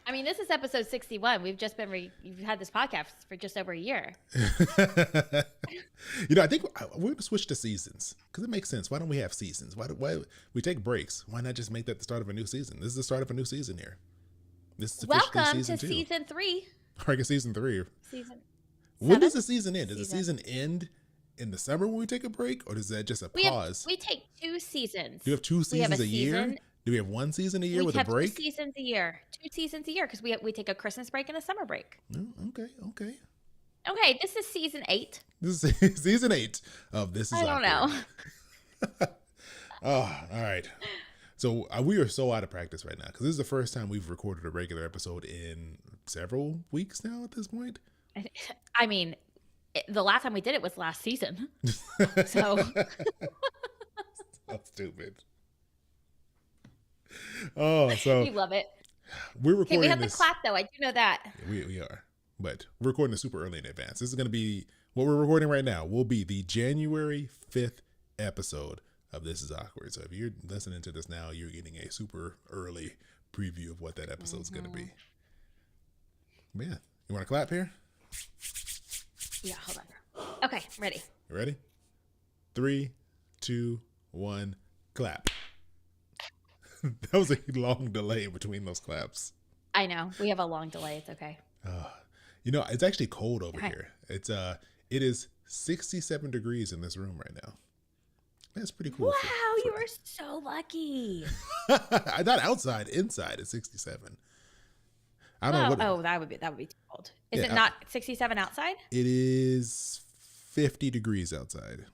I mean, this is episode 61. You've had this podcast for just over a year. I think we're going to switch to seasons because it makes sense. Why don't we have seasons? Why we take breaks? Why not just make that the start of a new season? This is the start of a new season here. This is officially Welcome season to 2. season 3. Or I guess season 3. Season When 7. does the season end? Does the season end in the summer when we take a break, or is that just a pause? We take 2 seasons. Do we have 2 seasons a year? Season. Do we have 1 season a year We with a have break? 2 seasons a year. 2 seasons a year because we take a Christmas break and a summer break. Oh, okay. Okay, this is season 8. This is season 8 of This Is I don't Awkward. know. Oh, all right. So we are so out of practice right now because this is the first time we've recorded a regular episode in several weeks now at this point. I mean, the last time we did it was last season. So So stupid. Oh, so you love it. we're Okay, recording we have this. the clap though. I do know that. We are, but we're recording this super early in advance. This is going to be what we're recording right now. Will be the January 5th episode of This Is Awkward. So if you're listening to this now, you're getting a super early preview of what that episode's going to be. But yeah, you want to clap here? Yeah, hold on. Okay, ready. You ready? 3, 2, 1, clap. That was a long delay between those claps. I know. We have a long delay. It's okay. You know, it's actually cold over Okay. here. It is 67 degrees in this room right now. That's pretty cool. Wow, you are so lucky. I thought outside, inside it's 67. I don't know what that would be too cold. Is Yeah, it not 67 outside? it is. 50 degrees outside,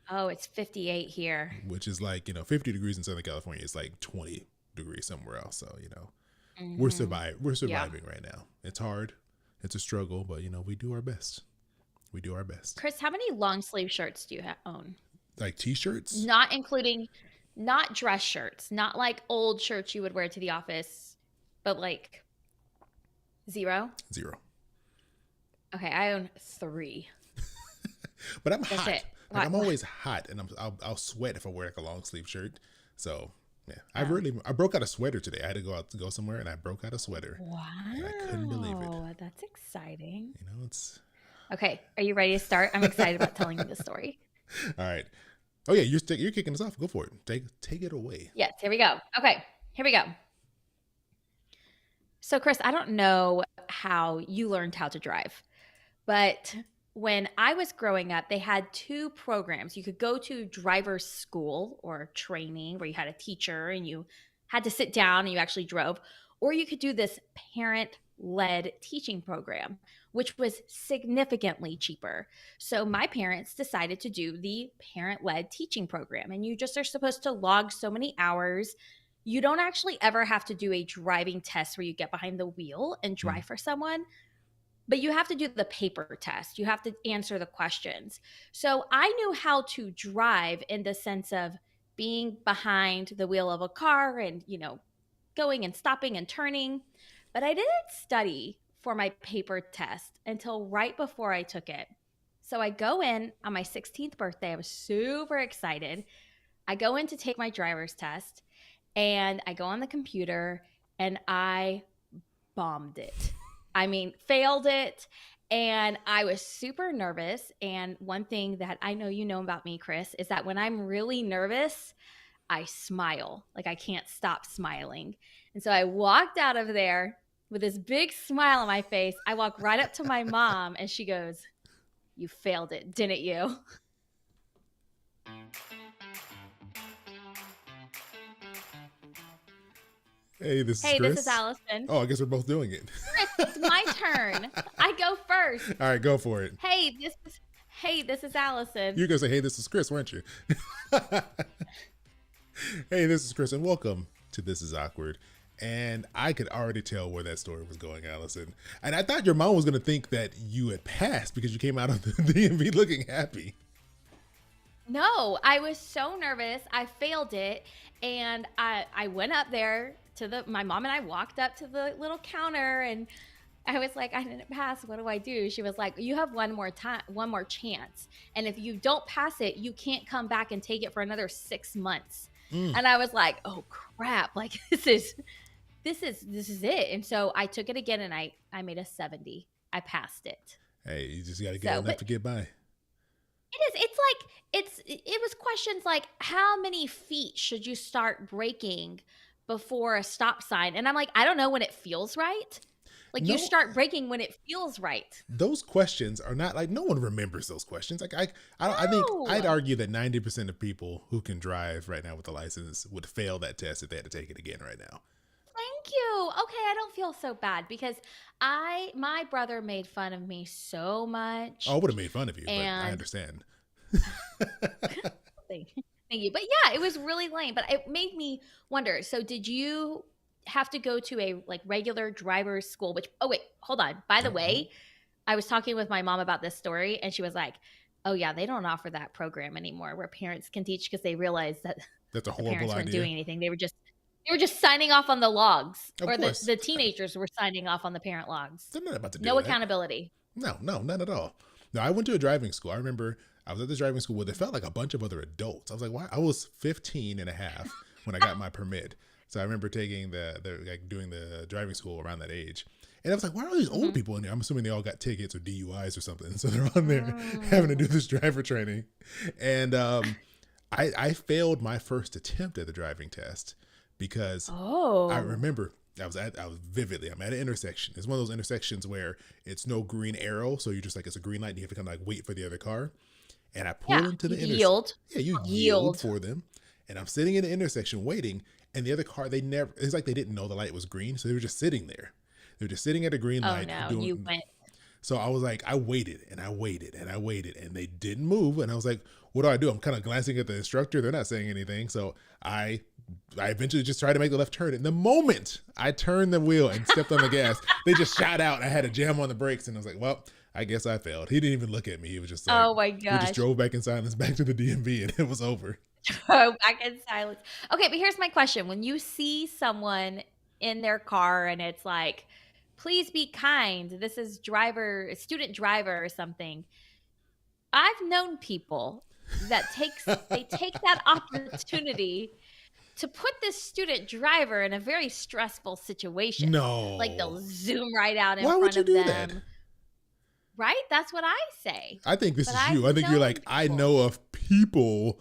Oh, it's 58 here. which is like, 50 degrees in Southern California is like 20 degrees somewhere else. So, we're surviving right now. It's hard. It's a struggle, but we do our best. We do our best. Chris, how many long sleeve shirts do you own? Like t-shirts? Not dress shirts, not like old shirts you would wear to the office, but like 0? 0. Okay, I own 3. But I'm That's hot. it. Like I'm What? always hot, and I'll sweat if I wear like a long sleeve shirt. So yeah, I broke out a sweater today. I had to go somewhere, and I broke out a sweater. Wow. I couldn't believe it. That's exciting. It's Okay, are you ready to start? I'm excited about telling you the story. all right. Oh yeah, you're kicking us off. Go for it. Take it away. Yes, here we go. Okay, here we go. So, Chris, I don't know how you learned how to drive, but when I was growing up, they had 2 programs. You could go to driver's school or training where you had a teacher and you had to sit down and you actually drove, or you could do this parent-led teaching program, which was significantly cheaper. So my parents decided to do the parent-led teaching program, and you just are supposed to log so many hours. You don't actually ever have to do a driving test where you get behind the wheel and drive for someone, but you have to do the paper test. You have to answer the questions. So I knew how to drive in the sense of being behind the wheel of a car and, going and stopping and turning, but I didn't study for my paper test until right before I took it. So I go in on my 16th birthday. I was super excited. I go in to take my driver's test, and I go on the computer and I bombed it. I mean, failed it. And I was super nervous. And one thing that I know you know about me, Chris, is that when I'm really nervous, I smile. Like I can't stop smiling. And so I walked out of there with this big smile on my face. I walk right up to my mom and she goes, "You failed it, didn't you?" Hey, this is Chris. This is Allison. Oh, I guess we're both doing it. Chris, it's my turn. I go first. All right, go for it. Hey, this is Allison. You're gonna say, "Hey, this is Chris," weren't you? Hey, this is Chris, and welcome to This Is Awkward. And I could already tell where that story was going, Allison. And I thought your mom was gonna think that you had passed because you came out of the DMV looking happy. No, I was so nervous. I failed it, and I went up there to my mom and I walked up to the little counter, and I was like, "I didn't pass. What do I do?" She was like, "You have one more chance, and if you don't pass it, you can't come back and take it for another 6 months." And I was like, "Oh crap! Like this is it." And so I took it again, and I made a 70. I passed it. Hey, you just gotta get enough to get by. It was questions like, how many feet should you start braking before a stop sign. And I'm like, I don't know when it feels right. Like you No, start braking when it feels right. those questions are not like no one remembers those questions. Like I think I'd No. argue that 90% of people who can drive right now with a license would fail that test if they had to take it again right now. Thank you. Okay, I don't feel so bad because my brother made fun of me so Oh, I much would have made fun of you, but I and understand. thank thank you. But yeah, it was really lame, but it made me wonder. So did you have to go to a like regular driver's school which oh wait, hold on. By the Oh, oh, way, I was talking with my mom about this story and she was like, "Oh yeah, they don't offer that program anymore where parents can teach because they realized that that's a the horrible parents weren't idea. doing anything. They were just signing off on the logs Of or the course, the teenagers were signing off on the parent logs. they're not about to do No that. accountability. No, no, none at all. No, I went to a driving school. I remember I was at this driving school where there felt like a bunch of other adults. I was like, why? I was 15 and a half when I got my permit. So I remember taking the like doing the driving school around that age. And I was like, why are these old Mhm. people in there? I'm assuming they all got tickets or DUIs or something. So they're on there having to Mm. do this driver training. And I failed my first attempt at the driving test because I Oh. remember I'm at an intersection. It's one of those intersections where it's no green arrow, so you're just like it's a green light and you have to kind of like wait for the other car. And I Yeah, pull into you the intersection. yield. Yeah, you yield Yield. for them. And I'm sitting in the intersection waiting, and the other car, they never it's like they didn't know the light was green, so they were just sitting there. They were just sitting at a green Oh light no, you doing went. so I was like, I waited and I waited and I waited and they didn't move. And I was like, what do I do? I'm kind of glancing at the instructor. They're not saying anything. So I I eventually just tried to make the left turn. And the moment I turned the wheel and stepped on the gas, they just shot out. I had to jam on the brakes. And I was like, well, I guess I failed. He didn't even look at me. He was just like, Oh my we just gosh. drove back in silence back to the DMV and it was over. Oh, back in silence. Okay, but here's my question. When you see someone in their car and it's like, please be kind. This is student driver or something. I've known people that they take that opportunity to put this student driver in a very stressful situation. Like No. they'll zoom right out in Why would front you of do that? them. Right? That's what I say. I think this But is I've you. I think you're known like, I people. know of people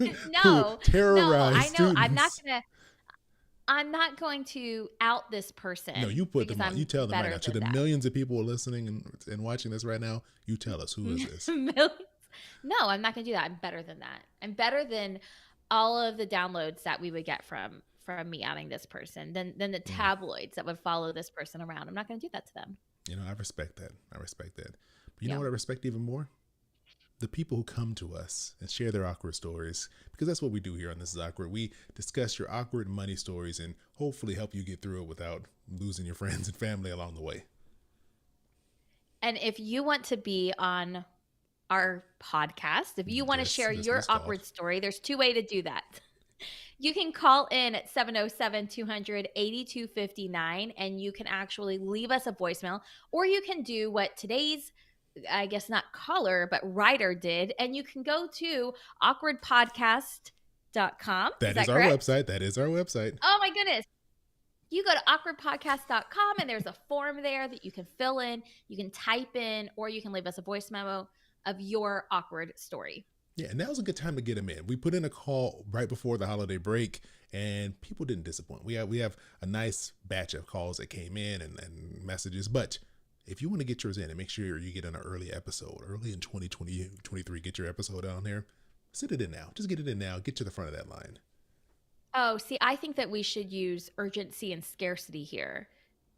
who No, no, terrorize I know students. I'm not going to out this No, person you put because them on. You I'm tell them right now better to than the that. millions of people listening and watching this right now. You tell us who is this? Millions. No, I'm not going to do that. I'm better than that. I'm better than all of the downloads that we would get from me outing this person. Then the Mm, tabloids that would follow this person around. I'm not going to do that to them. you know, I respect that. I respect that. But you know Yeah. what I respect even more? The people who come to us and share their awkward stories, because that's what we do here on This Is Awkward. We discuss your awkward money stories and hopefully help you get through it without losing your friends and family along the way. And if you want to be on our podcast, if you want to share This your miscall. awkward story, there's two ways to do that. You can call in at 707 200 8259 and you can actually leave us a voicemail, or you can do what today's, I guess not caller, but writer did. And you can go to awkwardpodcast.com. Is That is that our correct? website. That is our website. Oh my goodness. You go to awkwardpodcast.com and there's a form there that you can fill in, you can type in, or you can leave us a voice memo of your awkward story. Yeah, and now's a good time to get them in. We put in a call right before the holiday break, and people didn't disappoint. We have a nice batch of calls that came in and messages. But if you want to get yours in and make sure you get an early episode, early in 2023, get your episode on there. Sit it in now. Just get it in now. Get to the front of that line. Oh, see, I think that we should use urgency and scarcity here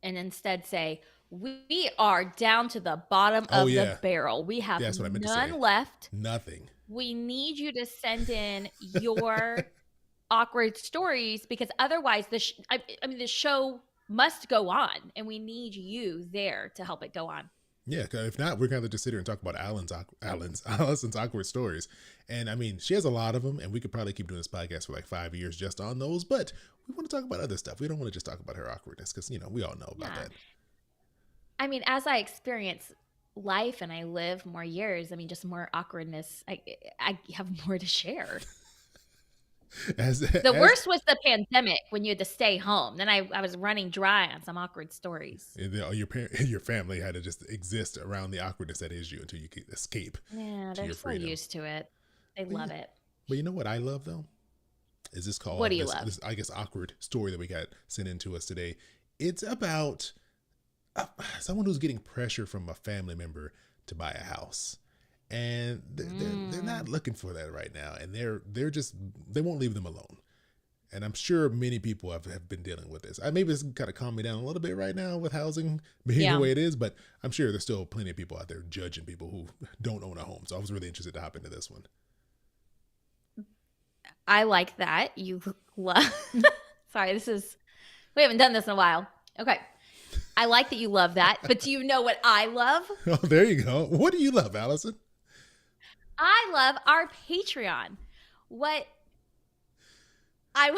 and instead say, we are down to the bottom Oh of the yeah, barrel. We have that's what I meant to say. none left. Nothing. We need you to send in your awkward stories because otherwise I mean the show must go on and we need you there to help it go on. Yeah, 'cause if not, we're gonna just sit here and talk about Allison's awkward stories. And I mean, she has a lot of them, and we could probably keep doing this podcast for like 5 years just on those. But we want to talk about other stuff. We don't want to just talk about her awkwardness because we all know about Yeah. that. I mean, as I experience life and I live more years, I mean, just more awkwardness. I have more to share. As The as worst was the pandemic when you had to stay home. Then I was running dry on some awkward stories. your family had to just exist around the awkwardness that is you until you could escape Yeah, to they're your so freedom. used to it. They But love yeah, it. but you know what I love though? is this What do called you love? this I guess awkward story that we got sent in to us today. It's about someone who's getting pressure from a family member to buy a house, and they're not Mm. looking for that right now, and they're just they won't leave them alone. And I'm sure many people have been dealing with this. Maybe it's kind of calmed me down a little bit right now with housing being the Yeah. way it is, but I'm sure there's still plenty of people out there judging people who don't own a home. So I was really interested to hop into this one. I like that. Love. Sorry, we haven't done this in a while. Okay. I like that you love that. But do you know what I love? Oh, there you go. What do you love, Allison? I love our Patreon. What I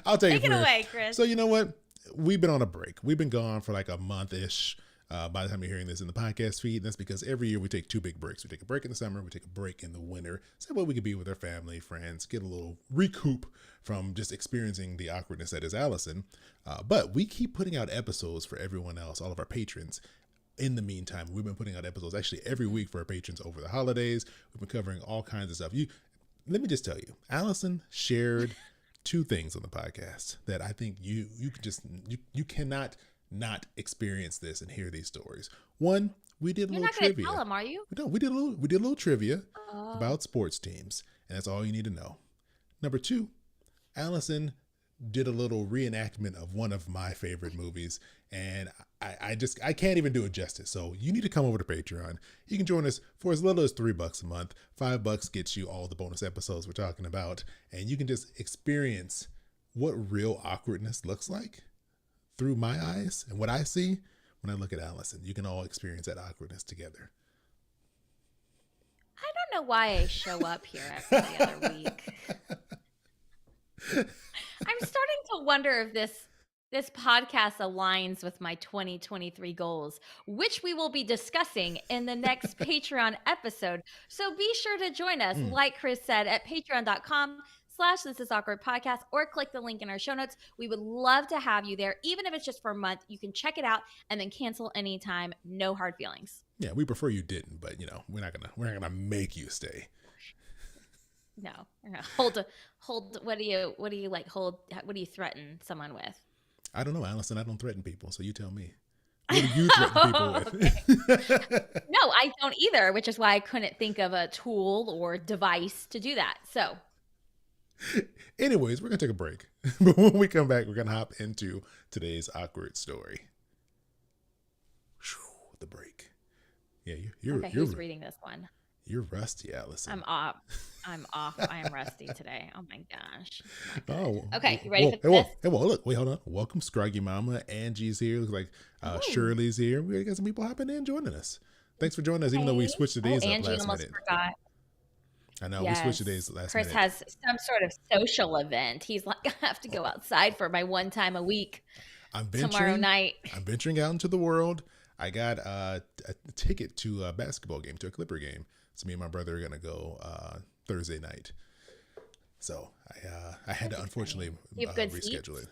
I'll take take it it from here. away, Chris. So you know what? We've been on a break. We've been gone for like a month-ish. By the time you're hearing this in the podcast feed, and that's because every year we take 2 big breaks. We take a break in the summer, we take a break in the winter, so that way we can be with our family, friends, get a little recoup from just experiencing the awkwardness that is Allison. But we keep putting out episodes for everyone else, all of our patrons. In the meantime, we've been putting out episodes actually every week for our patrons over the holidays. We've been covering all kinds of stuff. Let me just tell you, Allison shared 2 things on the podcast that I think you can just you cannot not experience this and hear these stories. One, we did a You're little not going to trivia. tell them, are you? No, we did a little trivia Oh. about sports teams, and that's all you need to know. Number 2, Allison did a little reenactment of one of my favorite movies, and I can't even do it justice. So you need to come over to Patreon. You can join us for as little as $3 a month. $5 gets you all the bonus episodes we're talking about, and you can just experience what real awkwardness looks like through my eyes and what I see when I look at Allison. You can all experience that awkwardness together. I don't know why I show up here every other week. I'm starting to wonder if this podcast aligns with my 2023 goals, which we will be discussing in the next Patreon episode. So be sure to join us, like Chris said, at patreon.com/This Is Awkward Podcast, or click the link in our show notes. We would love to have you there. Even if it's just for a month, you can check it out and then cancel anytime. No hard feelings. Yeah, we prefer you didn't, but we're not gonna make you stay. No, we're gonna hold. What do you like? Hold. What do you threaten someone with? I don't know, Allison. I don't threaten people, so you tell me. What do you threaten people with? No, I don't either, which is why I couldn't think of a tool or device to do that. So, Anyways, we're gonna take a break, but when we come back, we're gonna hop into today's awkward story. Whew, the break. Yeah, you're who's reading this one? you're rusty, Allison. I'm off. I am rusty today. Oh my gosh. Oh, Okay, you ready for this? this? Look, wait, hold on. Welcome, Scroggy Mama. Angie's here. Looks like Ooh. Shirley's here. We got some people hopping in, joining us. Thanks for joining us, even though we switched the days up Angie last almost minute. forgot. I know we switched the days last Chris minute. has some sort of social event. He's like, I have to go outside for my one time a week tomorrow night. I'm venturing out into the world. I got a ticket to a basketball game, to a Clipper game. So me and my brother are gonna go Thursday night. So I had to unfortunately You have good reschedule seats? it.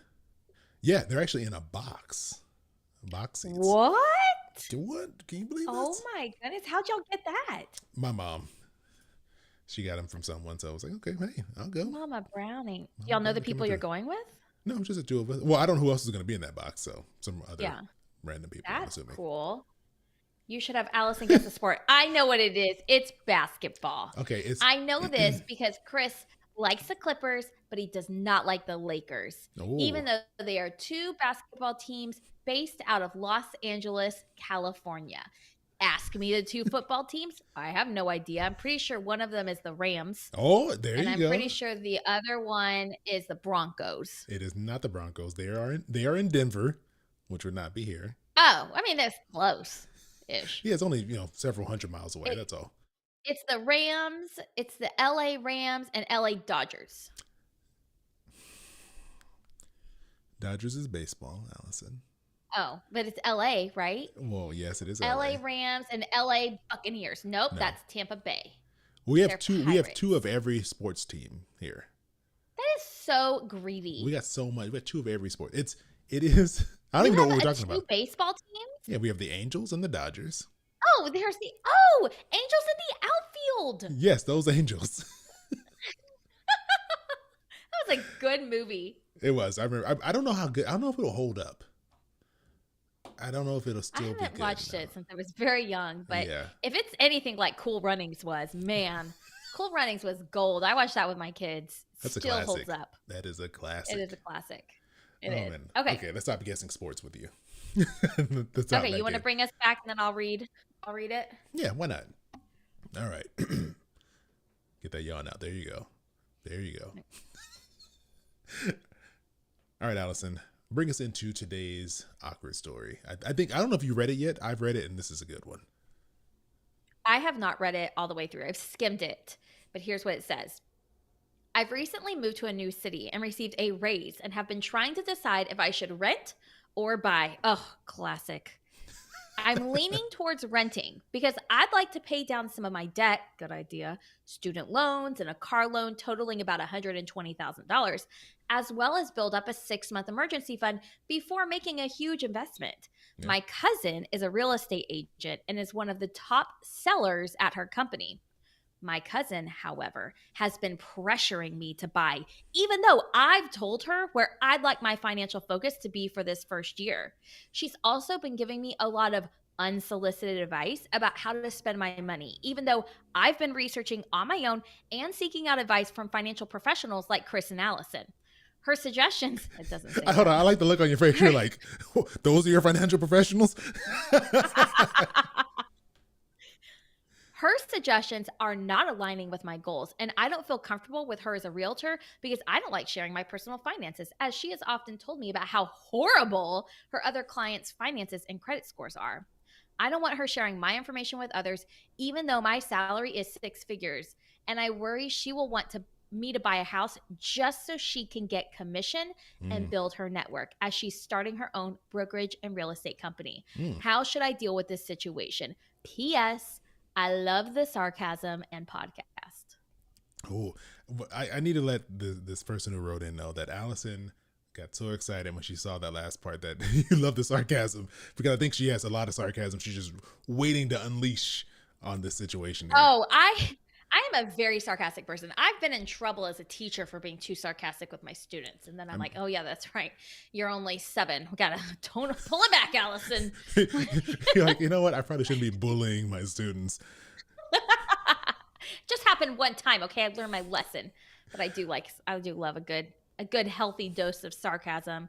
Yeah, they're actually in a box seats. What? What? Can you believe Oh this? my goodness. How'd y'all get that? My mom. She got them from someone, so I was like, okay, hey, I'll go. Mama Browning. Do y'all know the Browning people coming you're through. going with? No, just the 2 of us. Well, I don't know who else is going to be in that box, so some other Yeah. random people, I'm That's assuming. cool. You should have Allison guess the sport. I know what it is. It's basketball. Okay, it's I know this because Chris likes the Clippers, but he does not like the Lakers. Oh. Even though they are 2 basketball teams based out of Los Angeles, California. Ask me the 2 football teams. I have no idea. I'm pretty sure one of them is the Rams. Oh, there And you I'm go. pretty sure the other one is the Broncos. It is not the Broncos. They are in Denver, which would not be here. Oh, I mean, that's close-ish. Yeah, it's only several hundred miles away. That's all. It's the Rams, it's the LA Rams, and LA Dodgers. Dodgers is baseball, Allison. Oh, but it's LA, right? Well, yes, it is LA Rams and LA Buccaneers. Nope, No. that's Tampa Bay. We have They're 2. We have Pirates. 2 of every sports team here. That is so greedy. We got so much. We got 2 of every sport. It is. I don't even know what we're talking two about. baseball teams? Yeah, we have the Angels and the Dodgers. Oh, there's the Angels in the outfield. Yes, those Angels. was a good movie. It was. I remember. I don't know how good. I don't know if it'll hold up. I don't know if it'll I still be haven't good. watched No. it since I was very young, but Yeah, if it's anything like Cool Runnings was, man, Cool Runnings was gold. I watched that with my kids. that's a Still classic. holds up. That is a It classic. is a classic. It Oh is. man. Okay. Okay, let's stop guessing sports with you. Let's stop Okay, right you want to there. bring us back and then I'll read it? Yeah, why not? All right. Get that yawn out. There you go. There you go. All right, Allison, bring us into today's awkward story. I think, I don't know if you read it yet. I've read it, and this is a good one. I have not read it all the way through. I've skimmed it, but here's what it says. I've recently moved to a new city and received a raise and have been trying to decide if I should rent or buy. Oh, classic. I'm leaning towards renting because I'd like to pay down some of my debt, good idea, student loans and a car loan totaling about $120,000, as well as build up a 6-month emergency fund before making a huge investment. Yeah. My cousin is a real estate agent and is one of the top sellers at her company. My cousin, however, has been pressuring me to buy, even though I've told her where I'd like my financial focus to be for this first year. She's also been giving me a lot of unsolicited advice about how to spend my money, even though I've been researching on my own and seeking out advice from financial professionals like Chris and Allison. Her suggestions, it doesn't say Hold on. that. I like the look on your face. You're like, those are your financial professionals? Her suggestions are not aligning with my goals, and I don't feel comfortable with her as a realtor because I don't like sharing my personal finances, as she has often told me about how horrible her other clients' finances and credit scores are. I don't want her sharing my information with others, even though my salary is 6 figures, and I worry she will want me to buy a house just so she can get commission and build her network as she's starting her own brokerage and real estate company. How should I deal with this situation? P.S. I love the sarcasm and podcast. Oh, I need to let this person who wrote in know that Allison got so excited when she saw that last part that you love the sarcasm, because I think she has a lot of sarcasm. She's just waiting to unleash on this situation here. Oh, I am a very sarcastic person. I've been in trouble as a teacher for being too sarcastic with my students. And then I'm like, oh, yeah, that's right. You're only 7. We got to pull it back, Allison. You're like, you know what? I probably shouldn't be bullying my students. Just happened one time. Okay. I learned my lesson. But I do love a good healthy dose of sarcasm.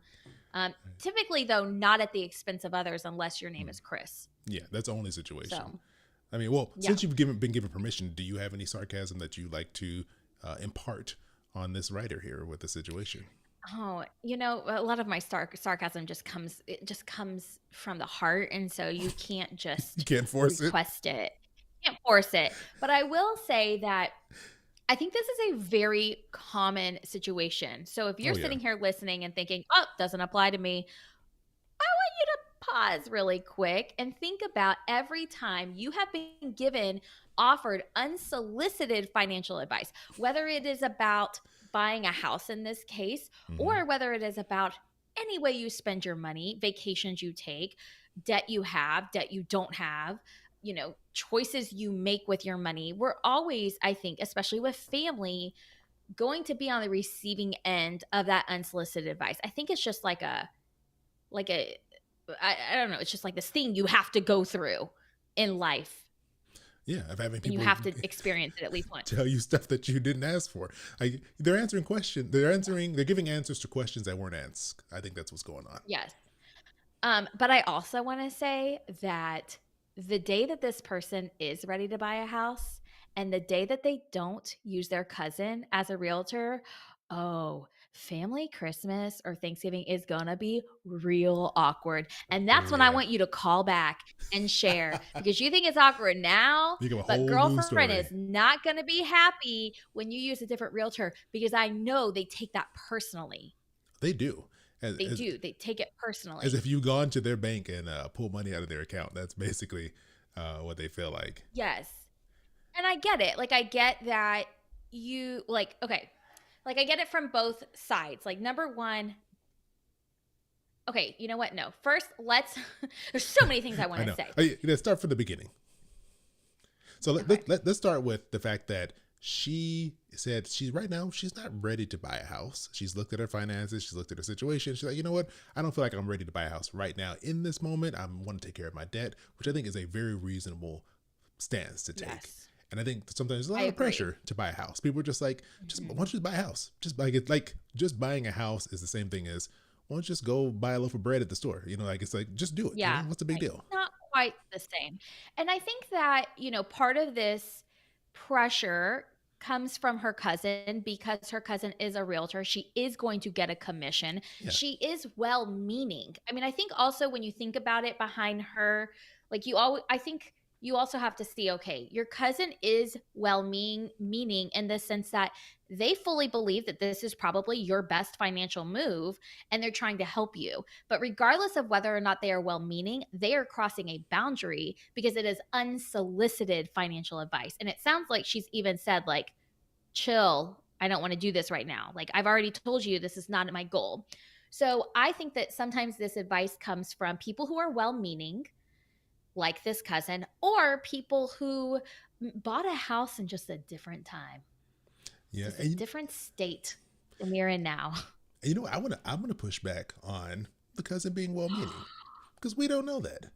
Typically, though, not at the expense of others unless your name is Chris. Yeah, that's the only situation. So, I mean, well, yeah. since you've been given permission, do you have any sarcasm that you like to impart on this writer here with the situation? Oh, a lot of my sarcasm just comes from the heart, and so you can't just You can't force it. request it. You can't force it. But I will say that I think this is a very common situation. So if you're Oh, yeah. sitting here listening and thinking, "Oh, doesn't apply to me," I want you to pause really quick and think about every time you have been offered unsolicited financial advice, whether it is about buying a house in this case, or whether it is about any way you spend your money, vacations you take, debt you have, debt you don't have, choices you make with your money. We're always, I think, especially with family, going to be on the receiving end of that unsolicited advice. I think it's just like I don't know. It's just like this thing you have to go through in life. Yeah, of having And people you have to experience it at least once. tell you stuff that you didn't ask for. They're answering questions. They're giving answers to questions that weren't asked. I think that's what's going on. Yes. But I also want to say that the day that this person is ready to buy a house and the day that they don't use their cousin as a realtor, family Christmas or Thanksgiving is gonna be real awkward. And that's when I want you to call back and share, because you think it's awkward now, You give a but whole new girlfriend story. is not gonna be happy when you use a different realtor, because I know they take that personally. They do. They do. They take it personally. As if you've gone to their bank and pulled money out of their account. That's basically what they feel like. Yes. And I get it. Like, I get that I get it from both sides. Like, number one, okay, you know what? No. First, there's so many things I want to say. Let's start from the beginning. So let's start with the fact that she said she's right now, she's not ready to buy a house. She's looked at her finances, she's looked at her situation. She's like, you know what? I don't feel like I'm ready to buy a house right now. In this moment, I want to take care of my debt, which I think is a very reasonable stance to take. Yes, And I think sometimes there's a I lot of agree. pressure to buy a house. People are just like, just why Mhm. don't you just buy a house? Just like it's like just buying a house is the same thing as why don't you just go buy a loaf of bread at the store? You know, like it's like just do it. You know, Yeah, what's the big right. deal? Not quite the same. And I think that, part of this pressure comes from her cousin because her cousin is a realtor. She is going to get a commission. Yeah. She is well-meaning. I mean, I think also when you think about it behind her, like I think you also have to see, okay, your cousin is well-meaning in the sense that they fully believe that this is probably your best financial move and they're trying to help you. But regardless of whether or not they are well meaning, they are crossing a boundary because it is unsolicited financial advice. And it sounds like she's even said, like, chill, I don't want to do this right now. Like, I've already told you this is not my goal. So I think that sometimes this advice comes from people who are well meaning, like this cousin, or people who bought a house in just a different time, Yeah. just a different state than we're in now. And you know, I'm gonna push back on the cousin being well meaning because we don't know that.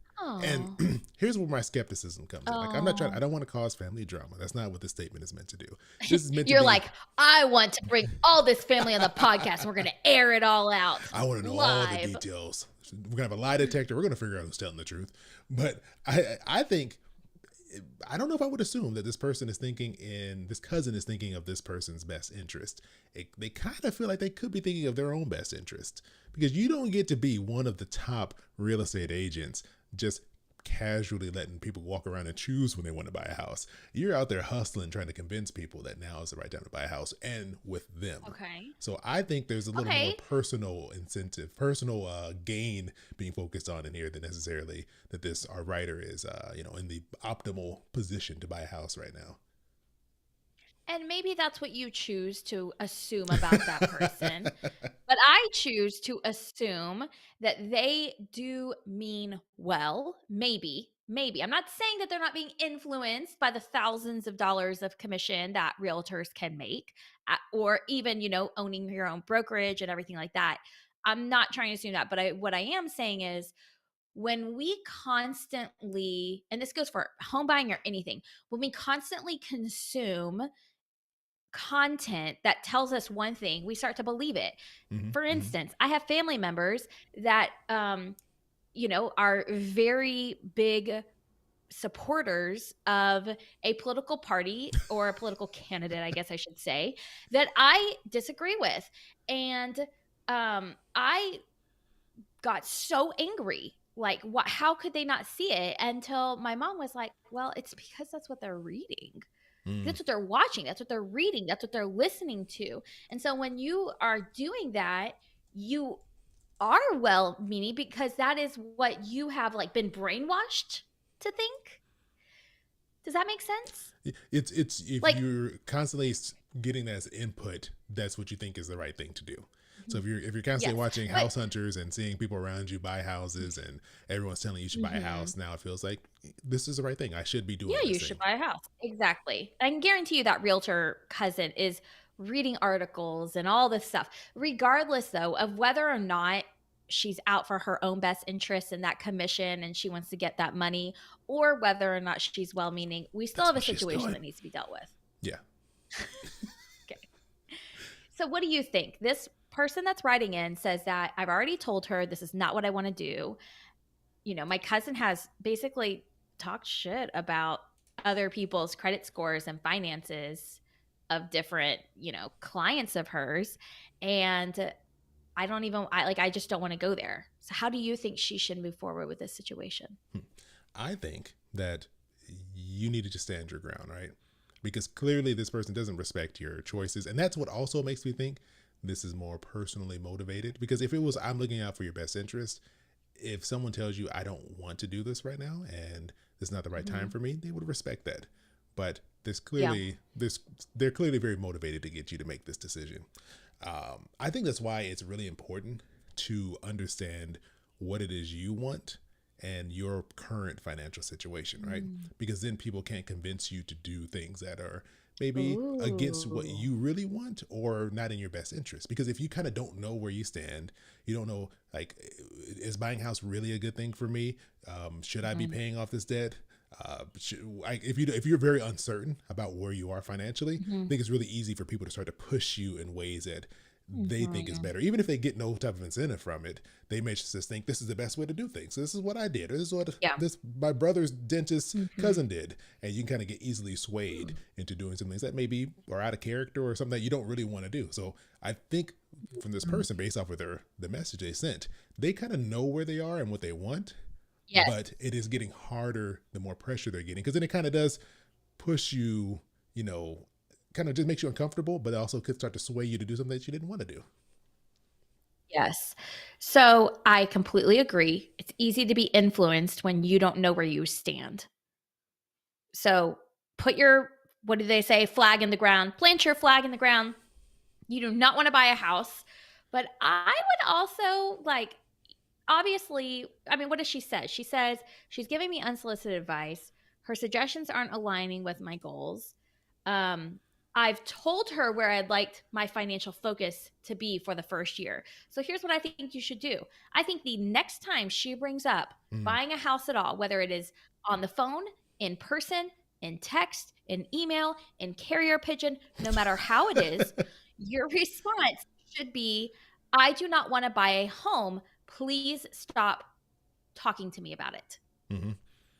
And Oh, here's where my skepticism comes in. Like, I oh. don't want to cause family drama. That's not what this statement is meant to do. This is meant to You're be, like, I want to bring all this family on the podcast. And we're going to air it all out I want to know all the live. details. We're going to have a lie detector. We're going to figure out who's telling the truth. But I think, I don't know if I would assume that this cousin is thinking of this person's best interest. They kind of feel like they could be thinking of their own best interest because you don't get to be one of the top real estate agents just casually letting people walk around and choose when they want to buy a house. You're out there hustling, trying to convince people that now is the right time to buy a house and with them. Okay. So I think there's a little more Okay. personal incentive, personal gain being focused on in here than necessarily that this our writer is, in the optimal position to buy a house right now. And maybe that's what you choose to assume about that person. But I choose to assume that they do mean well. Maybe, maybe. I'm not saying that they're not being influenced by the thousands of dollars of commission that realtors can make, or even, owning your own brokerage and everything like that. I'm not trying to assume that. But what I am saying is when we constantly, and this goes for home buying or anything, when we constantly consume content that tells us one thing, we start to believe it. Hmm. For Hmm. instance, I have family members that are very big supporters of a political party or a political candidate, I guess I should say, that I disagree with. And I got so angry. Like, what? How could they not see it? Until my mom was like, "Well, it's because that's what they're reading. Mm. That's what they're watching. That's what they're reading. That's what they're listening to." And so when you are doing that, you are well meaning because that is what you have like been brainwashed to think. Does that make sense? It's if Like, you're constantly getting that as input, that's what you think is the right thing to do. So if you're constantly yes, watching but House Hunters and seeing people around you buy houses and everyone's telling you should buy a mhm. house, now it feels like this is the right thing. I should be Yeah, doing you this should thing. buy a house. Exactly. I can guarantee you that realtor cousin is reading articles and all this stuff. Regardless, though, of whether or not she's out for her own best interests in that commission and she wants to get that money, or whether or not she's well meaning, we still That's have a what she's situation doing. that needs to be dealt with. Yeah. Okay. So, what do you think? This person that's writing in says that I've already told her this is not what I want to do. My cousin has basically talked shit about other people's credit scores and finances of different, clients of hers. And I just don't want to go there. So how do you think she should move forward with this situation? I think that you need to just stand your ground, right? Because clearly this person doesn't respect your choices. And that's what also makes me think this is more personally motivated. Because if it was, I'm looking out for your best interest, if someone tells you, I don't want to do this right now and this is not the right time Mhm. for me, they would respect that. But Yeah. they're clearly very motivated to get you to make this decision. I think that's why it's really important to understand what it is you want and your current financial situation, right? Mm. Because then people can't convince you to do things that are maybe against what Ooh. you really want or not in your best interest. Because if you kind of don't know where you stand, you don't know, like, is buying a house really a good thing for me? Should I be Mhm. paying off this debt? If you're very uncertain about where you are financially, I Mhm. think it's really easy for people to start to push you in ways that they think is Mhm. better. Even if they get no type of incentive from it, they may just think this is the best way to do things. So this is what I did, or this is what Yeah. this my brother's dentist Mhm. cousin did, and you can kind of get easily swayed into doing some things that maybe are out of character or something that you don't really want to do. So I think from this Mhm. person, based off of the message they sent, they kind of know where they are and what they want, Yes. but it is getting harder the more pressure they're getting, because then it kind of does push you, you know, kind of just makes you uncomfortable, but also could start to sway you to do something that you didn't want to do. Yes. So I completely agree. It's easy to be influenced when you don't know where you stand. So put your, what do they say, flag in the ground, plant your flag in the ground. You do not want to buy a house. But I would also like, obviously, I mean, what does she say? She says she's giving me unsolicited advice. Her suggestions aren't aligning with my goals. Um, I've told her where I'd like my financial focus to be for the first year. So here's what I think you should do. I think the next time she brings up Mm, buying a house at all, whether it is on the phone, in person, in text, in email, in carrier pigeon, no matter how it is, your response should be, I do not want to buy a home. Please stop talking to me about it. mm-hmm.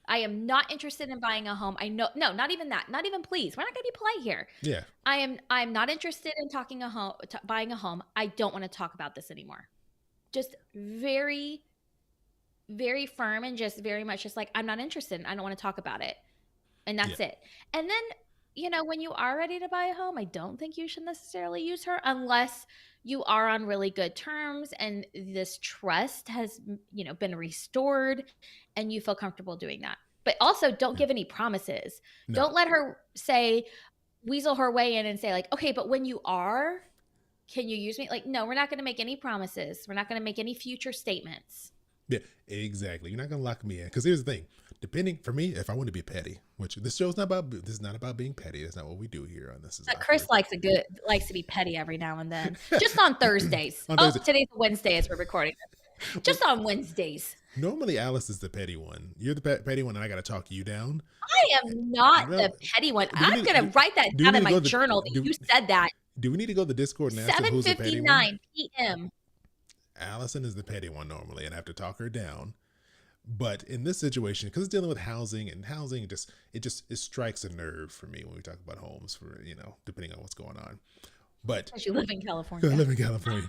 I am not interested in buying a home. I know, no, not even that. Not even please. We're not going to be polite here. Yeah, I'm not interested in buying a home. I don't want to talk about this anymore. Just very, very firm and just very much just like, I'm not interested. I don't want to talk about it. And yeah, that's it. And then, when you are ready to buy a home, I don't think you should necessarily use her unless you are on really good terms and this trust has, been restored and you feel comfortable doing that. But also don't yeah. give any promises. No, Don't let her say, weasel her way in and say, like, okay, but when you are, can you use me? Like, no, we're not going to make any promises. We're not going to make any future statements. yeah, exactly. You're not gonna lock me in, because here's the thing. Depending, for me, if I want to be petty, which this show's not about, this is not about being petty. That's not what we do here on This Is But Chris Awkward. likes to be petty every now and then. Just on Thursdays. On Oh, Thursday, today's Wednesday as we're recording this. well, Just on Wednesdays. normally Alice is the petty one. You're the petty one, and I got to talk you down. I am not No, the petty one. do we I'm need gonna write that do we down need in to my go to journal that do you said that. do we need to go to the Discord and ask them who's the petty one? 7:59 p.m. Allison is the petty one normally, and I have to talk her down. But in this situation, because it's dealing with housing, and housing it strikes a nerve for me when we talk about homes, for depending on what's going on. But Because you live in I California. live in California,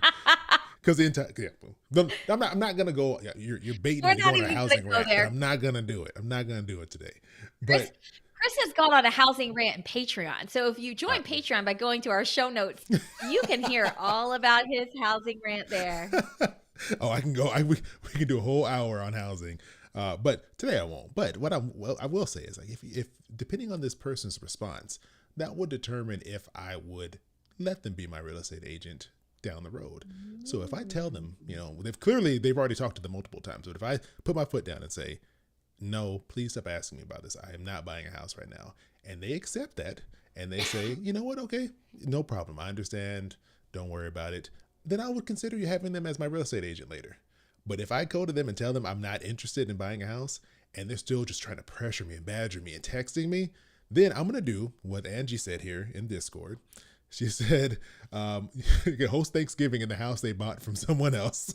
because the entire I'm not gonna go. Yeah, you're baiting We're me to go not on a even housing gonna go rant, but there. I'm not gonna do it. I'm not gonna do it today. Chris But Chris has gone on a housing rant in Patreon. So if you uh, join Patreon by going to our show notes, you can hear all about his housing rant there. oh, I can go. We can do a whole hour on housing. But today I won't. But I will say is, like, if depending on this person's response, that would determine if I would let them be my real estate agent down the road. So if I tell them, they've already talked to them multiple times, but if I put my foot down and say, no, please stop asking me about this. I am not buying a house right now, and they accept that, and they say, you know what, okay, no problem. I understand. Don't worry about it. Then I would consider you having them as my real estate agent later. But if I go to them and tell them I'm not interested in buying a house, and they're still just trying to pressure me and badger me and texting me, then I'm going to do what Angie said here in Discord. She said, you can host Thanksgiving in the house they bought from someone else.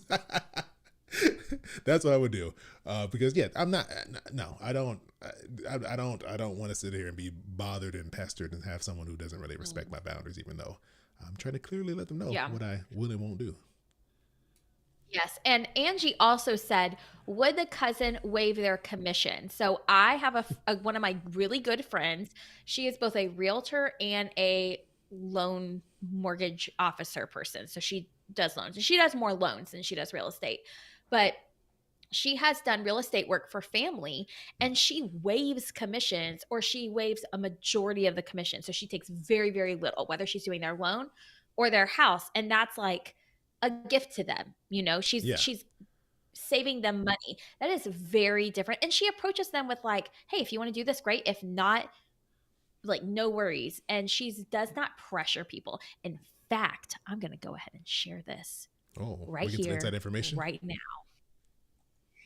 That's what I would do. Because yeah, I'm not, no, I don't want to sit here and be bothered and pestered and have someone who doesn't really respect my boundaries, even though I'm trying to clearly let them know Yeah. what I will and won't do. Yes. And Angie also said, would the cousin waive their commission? So I have one of my really good friends. She is both a realtor and a loan mortgage officer person. So she does loans, and she does more loans than she does real estate. But she has done real estate work for family, and she waives commissions, or she waives a majority of the commission. So she takes very, very little, whether she's doing their loan or their house. And that's like a gift to them. Yeah. She's saving them money. That is very different. And she approaches them with like, hey, if you want to do this, great. If not, like, no worries. And she does not pressure people. In fact, I'm going to go ahead and share this Oh, right we get some here, inside information. right now.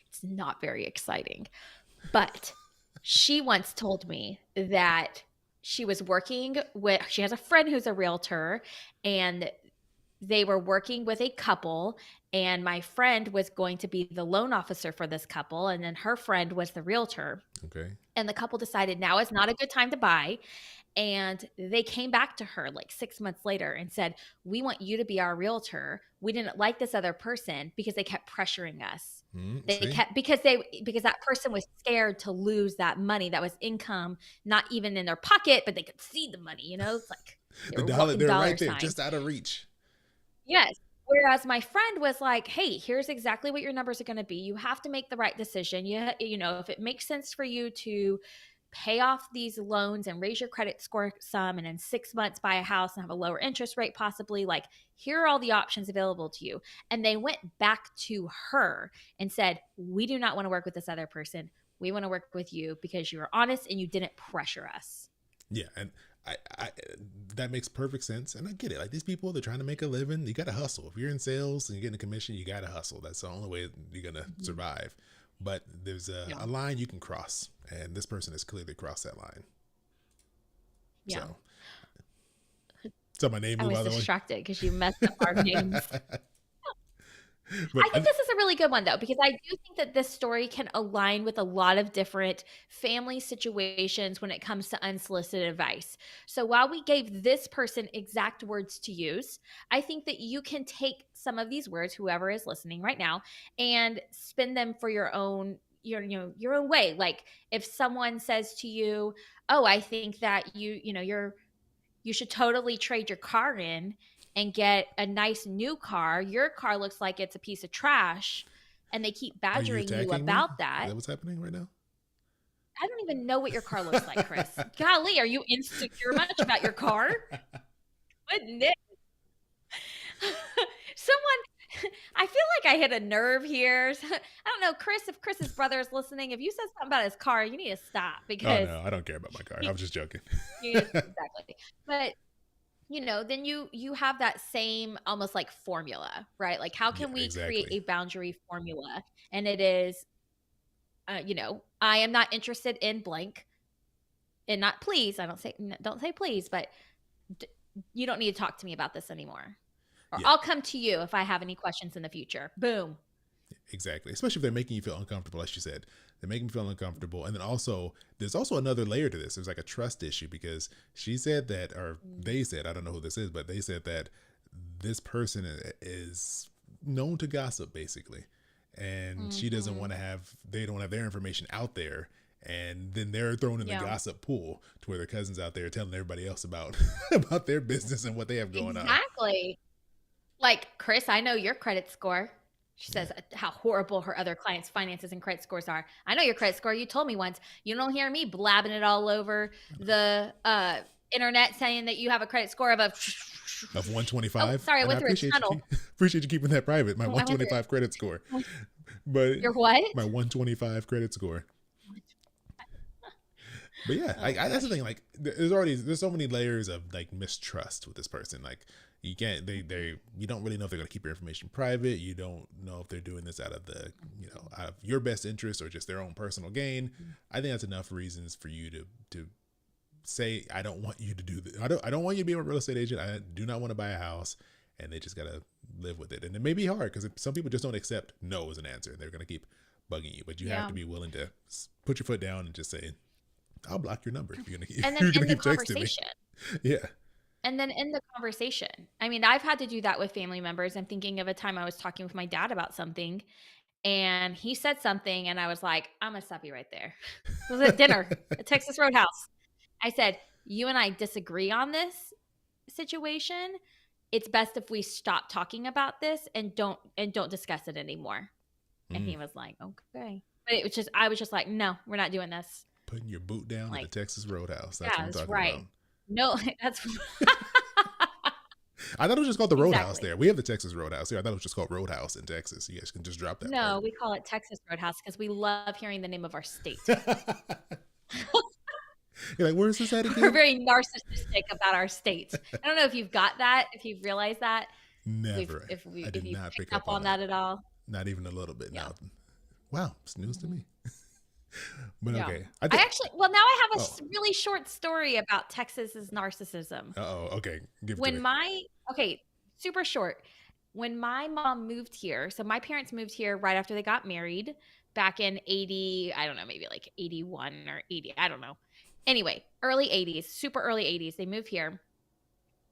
It's not very exciting, but she once told me that she was working with, she has a friend who's a realtor, and they were working with a couple, and my friend was going to be the loan officer for this couple, and then her friend was the realtor. Okay. And the couple decided now is not a good time to buy. And they came back to her like 6 months later and said, we want you to be our realtor. We didn't like this other person because they kept pressuring us. They See, kept, because that person was scared to lose that money that was income, not even in their pocket, but they could see the money. It's like they the were dollar, walking they're dollar right there, signs. just out of reach. Yes. Whereas my friend was like, hey, here's exactly what your numbers are going to be. You have to make the right decision. If it makes sense for you to pay off these loans and raise your credit score some, and in 6 months buy a house and have a lower interest rate, possibly, like, here are all the options available to you. And they went back to her and said, we do not want to work with this other person. We want to work with you because you were honest and you didn't pressure us. Yeah. And I that makes perfect sense. And I get it. Like, these people, they're trying to make a living. You got to hustle. If you're in sales and you're getting a commission, you got to hustle. That's the only way you're going to survive. But there's a line you can cross, and this person has clearly crossed that line. Yeah. So my name, I by was the way. distracted because you messed up our names. But I think this is a really good one, though, because I do think that this story can align with a lot of different family situations when it comes to unsolicited advice. So while we gave this person exact words to use, I think that you can take some of these words, whoever is listening right now, and spin them for your own way. Like, if someone says to you, oh, I think that you should totally trade your car in and get a nice new car. Your car looks like it's a piece of trash, and they keep badgering you about that. Is that what's happening right now? I don't even know what your car looks like, Chris. Golly, are you insecure much about your car? Goodness. I feel like I hit a nerve here. I don't know, Chris, if Chris's brother is listening, if you said something about his car, you need to stop, because no, I don't care about my car. I was just joking. Exactly. But then you have that same almost like formula, right? Like, how can we create a boundary formula? And it is, I am not interested in blank, and not please. Don't say please, but you don't need to talk to me about this anymore. Or I'll come to you if I have any questions in the future. Boom. Exactly. Especially if they're making you feel uncomfortable, like you said. They're making me feel uncomfortable. And then also, there's also another layer to this. There's like a trust issue, because she said that, or they said, I don't know who this is, but they said that this person is known to gossip, basically. And she doesn't want to they don't have their information out there. And then they're thrown in the gossip pool to where their cousin's out there telling everybody else about their business and what they have going on. Exactly. Like, Chris, I know your credit score. She says how horrible her other clients' finances and credit scores are. I know your credit score. You told me once. You don't hear me blabbing it all over the internet saying that you have a credit score of 125. Sorry, I went through a tunnel. Appreciate you keeping that private. My 125 credit score. But your what? My 125 credit score. But yeah, that's the thing. Like, there's so many layers of like mistrust with this person. Like, you can't, you don't really know if they're going to keep your information private. You don't know if they're doing this out of out of your best interest or just their own personal gain. I think that's enough reasons for you to say, I don't want you to do this. I don't want you to be a real estate agent. I do not want to buy a house. And they just got to live with it. And it may be hard because some people just don't accept no as an answer. They're going to keep bugging you, but you have to be willing to put your foot down and just say, I'll block your number if you're going to keep, texting me. Yeah. And then in the conversation, I mean, I've had to do that with family members. I'm thinking of a time I was talking with my dad about something, and he said something, and I was like, I'm going to stop you right there. It was at dinner at Texas Roadhouse. I said, you and I disagree on this situation. It's best if we stop talking about this and don't discuss it anymore. And he was like, okay. But it was I was just like, no, we're not doing this. Putting your boot down at the Texas Roadhouse. That's what I'm talking right. about. No, that's I thought it was just called the Roadhouse Exactly. there. We have the Texas Roadhouse here. I thought it was just called Roadhouse in Texas. You guys can just drop that No, part. we call it Texas Roadhouse because we love hearing the name of our state. You're like, where's this at We're again? very narcissistic about our state. I don't know if you've got that, if you've realized that, Never. I if did you've not picked pick up up on on that. that at all. Not even a little bit. Yeah. Now, wow, it's news to Mhm. me. But Yeah. okay, I I think. actually, well, now I have a Oh, really short story about Texas's narcissism. oh, okay. Give it to When me. my, okay, super short. When my mom moved here, so my parents moved here right after they got married back in 80, I don't know, maybe like 81 or 80, I don't know. Anyway, early 80s, super early 80s, they moved here.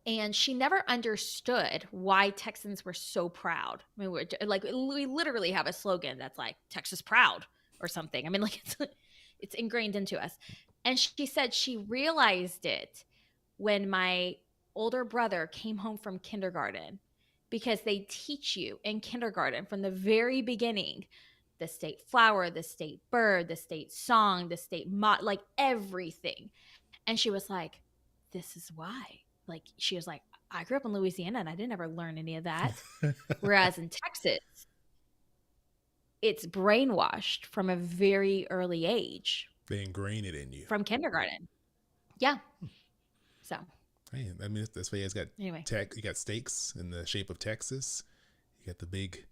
And she never understood why Texans were so proud. I mean, we're like, we literally have a slogan that's like Texas proud or something. I mean, like it's ingrained into us. And she said she realized it when my older brother came home from kindergarten, because they teach you in kindergarten from the very beginning the state flower, the state bird, the state song, the state like everything. And she was like, this is why. Like, she was like, I grew up in Louisiana and I didn't ever learn any of that. Whereas in Texas, it's brainwashed from a very early age, They ingrain it in you. from kindergarten. Yeah. So, Hey, I mean, that's why you guys got anyway, you got steaks in the shape of Texas. You got the big.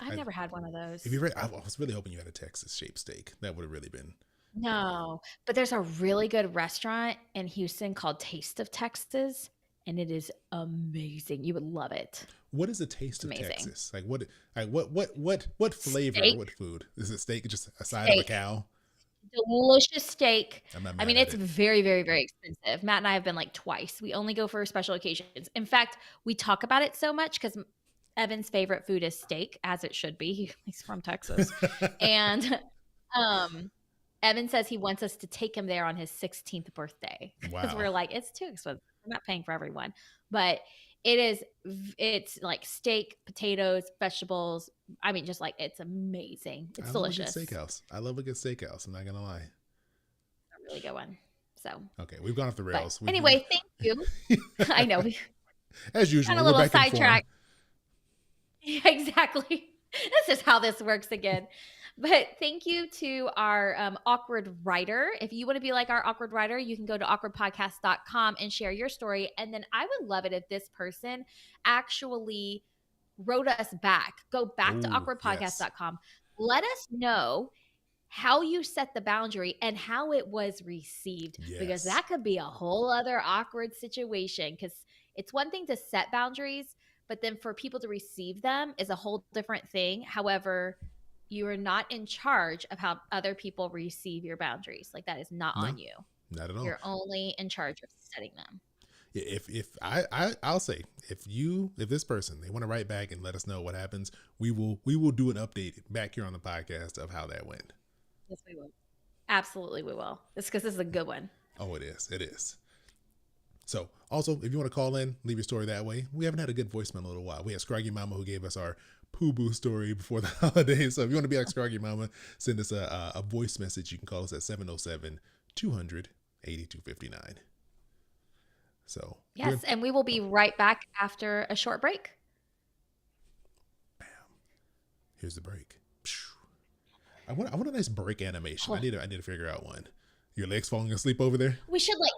I've never had one of those. If you read, I was really hoping you had a Texas shaped steak. That would have really been. No, but there's a really good restaurant in Houston called Taste of Texas, and it is amazing. You would love it. What is the taste of Amazing. Texas? Like what flavor? Steak. What food is it? Steak? Just a side of a Steak. cow? Delicious steak. I'm not I mad mean, at it's it. very, very, very expensive. Matt and I have been like twice. We only go for special occasions. In fact, we talk about it so much because Evan's favorite food is steak, as it should be. He's from Texas. And Evan says he wants us to take him there on his 16th birthday because Wow. we're like, it's too expensive. We're not paying for everyone. But it's like steak, potatoes, vegetables. I mean, just like, it's amazing. It's I delicious. love a good steakhouse. I love a good steakhouse. I'm not gonna lie. A really good one. So, Okay, we've gone off the but rails. anyway, thank you. I know we As usual, got a we're little back in form. sidetracked. Yeah, exactly. This is how this works again. But thank you to our awkward writer. If you want to be like our awkward writer, you can go to awkwardpodcast.com and share your story. And then I would love it if this person actually wrote us back. Go back to Ooh, awkwardpodcast.com. Let us know how you set the boundary and how it was received, because Yes. that could be a whole other awkward situation. Because it's one thing to set boundaries, but then for people to receive them is a whole different thing. However, you are not in charge of how other people receive your boundaries. Like, that is not No. on you. Not at all. You're only in charge of setting them. I'll say if this person, they want to write back and let us know what happens, we will do an update back here on the podcast of how that went. Yes, we will. Absolutely, we will. It's because this is a good one. Oh, it is. So also, if you want to call in, leave your story that way. We haven't had a good voicemail in a little while. We had Scraggy Mama who gave us our poo boo story before the holidays. So if you want to be like Scraggy Mama, send us a voice message. You can call us at 707-200-8259. So Yes, and we will be right back after a short break. here's the break. I want a nice break animation. Oh. I need to figure out one. Your legs falling asleep over there? We should like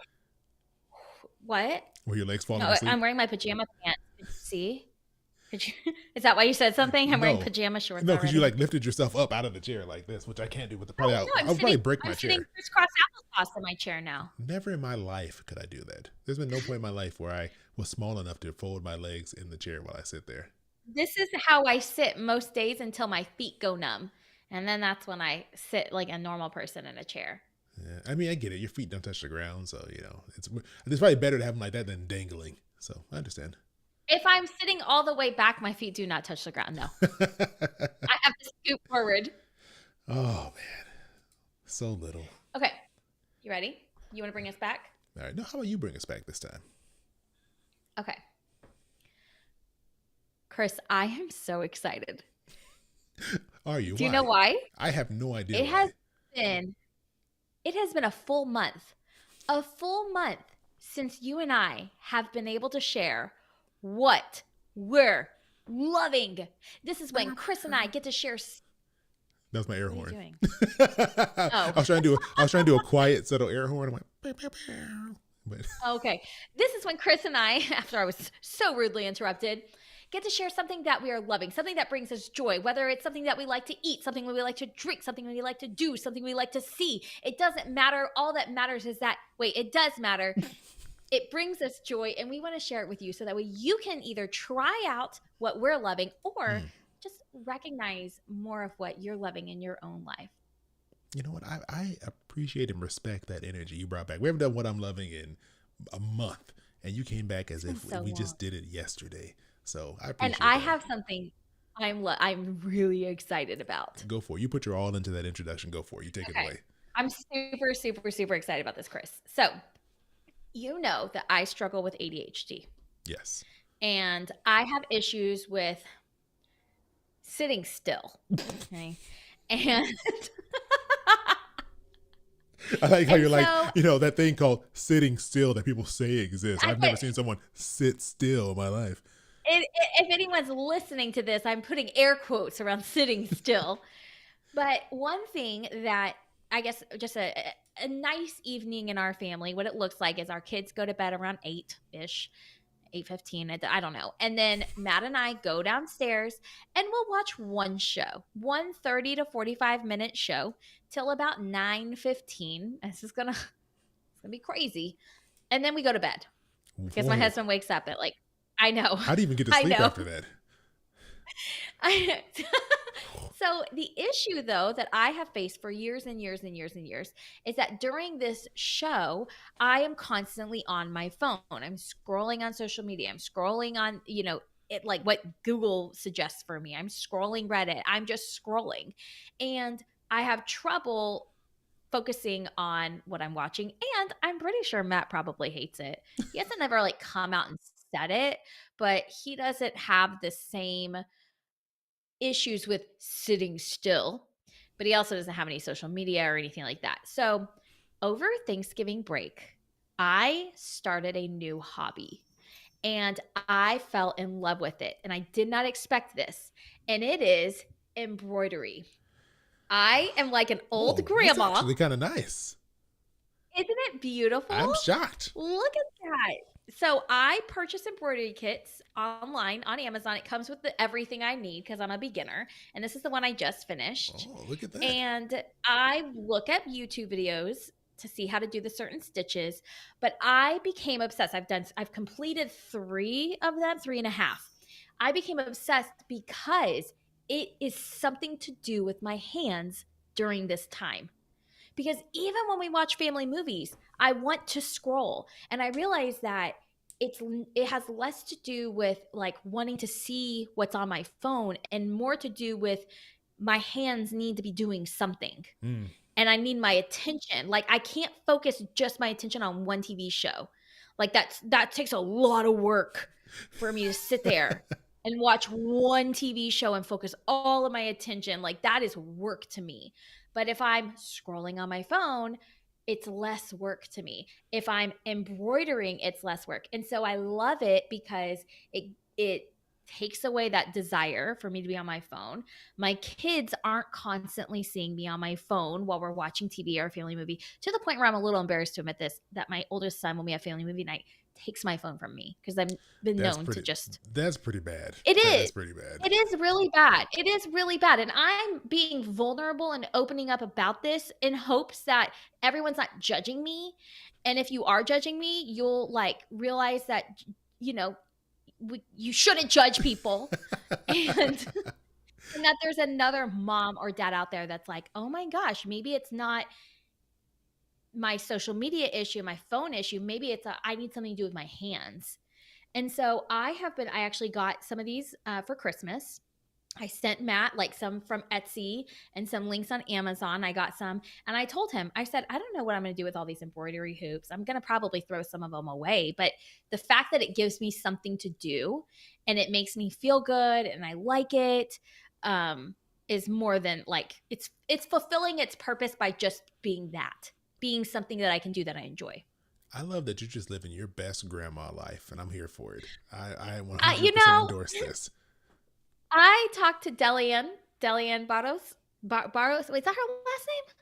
what? Were your legs falling No, asleep? I'm wearing my pajama pants. See? Is that why you said something? I'm wearing No. pajama shorts. No, because you already. like lifted yourself up out of the chair like this, which I can't do with the No, probably. I'm I'll probably sitting, break my I'm sitting chair. crisscross applesauce in my chair now. Never in my life could I do that. There's been no point in my life where I was small enough to fold my legs in the chair while I sit there. This is how I sit most days until my feet go numb. And then that's when I sit like a normal person in a chair. Yeah, I mean, I get it. Your feet don't touch the ground, so it's probably better to have them like that than dangling. So I understand. If I'm sitting all the way back, my feet do not touch the ground. No, I have to scoot forward. Oh man, so little. Okay, you ready? You want to bring us back? All right, now how about you bring us back this time? Okay. Chris, I am so excited. Are you? Do you know why? I have no idea. It has been a full month since you and I have been able to share what we're loving. This is when Chris and I get to share. That was my air What are you horn. doing? I Oh, was trying to do a quiet, subtle air horn. I went, "Pew, pew, pew." But okay. This is when Chris and I, after I was so rudely interrupted, get to share something that we are loving, something that brings us joy, whether it's something that we like to eat, something we like to drink, something we like to do, something we like to see. It doesn't matter. All that matters is that, wait, it does matter. It brings us joy, and we want to share it with you so that way you can either try out what we're loving or mm, just recognize more of what you're loving in your own life. you know what? I appreciate and respect that energy you brought back. We haven't done what I'm loving in a month, and you came back as It's been if so we long. just did it yesterday. So I And appreciate I that. have something I'm really excited about. Go for it. You put your all into that introduction. Go for it. You take it Okay. away. I'm super, super, super excited about this, Chris. So, you know that I struggle with ADHD Yes. and I have issues with sitting still. Okay. And I like how and you're like, so that thing called sitting still that people say exists. I I've never put seen someone sit still in my life. if anyone's listening to this, I'm putting air quotes around sitting still. But one thing that I guess just a nice evening in our family, what it looks like is our kids go to bed around 8-ish, 8:15. I don't know. And then Matt and I go downstairs and we'll watch one show, one 30 to 45-minute show till about 9:15. This is gonna it's gonna be crazy. And then we go to bed because my Whoa. husband wakes up at like, I know, How do you even get to I sleep know. after that? So the issue though that I have faced for years and years and years and years is that during this show, I am constantly on my phone. I'm scrolling on social media. I'm scrolling on, it like what Google suggests for me. I'm scrolling Reddit. I'm just scrolling. And I have trouble focusing on what I'm watching. And I'm pretty sure Matt probably hates it. He hasn't ever like come out and said it, but he doesn't have the same issues with sitting still, but he also doesn't have any social media or anything like that. So, over Thanksgiving break, I started a new hobby and I fell in love with it. And I did not expect this. And it is embroidery. I am like an old Oh, that's grandma. actually kind of nice. Isn't it beautiful? I'm shocked. Look at that. So I purchase embroidery kits online on Amazon. It comes with everything I need because I'm a beginner. And this is the one I just finished. Oh, look at that. And I look at YouTube videos to see how to do the certain stitches, but I became obsessed. I've completed 3 of them, 3.5. I became obsessed because it is something to do with my hands during this time. Because even when we watch family movies, I want to scroll. And I realize that it has less to do with like wanting to see what's on my phone and more to do with my hands need to be doing something. Mm. And I need my attention. Like I can't focus just my attention on one TV show. Like that takes a lot of work for me to sit there and watch one TV show and focus all of my attention. Like that is work to me. But if I'm scrolling on my phone, it's less work to me. If I'm embroidering, it's less work. And so I love it because it takes away that desire for me to be on my phone. My kids aren't constantly seeing me on my phone while we're watching TV or a family movie, to the point where I'm a little embarrassed to admit this, that my oldest son, when we have family movie night, takes my phone from me because I've been That's known to pretty. just That's pretty bad. it is. That's pretty bad. It is really bad. It is really bad. And I'm being vulnerable and opening up about this in hopes that everyone's not judging me. And if you are judging me, you'll like realize that, you know, you shouldn't judge people. And and that there's another mom or dad out there that's like, oh my gosh, maybe it's not my social media issue, my phone issue. Maybe it's I need something to do with my hands. And so I actually got some of these for Christmas. I sent Matt like some from Etsy and some links on Amazon. I got some and I told him, I said, I don't know what I'm going to do with all these embroidery hoops. I'm going to probably throw some of them away. But the fact that it gives me something to do and it makes me feel good and I like it is more than like, it's fulfilling its purpose by just being something that I can do that I enjoy. I love that you're just living your best grandma life, and I'm here for it. I You 100% know, endorse this. I talked to Delian Barros. Barros, wait, is that her last name?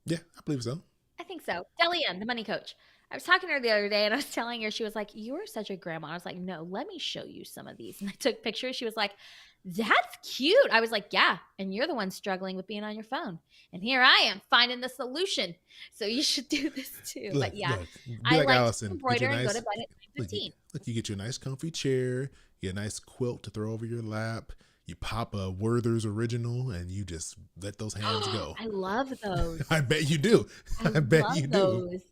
Yeah, I believe so. I think so. Delian, the money coach. I was talking to her the other day and I was telling her, she was like, "You are such a grandma." I was like, "No, let me show you some of these." And I took pictures. She was like, "That's cute." I was like, "Yeah. And you're the one struggling with being on your phone. And here I am finding the solution. So you should do this too." Look, But yeah, look, be I like like to Allison. Get you a embroider and go to nice, bed at look, you, 9:15. look, you get you a nice comfy chair, get a nice quilt to throw over your lap. You pop a Werther's original, and you just let those hands go. I love those. I bet you do. I I bet love you do. those.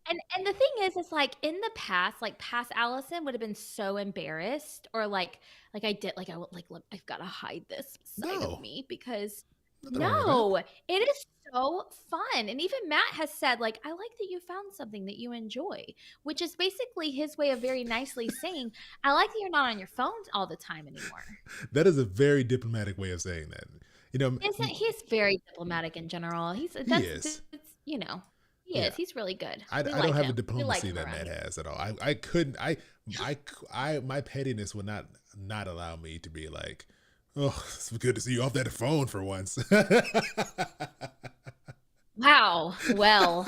And the thing is like in the past, like past Allison would have been so embarrassed or like I did like I would like I've got to hide this side of No, me because nothing wrong with that. no, it is so fun. And even Matt has said like I like that you found something that you enjoy, which is basically his way of very nicely saying I like that you're not on your phone all the time anymore. That is a very diplomatic way of saying that. You know, Isn't he's very diplomatic in general. He's he that's is. you know, he Yeah. is. He's really good. I We don't like have the him. We like diplomacy him that around Matt here. has at all. I couldn't. My pettiness would not allow me to be like, oh, it's good to see you off that phone for once. Wow. Well,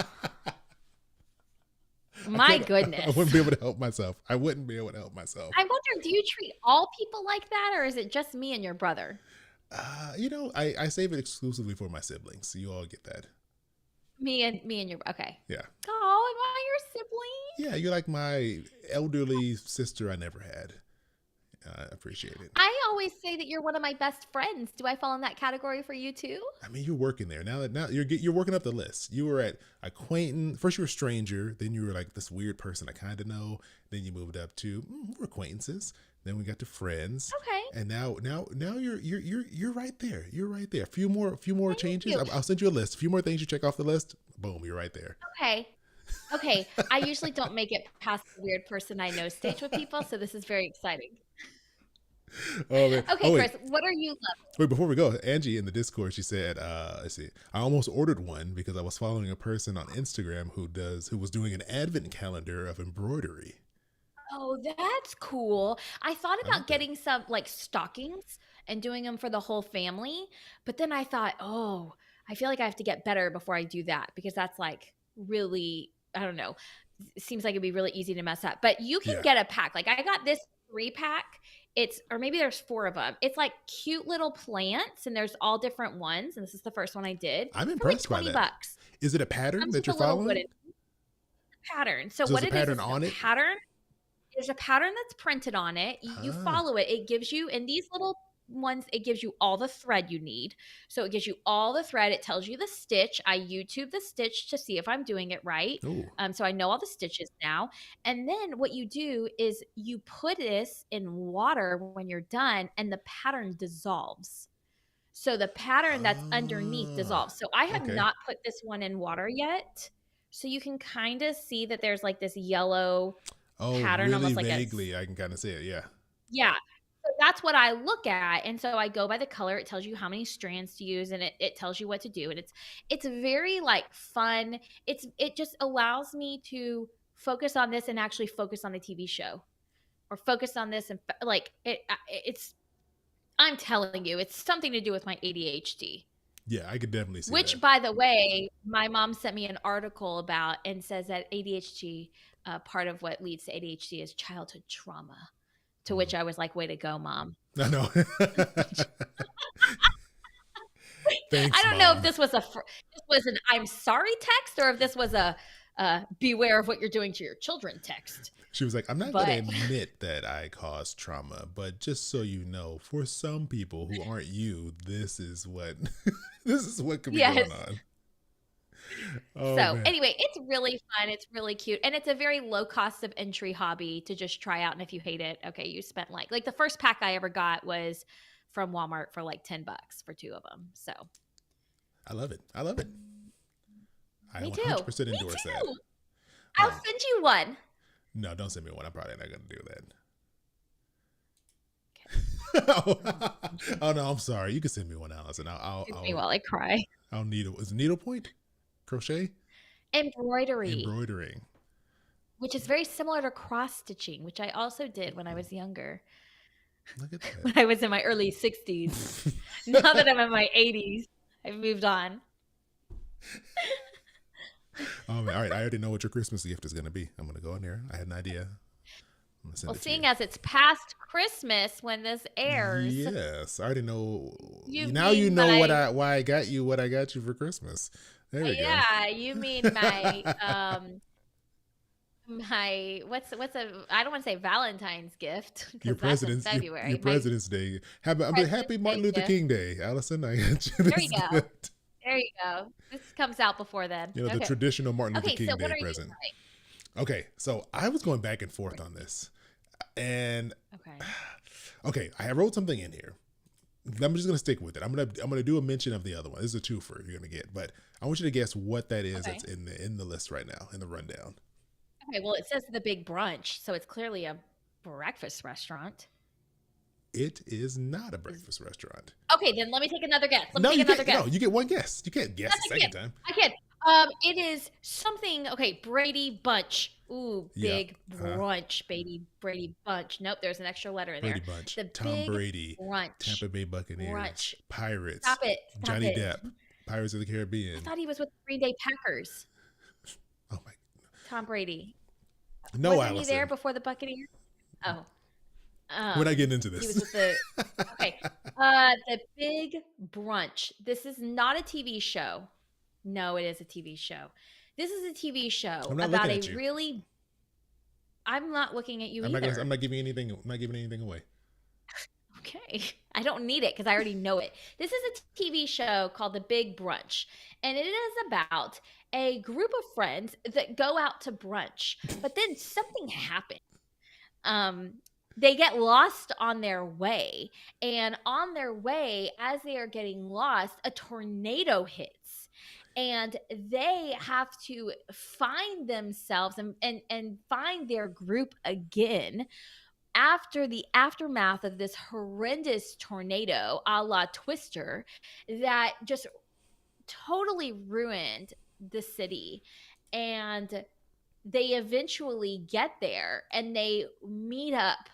my I goodness. wouldn't be able to help myself. I wouldn't be able to help myself. I wonder, do you treat all people like that, or is it just me and your brother? I save it exclusively for my siblings. So you all get that. Me and your okay. Yeah. Oh, am I your sibling? Yeah, you're like my elderly sister I never had. I appreciate it. I always say that you're one of my best friends. Do I fall in that category for you too? I mean, you're working there now. You're working up the list. You were at acquaintance. First, you were a stranger. Then you were like this weird person I kind of know. Then you moved up to we're acquaintances. Then we got to friends. Okay. And now you're right there. You're right there. A few more Thank changes. you. I'll send you a list. A few more things you check off the list. Boom, you're right there. Okay. Okay. I usually don't make it past the weird person I know stage with people, so this is very exciting. Oh man. Okay, Oh wait. Chris, what are you loving? Wait, before we go, Angie in the Discord, she said, let's see, I almost ordered one because I was following a person on Instagram who was doing an advent calendar of embroidery. Oh, that's cool. I thought I like about that. getting some like stockings and doing them for the whole family, but then I thought, oh, I feel like I have to get better before I do that because that's like really, I don't know, it seems like it'd be really easy to mess up. But you can Yeah, get a pack. Like I got this 3-pack. It's or maybe there's 4 of them. It's like cute little plants and there's all different ones. And this is the first one I did I'm for like impressed by 20 that. bucks. Is it a pattern Comes that with you're a little following? wooden pattern. So So there's what a it is pattern it's a on it? pattern. There's a pattern that's printed on it. You Ah, follow it. It gives you in these little ones, it gives you all the thread you need. So it gives you all the thread. It tells you the stitch. I YouTube the stitch to see if I'm doing it right. oh, So I know all the stitches now. And then what you do is you put this in water when you're done, and the pattern dissolves. So the pattern that's underneath ah, dissolves. So I have okay. not put this one in water yet. So you can kind of see that there's like this yellow Oh, pattern, really almost like a vaguely, I can kind of see it. Yeah. yeah. So that's what I look at. And so I go by the color. It tells you how many strands to use and it tells you what to do. And it's very like fun. It just allows me to focus on this and actually focus on the TV show or focus on this and like it's I'm telling you, it's something to do with my ADHD. Yeah, I could definitely see that. Which, by the way, my mom sent me an article about and says that ADHD, part of what leads to ADHD is childhood trauma. To Mm. which I was like, way to go, mom. I know. I Thanks, don't know if Mom. this was this was an I'm sorry text or if this was a beware of what you're doing to your children text. She was like, I'm not going to But admit that I caused trauma, but just so you know, for some people who aren't you, this is what this is what could be yes. going on. Oh So man. anyway, it's really fun. It's really cute. And it's a very low cost of entry hobby to just try out. And if you hate it, okay, you spent like the first pack I ever got was from Walmart for like $10 for 2 of them. So I love it. I love it. I me too. 100% Me endorse that. too. I'll Um, send you one. no, don't send me one. I'm probably not going to do that. Okay. Oh no, I'm sorry. You can send me one, Allison. Excuse me while I cry. I'll needle. Is it needlepoint? Crochet? Embroidery. Embroidering. which is very similar to cross stitching, which I also did when I was younger, Look at when I was in my early 60s. Now that I'm in my 80s, I've moved on. All right, I already know what your Christmas gift is going to be. I'm going to go in there. I had an idea. I'm going to send Well, it to you. seeing as it's past Christmas when this airs, Yes, I already know. you Now you mean know my why I got you what I got you for Christmas. There we go. yeah, you mean my what's a I don't want to say Valentine's gift Your because that's in president's your February. My President's Day. Happy President's Martin Day Luther gift. King Day, Allison. I got you There you this go. gift. There you go. This comes out before then. You know, the Okay. traditional Martin Luther Okay, King so what Day are you present. trying? Okay, so I was going back and forth on this, and Okay. okay, I wrote something in here. I'm just gonna stick with it. I'm gonna do a mention of the other one. This is a twofer you're gonna get, but I want you to guess what that is Okay. that's in the list right now in the rundown. Okay, well, it says the Big Brunch, so it's clearly a breakfast restaurant. It is not a breakfast restaurant. Okay, then let me take another guess. Let me No, take you another can't. guess. No, you get one guess. You can't guess That's a a second kid. time. I kid. It is something. Okay, Brady Bunch. Ooh, Yeah. Big Brunch, Brady Bunch. Nope, there's an extra letter in Brady there. Bunch, The Tom Big Brady, Brunch. Tampa Bay Buccaneers, Brunch. Pirates, Stop it. Stop Johnny it. Depp, Pirates of the I Caribbean. thought he was with the Green Bay Packers. Oh my! Tom Brady. No, Wasn't he there Allison. before the Buccaneers? Oh. We're not getting into He was this. with the okay. The Big Brunch. This is not a TV show. No, it is a TV show. This is a TV show I'm not about looking a at you. really. I'm not looking at you I'm either. not giving anything. I'm not giving anything away. Okay. I don't need it because I already know it. This is a TV show called The Big Brunch, and it is about a group of friends that go out to brunch, but then something happens. They get lost on their way, and on their way, as they are getting lost, a tornado hits. And they have to find themselves and find their group again after the aftermath of this horrendous tornado a la Twister that just totally ruined the city. And they eventually get there and they meet up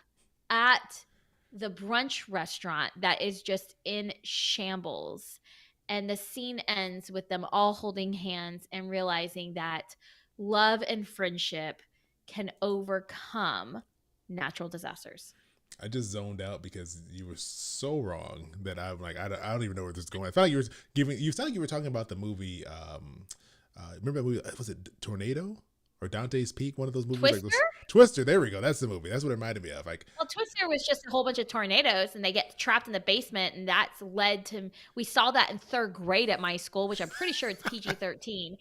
at the brunch restaurant that is just in shambles. And the scene ends with them all holding hands and realizing that love and friendship can overcome natural disasters. I just zoned out because you were so wrong that I'm like, I don't even know where this is going. I felt like you were giving. You sounded like you were talking about the movie. Remember that movie? Was it Tornado or Dante's Peak? One of those movies. Twister? Like Twister. There we go. That's the movie. That's what it reminded me of. Like, Well, Twister was just a whole bunch of tornadoes and they get trapped in the basement. And that's led to, we saw that in third grade at my school, which I'm pretty sure it's PG 13.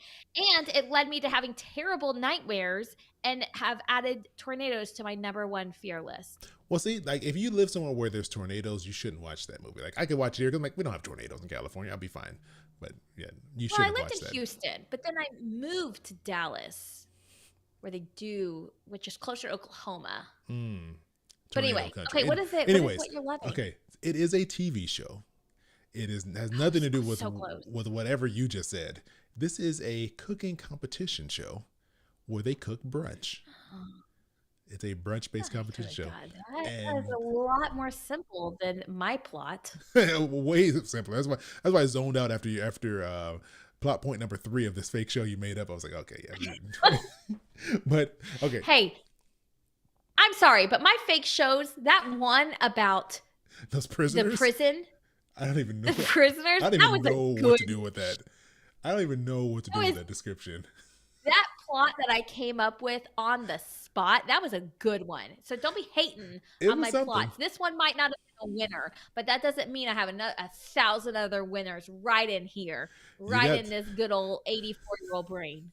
And it led me to having terrible nightmares and have added tornadoes to my number one fear list. well, see, like if you live somewhere where there's tornadoes, you shouldn't watch that movie. Like I could watch it here because like we don't have tornadoes in California. I'll be fine. But yeah, you Well, I shouldn't lived watch in that. Houston, but then I moved to Dallas, where they do, which is closer to Oklahoma. But Tornado anyway, country. okay, what is it? Anyways, What you're loving? okay, it is a TV show. It has nothing to do with So close. with whatever you just said. This is a cooking competition show where they cook brunch. It's a brunch-based competition Good show. God, that And is a lot more simple than my plot. way simpler. That's why I zoned out after plot point number 3 of this fake show you made up. I was like, okay, yeah. But okay, Hey, I'm sorry, but my fake shows, that one about those the prisoners. prison, I don't even know. the prisoners, I don't that even was a know good what to do with that. I don't even know what to do That with was- that description. that plot that I came up with on the spot. That was a good one. So don't be hating It on was my something. plots. This one might not have been a winner, but that doesn't mean I have a 1,000 other winners right in here, right got- in this good old 84-year-old brain.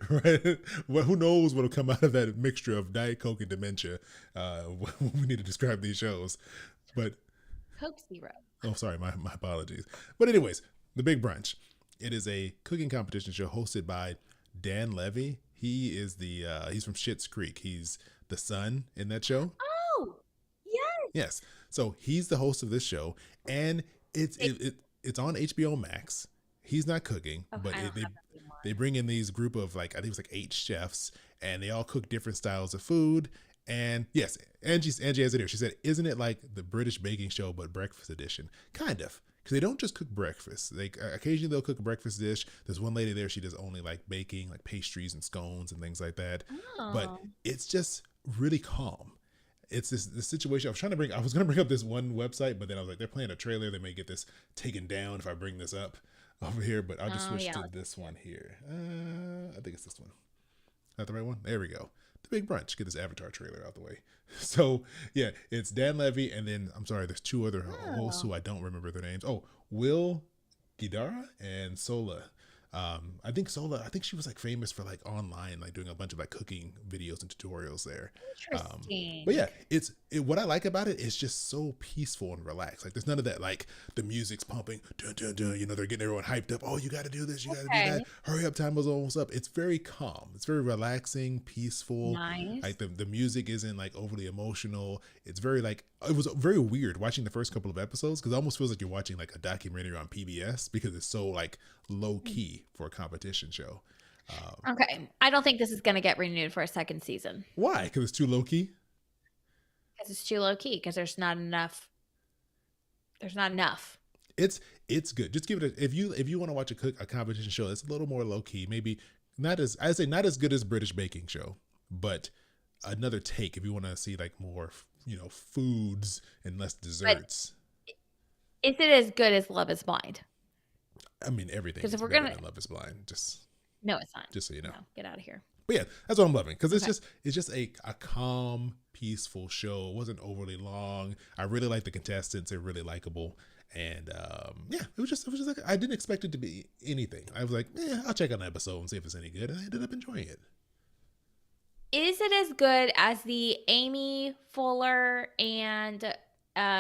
Right? Well, who knows what'll come out of that mixture of Diet Coke and dementia when we need to describe these shows. But Coke Zero. oh, sorry, my apologies. But anyways, The Big Brunch. It is a cooking competition show hosted by Dan Levy. He is he's from Schitt's Creek. He's the son in that show. Oh, yes. Yes. So he's the host of this show, and it's on HBO Max. He's not cooking, Oh, but I don't they have that anymore. they bring in these group of like I think it was like 8 chefs, and they all cook different styles of food. And yes, Angie has it here. She said, "Isn't it like the British baking show but breakfast edition?" Kind of, because they don't just cook breakfast. They occasionally they'll cook a breakfast dish. There's one lady there. She does only like baking, like pastries and scones and things like that. But Oh. it's just really calm. It's this situation. I was gonna bring up this one website, but then I was like, they're playing a trailer. They may get this taken down if I bring this up over here. But I'll just Oh switch yeah. to this one here. I think it's this one. Not the right one. There we go. The Big Brunch. Get this Avatar trailer out the way. So yeah, it's Dan Levy, and then I'm sorry, there's 2 other hosts Oh. who I don't remember their names. Oh, Will Guidara and Sola. I think Sola. I think she was like famous for like online, like doing a bunch of like cooking videos and tutorials there. But Interesting. yeah, what I like about it is just so peaceful and relaxed. Like there's none of that like the music's pumping, dun, dun, dun, you know, they're getting everyone hyped up. Oh, you got to do this, you got to do Okay. that. Hurry up, time is almost up. It's very calm. It's very relaxing, peaceful. Like Nice. the music isn't like overly emotional. It's very like it was very weird watching the first couple of episodes because it almost feels like you're watching like a documentary on PBS because it's so like low key for a competition show. Okay. I don't think this is gonna get renewed for a second season Why? Because it's too low key. because it's too low key. Because there's not enough. There's not enough. It's good. Just give it a if you want to watch a competition show, it's a little more low key. Maybe not as I say not as good as British baking show, but another take if you want to see like more foods and less But desserts. is it as good as Love Is Blind? I mean everything Because is if we're better gonna, than Love Is Blind. no, it's not. Just so you know. No, get out of here. But yeah, that's what I'm loving because Okay. it's just a calm, peaceful show. It wasn't overly long. I really like the contestants; they're really likable, and yeah, it was just like I didn't expect it to be anything. I was like, yeah, I'll check out an episode and see if it's any good, and I ended up enjoying it. Is it as good as the Amy Fuller and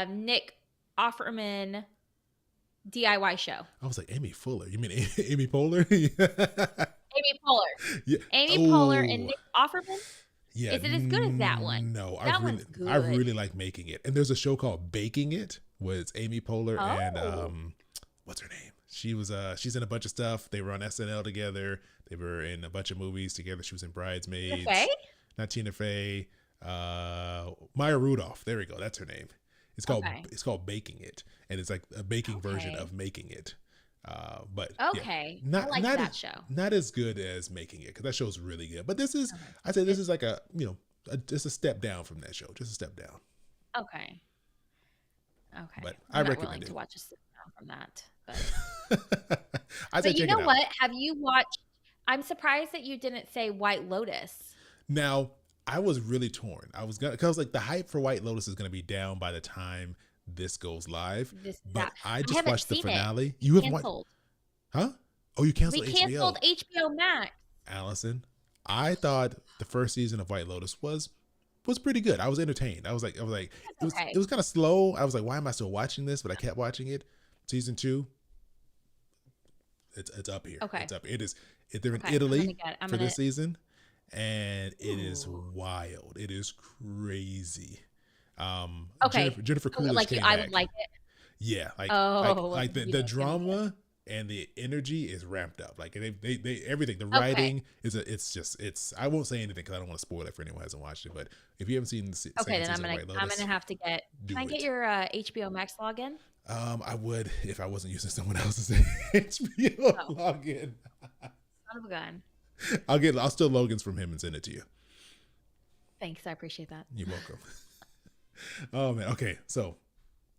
Nick Offerman DIY show? I was like, Amy Fuller. You mean Amy Poehler? Amy Poehler. Yeah. Amy Poehler and Oh, Nick Offerman? yeah. Is it as good as that one? No, That one's I good. really like making it. And there's a show called Baking It, where it's Amy Poehler and Oh, what's her name? She's in a bunch of stuff. They were on SNL together. They were in a bunch of movies together. She was in Tina Fey? Bridesmaids. Not Tina Fey. Maya Rudolph. There we go. That's her name. Okay. It's called Baking It, and it's like a baking version Okay. of Making It. But yeah, Okay. I not like not that as, show. not as good as Making It because that show's really good. But Okay. I'd say this is like just a step down from that show, just a step down. Okay. Okay. But I I'm not willing recommend to it. watch a sit down from that. But I'd say you check know it out. what? Have you watched? I'm surprised that you didn't say White Lotus. Now, I was really torn. I was gonna because like the hype for White Lotus is gonna be down by the time this goes live. This is But out. I I just haven't watched the seen it. finale. You haven't watched, Canceled. huh? Oh, you We canceled HBO. canceled HBO Max. Allison, I thought the first season of White Lotus was pretty good. I was entertained. Okay. It was kind of slow. I was like, why am I still watching this? But I kept watching it. Season 2, it's up here. Okay. It's up. They're in Okay. Italy I'm for gonna. this season, and it is Ooh. wild. It is crazy. Okay. Jennifer So, Coolidge like came I back. would like it. Yeah, Oh, like you the don't give me it. drama and the energy is ramped up. Like they everything. The Okay. writing it's. I won't say anything because I don't want to spoil it for anyone who hasn't watched it. But if you haven't seen the Okay, second then season of White I'm Lotus, gonna have to get. do Can I get it. your HBO Max login? I would if I wasn't using someone else's HBO Oh, login. son of a gun. I'll steal Logan's from him and send it to you. Thanks, I appreciate that. You're welcome. Oh man. Okay, so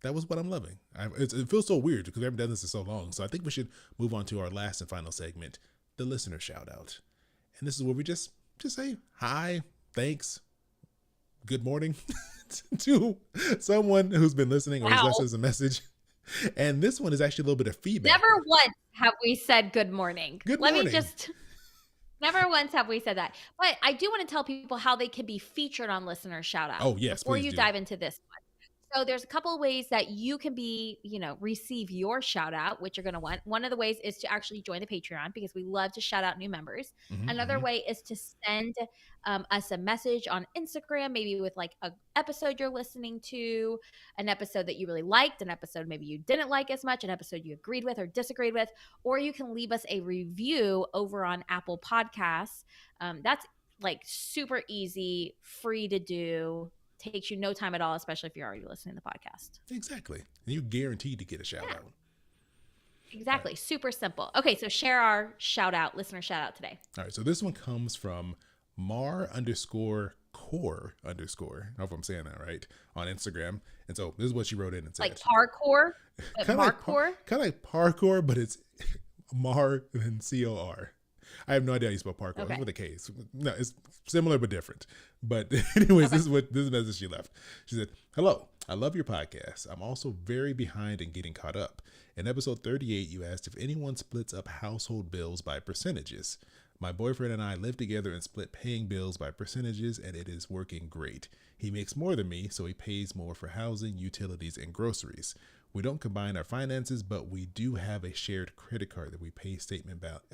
that was what I'm loving. It feels so weird because we haven't done this in so long. So I think we should move on to our last and final segment, the listener shout out. And this is where we just say hi, thanks, good morning to someone who's been listening or has left Wow. us a message. And this one is actually a little bit of feedback. Never once have we said good morning. Good Let me morning. just. Never once have we said that. But I do want to tell people how they can be featured on listener shout out Oh yes, before please you do. dive into this one. So there's a couple of ways that you can receive your shout out, which you're going to want. One of the ways is to actually join the Patreon because we love to shout out new members. Mm-hmm, Another mm-hmm. way is to send us a message on Instagram, maybe with like an episode you're listening to, an episode that you really liked, an episode maybe you didn't like as much, an episode you agreed with or disagreed with, or you can leave us a review over on Apple Podcasts. That's like super easy, free to do, takes you no time at all, especially if you're already listening to the podcast. Exactly. And you're guaranteed to get a shout out. Exactly. Right. Super simple. Okay, so share our listener shout out today. All right, so this one comes from Mar_core_. I hope I'm saying that right, on Instagram. And so this is what she wrote in and said. Like parkour? Kind of like parkour, but it's Mar and COR. I have no idea how you spell parkour. Okay. It's with a K. No, it's similar but different. But anyways, this is message she left. She said, "Hello, I love your podcast. I'm also very behind in getting caught up. In episode 38, you asked if anyone splits up household bills by percentages. My boyfriend and I live together and split paying bills by percentages, and it is working great. He makes more than me, so he pays more for housing, utilities, and groceries. We don't combine our finances, but we do have a shared credit card that we pay statement balance.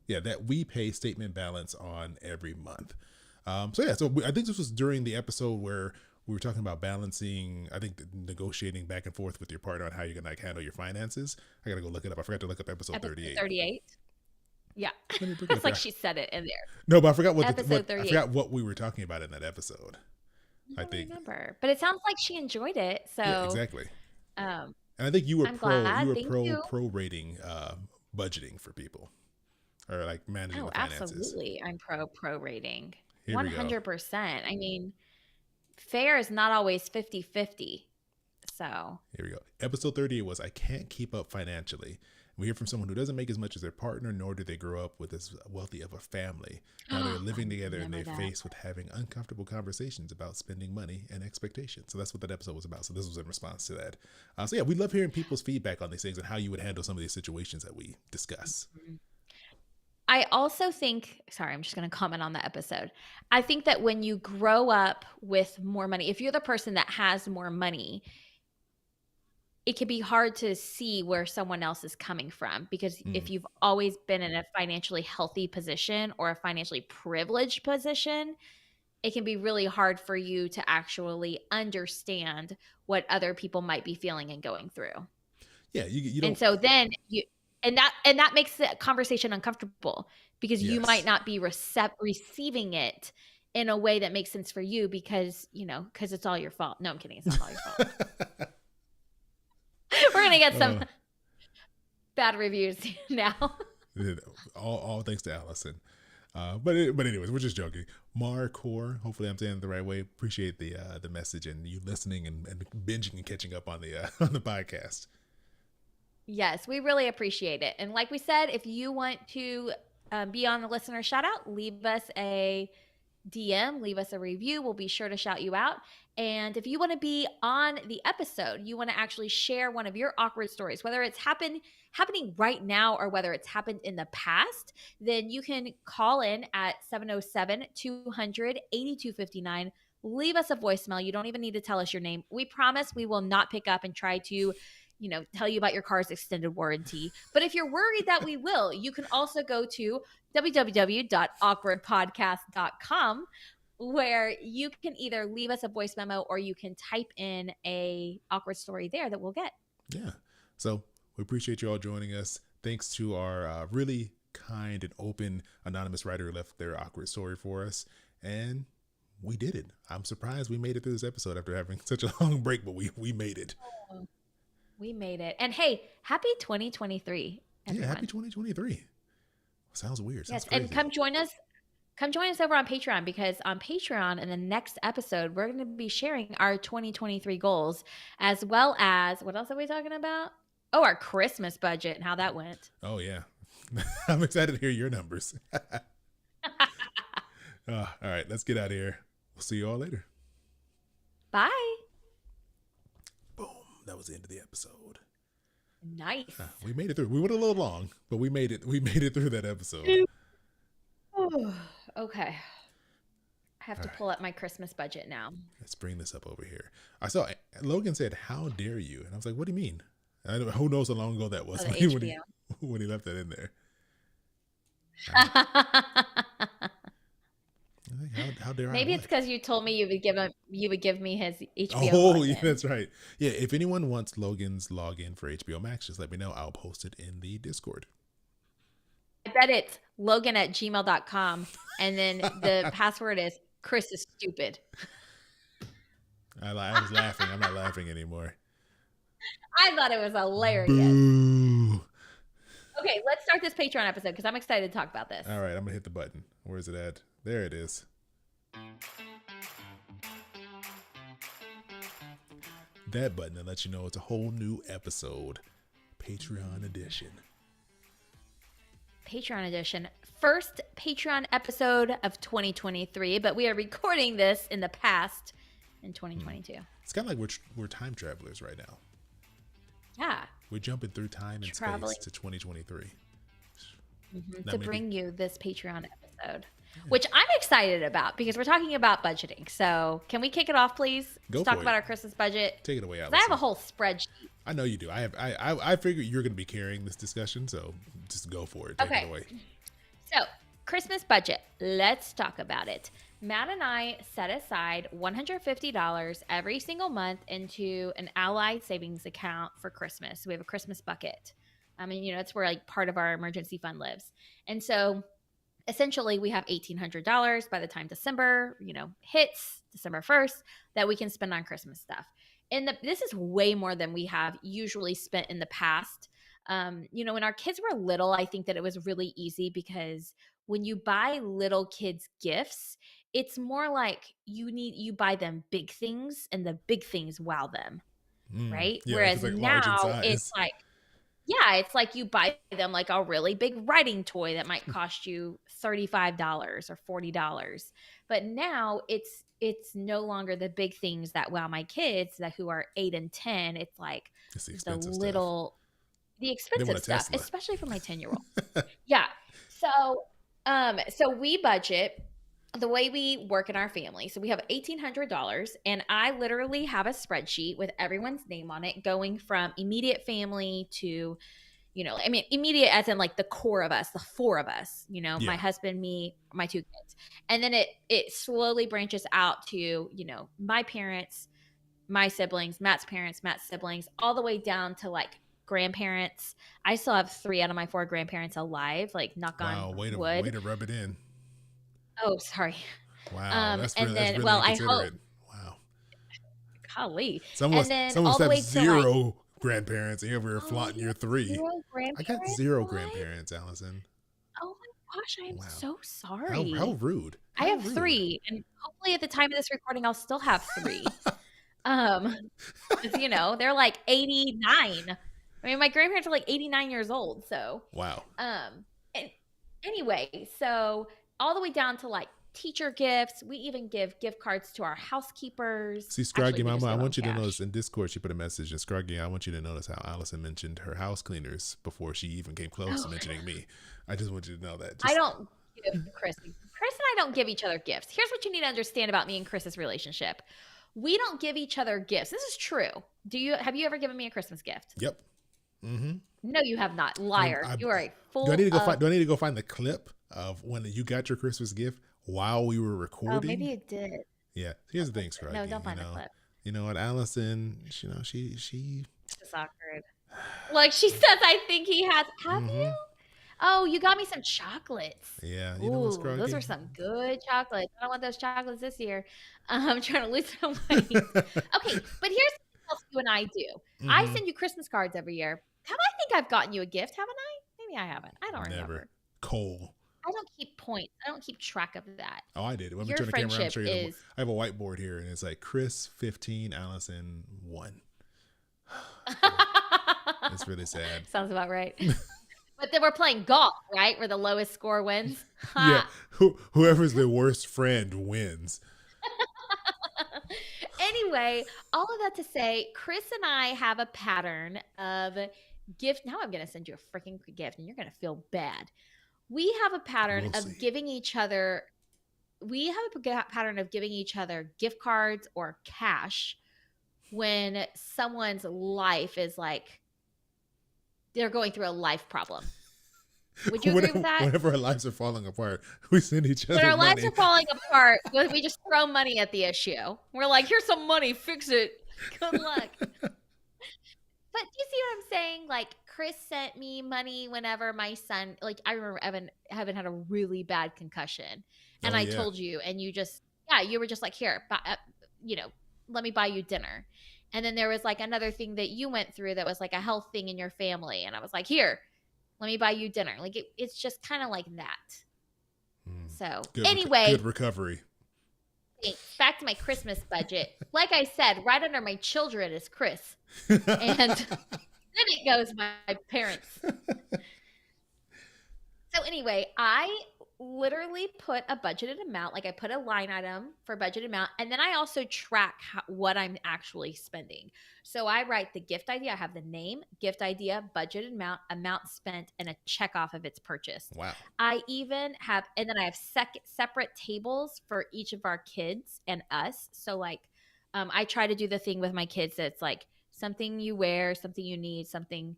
That we pay statement balance on every month." So I think this was during the episode where we were talking about balancing, I think negotiating back and forth with your partner on how you're going to handle your finances. I got to go look it up. I forgot to look up episode 38. 38? Yeah. It's like she said it in there. No, but I forgot I forgot what we were talking about in that episode. I think. Remember. But it sounds like she enjoyed it. So yeah, exactly. And I think you were pro-rating budgeting for people. Or like managing the finances. Absolutely. I'm pro rating. 100%. I mean, fair is not always 50-50. So here we go. Episode 38 was I can't keep up financially. We hear from someone who doesn't make as much as their partner, nor do they grow up with as wealthy of a family. Now they're living together and they're faced with having uncomfortable conversations about spending money and expectations. So that's what that episode was about. So this was in response to that. So yeah, we love hearing people's feedback on these things and how you would handle some of these situations that we discuss. Mm-hmm. I also think, sorry, I'm just going to comment on the episode. I think that when you grow up with more money, if you're the person that has more money, it can be hard to see where someone else is coming from, because if you've always been in a financially healthy position or a financially privileged position, it can be really hard for you to actually understand what other people might be feeling and going through. Yeah, you don't. And so then And that makes the conversation uncomfortable, because you might not be receiving it in a way that makes sense for you because it's all your fault. No, I'm kidding. It's not all your fault. We're going to get some bad reviews now. all thanks to Allison. But anyways, we're just joking. Mar_core, hopefully I'm saying it the right way. Appreciate the message and you listening and binging and catching up on the podcast. Yes, we really appreciate it. And like we said, if you want to be on the listener shout out, leave us a DM, leave us a review. We'll be sure to shout you out. And if you want to be on the episode, you want to actually share one of your awkward stories, whether it's happening right now or whether it's happened in the past, then you can call in at 707-200-8259. Leave us a voicemail. You don't even need to tell us your name. We promise we will not pick up and try to tell you about your car's extended warranty. But if you're worried that we will, you can also go to www.awkwardpodcast.com, where you can either leave us a voice memo or you can type in a awkward story there that we'll get. Yeah. So we appreciate you all joining us. Thanks to our really kind and open anonymous writer who left their awkward story for us. And we did it. I'm surprised we made it through this episode after having such a long break, but we made it. Oh. We made it. And hey, happy 2023. Everyone. Yeah, happy 2023. Sounds weird. Yes, and come join us over on Patreon, because on Patreon in the next episode, we're going to be sharing our 2023 goals, as well as, what else are we talking about? Oh, our Christmas budget and how that went. Oh, yeah. I'm excited to hear your numbers. All right, let's get out of here. We'll see you all later. Bye. That was the end of the episode. Nice. We made it through. We went a little long, but we made it. We made it through that episode. Okay. I have All to right, pull up my Christmas budget now. let's bring this up over here. I saw Logan said, "How dare you?" And I was like, "What do you mean?" Who knows how long ago that Oh, was the when he HBO. when he left that in there. I, I think, how dare I Maybe it's what? because you told me you would give me his HBO Oh, yeah, login. that's right. Yeah, if anyone wants Logan's login for HBO Max, just let me know. I'll post it in the Discord. I bet it's logan@gmail.com. And then the password is Chris is stupid. I was laughing. I'm not laughing anymore. I thought it was hilarious. Boo. Okay, let's start this Patreon episode because I'm excited to talk about this. All right, I'm gonna hit the button. Where is it at? There it is. That button that lets you know it's a whole new episode, Patreon edition. Patreon edition. First Patreon episode of 2023, but we are recording this in the past in 2022. It's kind of like we're time travelers right now. Yeah. We're jumping through time and Traveling. space to 2023. To bring you this Patreon episode, which I'm excited about because we're talking about budgeting. So can we kick it off, please? Go Let's talk for it. about our Christmas budget. Take it away, 'Cause Allison. I have a whole spreadsheet. I know you do. I figured you're going to be carrying this discussion, so just go for it. Take Okay. it away. So, Christmas budget. Let's talk about it. Matt and I set aside $150 every single month into an Allied savings account for Christmas. We have a Christmas bucket. I mean, it's where like part of our emergency fund lives. And so essentially we have $1,800 by the time December, hits December 1st that we can spend on Christmas stuff. And this is way more than we have usually spent in the past. When our kids were little, I think that it was really easy because when you buy little kids gifts, it's more like you buy them big things and the big things wow them, right? Yeah, Whereas it's like large in now size. it's like you buy them like a really big writing toy that might cost you $35 or $40. But now it's no longer the big things that wow my kids who are 8 and 10. It's like It's the the expensive little the They expensive want a stuff, Tesla. especially for my 10-year-old. Yeah. So we budget the way we work in our family. So we have $1,800 and I literally have a spreadsheet with everyone's name on it going from immediate family to, immediate as in like the core of us, the four of us, my husband, me, my two kids. And then it slowly branches out to, my parents, my siblings, Matt's parents, Matt's siblings, all the way down to like grandparents. I still have 3 out of my 4 grandparents alive, like knock on wood. Way to rub it in. Oh, sorry. Wow, that's and really, then, that's really well, I inconsiderate. hope, Wow. golly. Someone And then have all the way to zero grandparents, and you're over here flaunting your 3. 0 I grandparents. got 0 What? grandparents, Allison. Oh my gosh, I am Wow. so sorry. How rude. I How have rude. 3, and hopefully at the time of this recording, I'll still have 3. 'Cause, they're like 89. I mean, my grandparents are like 89 years old. So, Wow. and anyway, so all the way down to like teacher gifts. We even give gift cards to our housekeepers. See, Actually, Scraggy we just Mama, I give want you them to cash. notice in Discord, she put a message, and Scraggy, I want you to notice how Allison mentioned her house cleaners before she even came close to mentioning me. I just want you to know that. I don't give Chris. Chris and I don't give each other gifts. Here's what you need to understand about me and Chris's relationship. We don't give each other gifts. This is true. Have you ever given me a Christmas gift? Yep. Mm-hmm. No, you have not. Liar. You are a fool. Do I need to go find the clip of when you got your Christmas gift while we were recording? Oh, maybe it did. Yeah. Here's the thing, Scraggy. No, don't find the clip. You know what, Allison? She. It's awkward. Like she says, I think he has. Have you? Oh, you got me some chocolates. Yeah. You know what's Scraggy? Those are some good chocolates. I don't want those chocolates this year. I'm trying to lose some weight. Okay, but here's something else you and I do. I send you Christmas cards every year. I think I've gotten you a gift, haven't I? Maybe I haven't. I don't remember. Never. Cole. I don't keep points. I don't keep track of that. Oh, I did. Let me Your turn the camera around and friendship show you. is. I have a whiteboard here, and it's like Chris 15, Allison 1. It's really sad. Sounds about right. But then we're playing golf, right? Where the lowest score wins. Yeah. Whoever's the worst friend wins. Anyway, all of that to say, Chris and I have a pattern of gift. Now I'm going to send you a freaking gift and you're going to feel bad. We have a pattern We'll of see. giving each other we have a pattern of giving each other gift cards or cash when someone's life is like they're going through a life problem. Would you agree with that? Whenever our lives are falling apart, we send each When other our lives money. are falling apart, we just throw money at the issue. We're like, here's some money, fix it. Good luck. But do you see what I'm saying? Like, Chris sent me money whenever my son, like, I remember Evan had a really bad concussion. And Oh I yeah. told you, and you just, yeah, you were just like, here, you know, let me buy you dinner. And then there was like another thing that you went through that was like a health thing in your family. And I was like, here, let me buy you dinner. Like, it's just kind of like that. So, anyway. Good recovery. Back to my Christmas budget. Like I said, right under my children is Chris. And then it goes my parents. So anyway, I literally put a budgeted amount, like I put a line item for budgeted amount, and then I also track what I'm actually spending. So I write the gift idea. I have the name, gift idea, budgeted amount spent, and a check off of its purchase. Wow. I even have, and then I have separate tables for each of our kids and us. So like, I try to do the thing with my kids that's like something you wear, something you need, something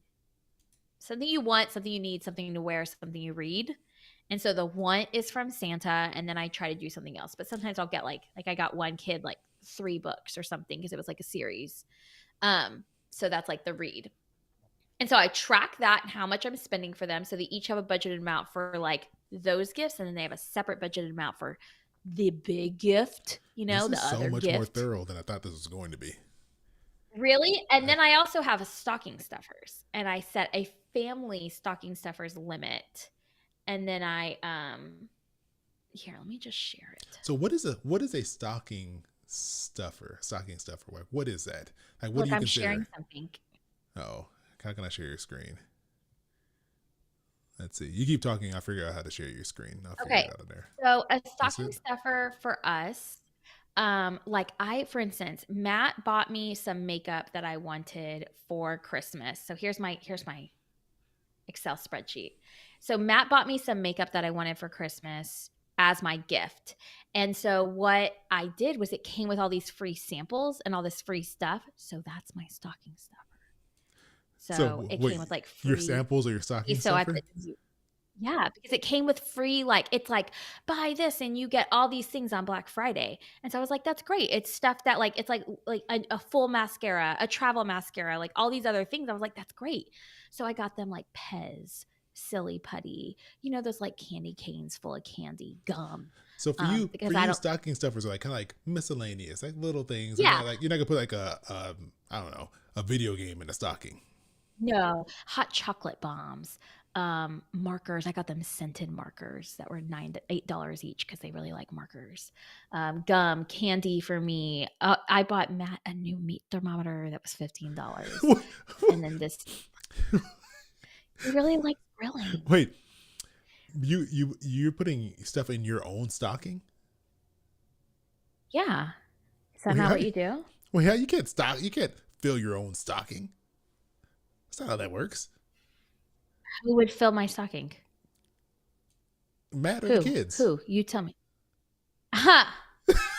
you want, something you need, something to wear, something you read. And so the want is from Santa, and then I try to do something else. But sometimes I'll get like I got one kid like 3 books or something because it was like a series. So that's like the read. And so I track that and how much I'm spending for them. So they each have a budgeted amount for like those gifts, and then they have a separate budgeted amount for the big gift, the other gift. So much more thorough than I thought this was going to be. Really? And then I also have a stocking stuffers, and I set a family stocking stuffers limit. And then I here, let me just share it. So what is a stocking stuffer? Like, what is that? Like, what do you consider? I'm sharing something. Oh, how can I share your screen? Let's see. You keep talking. I'll figure out how to share your screen. I'll figure it out in there. So a stocking stuffer for us, for instance, Matt bought me some makeup that I wanted for Christmas. So here's my Excel spreadsheet. So Matt bought me some makeup that I wanted for Christmas as my gift. And so what I did was it came with all these free samples and all this free stuff. So that's my stocking stuffer. So it came with like free. Your samples or your stocking stuffer? Yeah, because it came with free, like, it's like, buy this and you get all these things on Black Friday. And so I was like, that's great. It's stuff that like, it's like a full mascara, a travel mascara, like all these other things. I was like, that's great. So I got them like Pez, Silly Putty, those like candy canes full of candy, gum. So for you, stocking stuffers are like kind of like miscellaneous, like little things. Yeah. Like you're not gonna put like I don't know, a video game in a stocking. No, hot chocolate bombs, markers. I got them scented markers that were $9 to $8 each because they really like markers. Gum, candy for me. I bought Matt a new meat thermometer that was $15. And then this. He really likes grilling. Wait, you're putting stuff in your own stocking? Yeah. Is that not what you do? Well, yeah, you can't fill your own stocking. That's not how that works. Who would fill my stocking? Matt or the kids? Who? You tell me. Aha!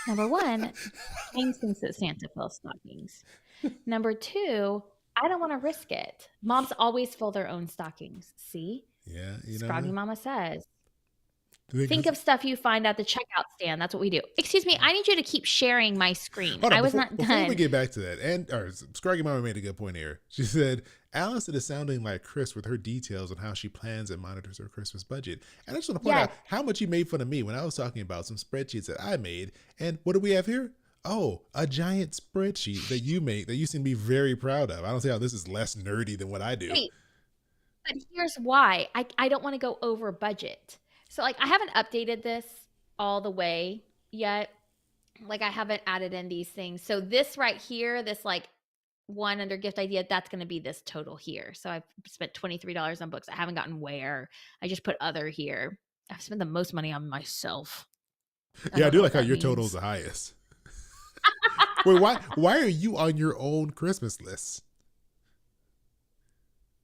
Number one, James thinks that Santa fills stockings. Number two, I don't want to risk it. Moms always fill their own stockings. See? Yeah. Scroggy Mama says. Think of stuff you find at the checkout stand. That's what we do. Excuse me. I need you to keep sharing my screen. I was not done. Before we get back to that, Scroggy Mama made a good point here. She said, Allison is sounding like Chris with her details on how she plans and monitors her Christmas budget. And I just want to point out how much you made fun of me when I was talking about some spreadsheets that I made. And what do we have here? Oh, a giant spreadsheet that you make that you seem to be very proud of. I don't see how this is less nerdy than what I do. Wait, but here's why. I don't want to go over budget. So like I haven't updated this all the way yet. Like I haven't added in these things. So this right here, this like one under gift idea, that's going to be this total here. So I've spent $23 on books. I haven't gotten where. I just put other here. I've spent the most money on myself. I do like how your total is the highest. Wait, why are you on your own Christmas list?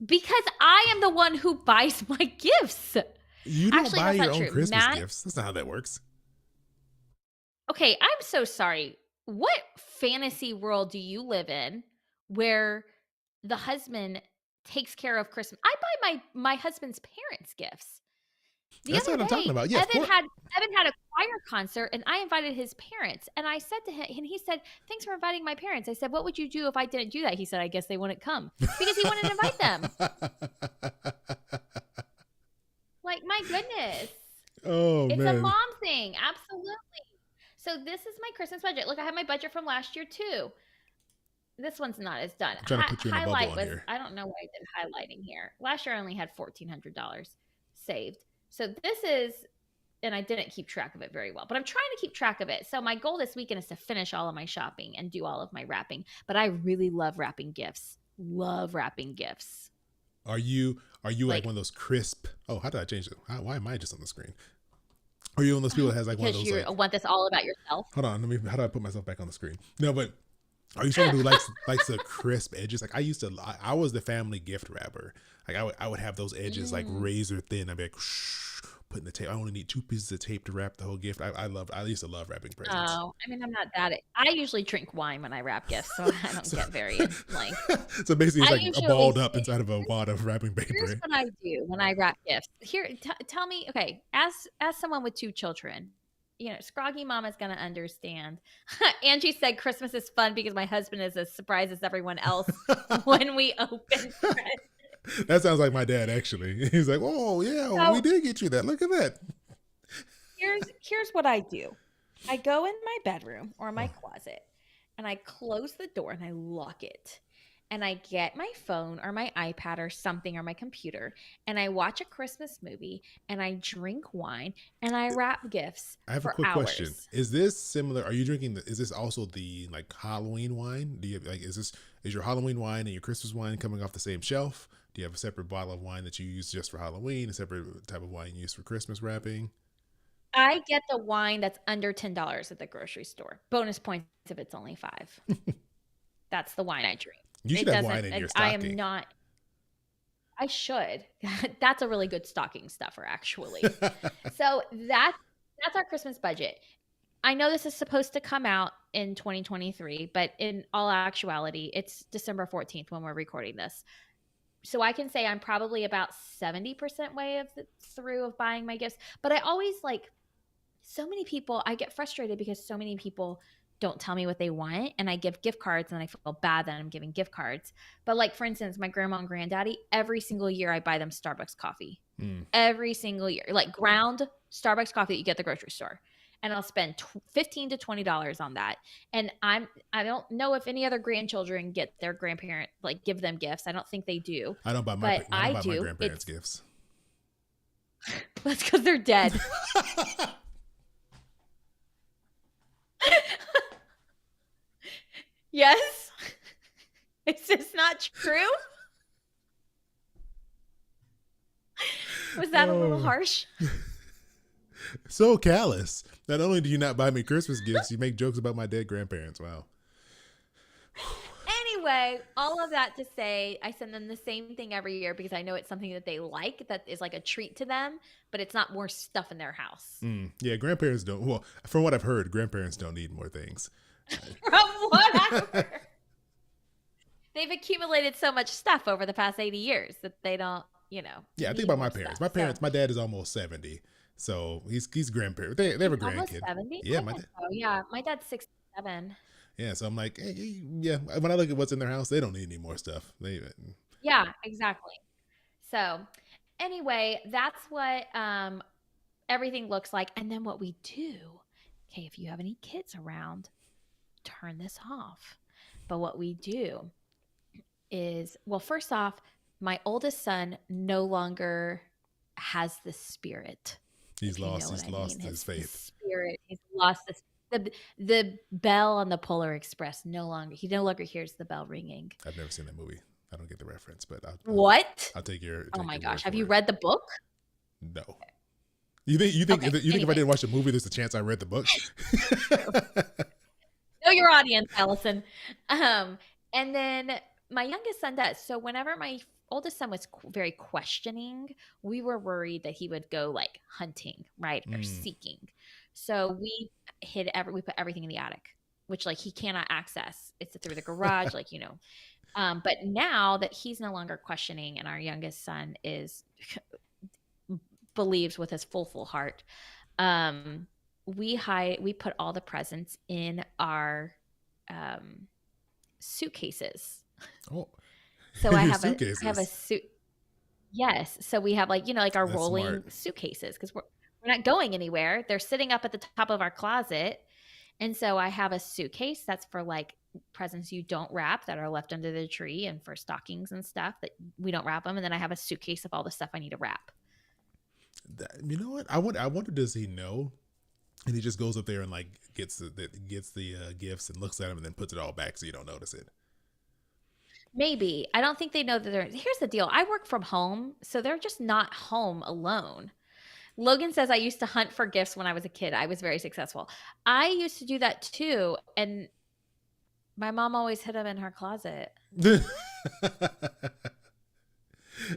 Because I am the one who buys my gifts. You don't buy your own Christmas gifts. That's not how that works. Okay, I'm so sorry. What fantasy world do you live in where the husband takes care of Christmas? I buy my husband's parents gifts. The That's other what I'm talking day, about. Yeah, of course. Evan had a choir concert, and I invited his parents, and I said to him and he said, "Thanks for inviting my parents." I said, "What would you do if I didn't do that?" He said, "I guess they wouldn't come." Because he wouldn't invite them. Like, my goodness. Oh It's a man, mom thing, absolutely. So this is my Christmas budget. Look, I have my budget from last year too. This one's not as done. I'm trying to put you in a bubble Highlight on was here. I don't know why I did highlighting here. Last year I only had $1,400 saved. So this is, and I didn't keep track of it very well, but I'm trying to keep track of it. So my goal this weekend is to finish all of my shopping and do all of my wrapping. But I really love wrapping gifts. Love wrapping gifts. Are you like Like, one of those crisp? Oh, how did I change it? Why am I just on the screen? Are you one of those people that has like one of because those you like? want this all about yourself. Hold on, let me. How do I put myself back on the screen? No, but are you someone who likes the crisp edges? Like I used to. I was the family gift wrapper. Like I would have those edges like Mm. razor thin. I'd be like putting the tape. I only need 2 pieces of tape to wrap the whole gift. I used to love wrapping presents. Oh, I mean, I'm not that. I usually drink wine when I wrap gifts, so I don't So, get very like. so basically, it's I like a usually balled up say, inside of a wad of wrapping here's paper. what I do when I wrap gifts. Here, tell me, okay, as someone with two children, Scroggy Mama's gonna understand. Angie said Christmas is fun because my husband is as surprised as everyone else when we open presents. That sounds like my dad actually. He's like, "Oh yeah, we So did get you that. Look at that." here's what I do. I go in my bedroom or my Oh, closet and I close the door and I lock it. And I get my phone or my iPad or something or my computer and I watch a Christmas movie and I drink wine and I wrap gifts I have a for quick question. hours. Is this similar? Are you drinking is this also the like Halloween wine? Do you like is your Halloween wine and your Christmas wine coming off the same shelf? Do you have a separate bottle of wine that you use just for Halloween, a separate type of wine you use for Christmas wrapping? I get the wine that's under $10 at the grocery store. Bonus points if it's only 5. That's the wine I drink. You should It have doesn't, wine in your I am stocking. not, I should. That's a really good stocking stuffer, actually. So that's our Christmas budget. I know this is supposed to come out in 2023, but in all actuality, it's December 14th when we're recording this. So I can say I'm probably about 70% way through of buying my gifts, but I always like so many people, I get frustrated because so many people don't tell me what they want and I give gift cards and I feel bad that I'm giving gift cards. But like for instance, my grandma and granddaddy, every single year I buy them Starbucks coffee. Mm, Every single year. Like ground Starbucks coffee that you get at the grocery store. And I'll spend 15 to $20 on that. And I don't know if any other grandchildren get their grandparent like give them gifts. I don't think they do. But I don't I buy my do. grandparents It's gifts. that's because they're dead. Yes. Is this not true? Was that a little Oh, harsh? so callous. Not only do you not buy me Christmas gifts, you make jokes about my dead grandparents. Wow. Anyway, all of that to say, I send them the same thing every year because I know it's something that they like, that is like a treat to them, but it's not more stuff in their house. Mm, yeah, grandparents don't. Well, from what I've heard, grandparents don't need more things. From what I heard, they've accumulated so much stuff over the past 80 years that they don't, Yeah, I think need about my more parents. stuff. My So parents, my dad is almost 70, so he's grandparent. They have he's a almost grandkid. 70. Yeah, I my guess so. Yeah. My dad's 67. yeah. So I'm like, hey, yeah. When I look at what's in their house, they don't need any more stuff. They Yeah, exactly. So anyway, that's what everything looks like. And then what we do, okay, if you have any kids around, turn this off. But what we do is, well, first off, my oldest son no longer has the spirit, if you know what he's I mean. lost his His faith. spirit, he's lost the bell on the Polar Express he no longer hears the bell ringing. I've never seen that movie. I don't get the reference, but What? I'll take Oh take my your word gosh. Have for you it. read the book? No. You think Okay. if I Anyway, didn't watch the movie, there's a chance I read the book? true. Know your audience, Allison. Um, and then my youngest son does. So whenever my oldest son was very questioning, we were worried that he would go like hunting, right, or Mm, seeking. So we put everything in the attic, which like he cannot access. It's through the garage, like, but now that he's no longer questioning and our youngest son is believes with his full heart, we put all the presents in our suitcases. Oh, So I your have a suitcases. suit. Yes. So we have like our That's rolling smart. suitcases because we're not going anywhere. They're sitting up at the top of our closet. And so I have a suitcase that's for like presents you don't wrap that are left under the tree and for stockings and stuff that we don't wrap them. And then I have a suitcase of all the stuff I need to wrap. You know what? I wonder, does he know? And he just goes up there and like gets the gifts and looks at them and then puts it all back so you don't notice it. Maybe. I don't think they know that here's the deal. I work from home, so they're just not home alone. Logan says I used to hunt for gifts when I was a kid. I was very successful. I used to do that too. And my mom always hid them in her closet.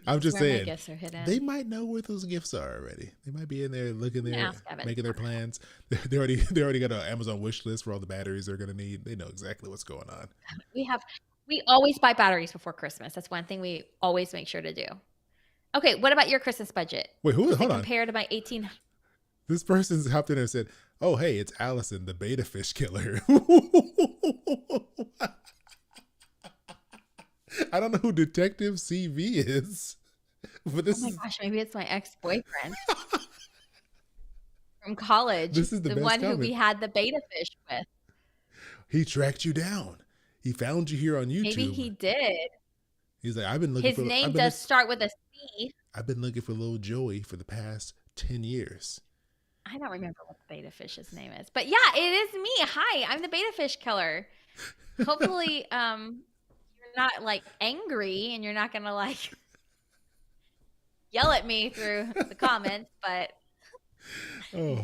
I'm just Where my saying, gifts are hidden. they might know where those gifts are already. They might be in there looking there, Ask Evan. making their plans. They already got an Amazon wish list for all the batteries they're gonna need. They know exactly what's going on. We always buy batteries before Christmas. That's one thing we always make sure to do. Okay, what about your Christmas budget? Wait, Does it hold on. compare to my 18? This person's hopped in and said, "Oh, hey, it's Allison, the beta fish killer." I don't know who Detective CV is, but Oh my gosh, maybe it's my ex-boyfriend from college. This is the best one comment. who we had the beta fish with. He tracked you down. He found you here on YouTube. Maybe he did. He's like, I've been looking His for. name does start with a C. I've been looking for little Joey for the past 10 years. I don't remember what the beta fish's name is, but yeah, it is me. Hi, I'm the beta fish killer. Hopefully, you're not like angry and you're not gonna like yell at me through the comments, but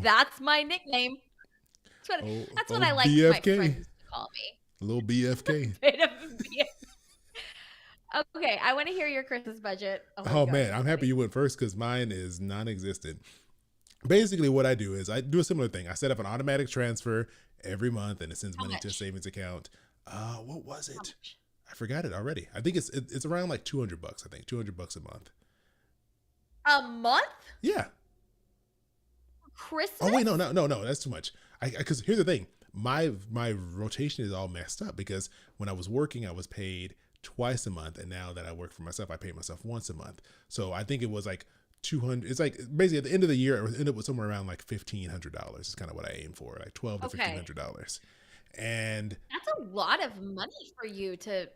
that's my nickname. That's what I like BFK. my friends to call me. Little BFK. Okay, I want to hear your Christmas budget. Oh man, I'm happy you went first because mine is non-existent. Basically, what I do is I do a similar thing. I set up an automatic transfer every month, and it sends money to a savings account. What was it? I forgot it already. I think it's around like $200. I think $200 a month. A month? Yeah. Christmas? Oh wait, no, that's too much. Because here's the thing, my rotation is all messed up because when I was working, I was paid twice a month, and now that I work for myself, I pay myself once a month. So I think it was like 200. It's like basically at the end of the year, it ended up with somewhere around like $1,500. Is kind of what I aim for, like $1,200 to $1,500. And that's a lot of money for you to.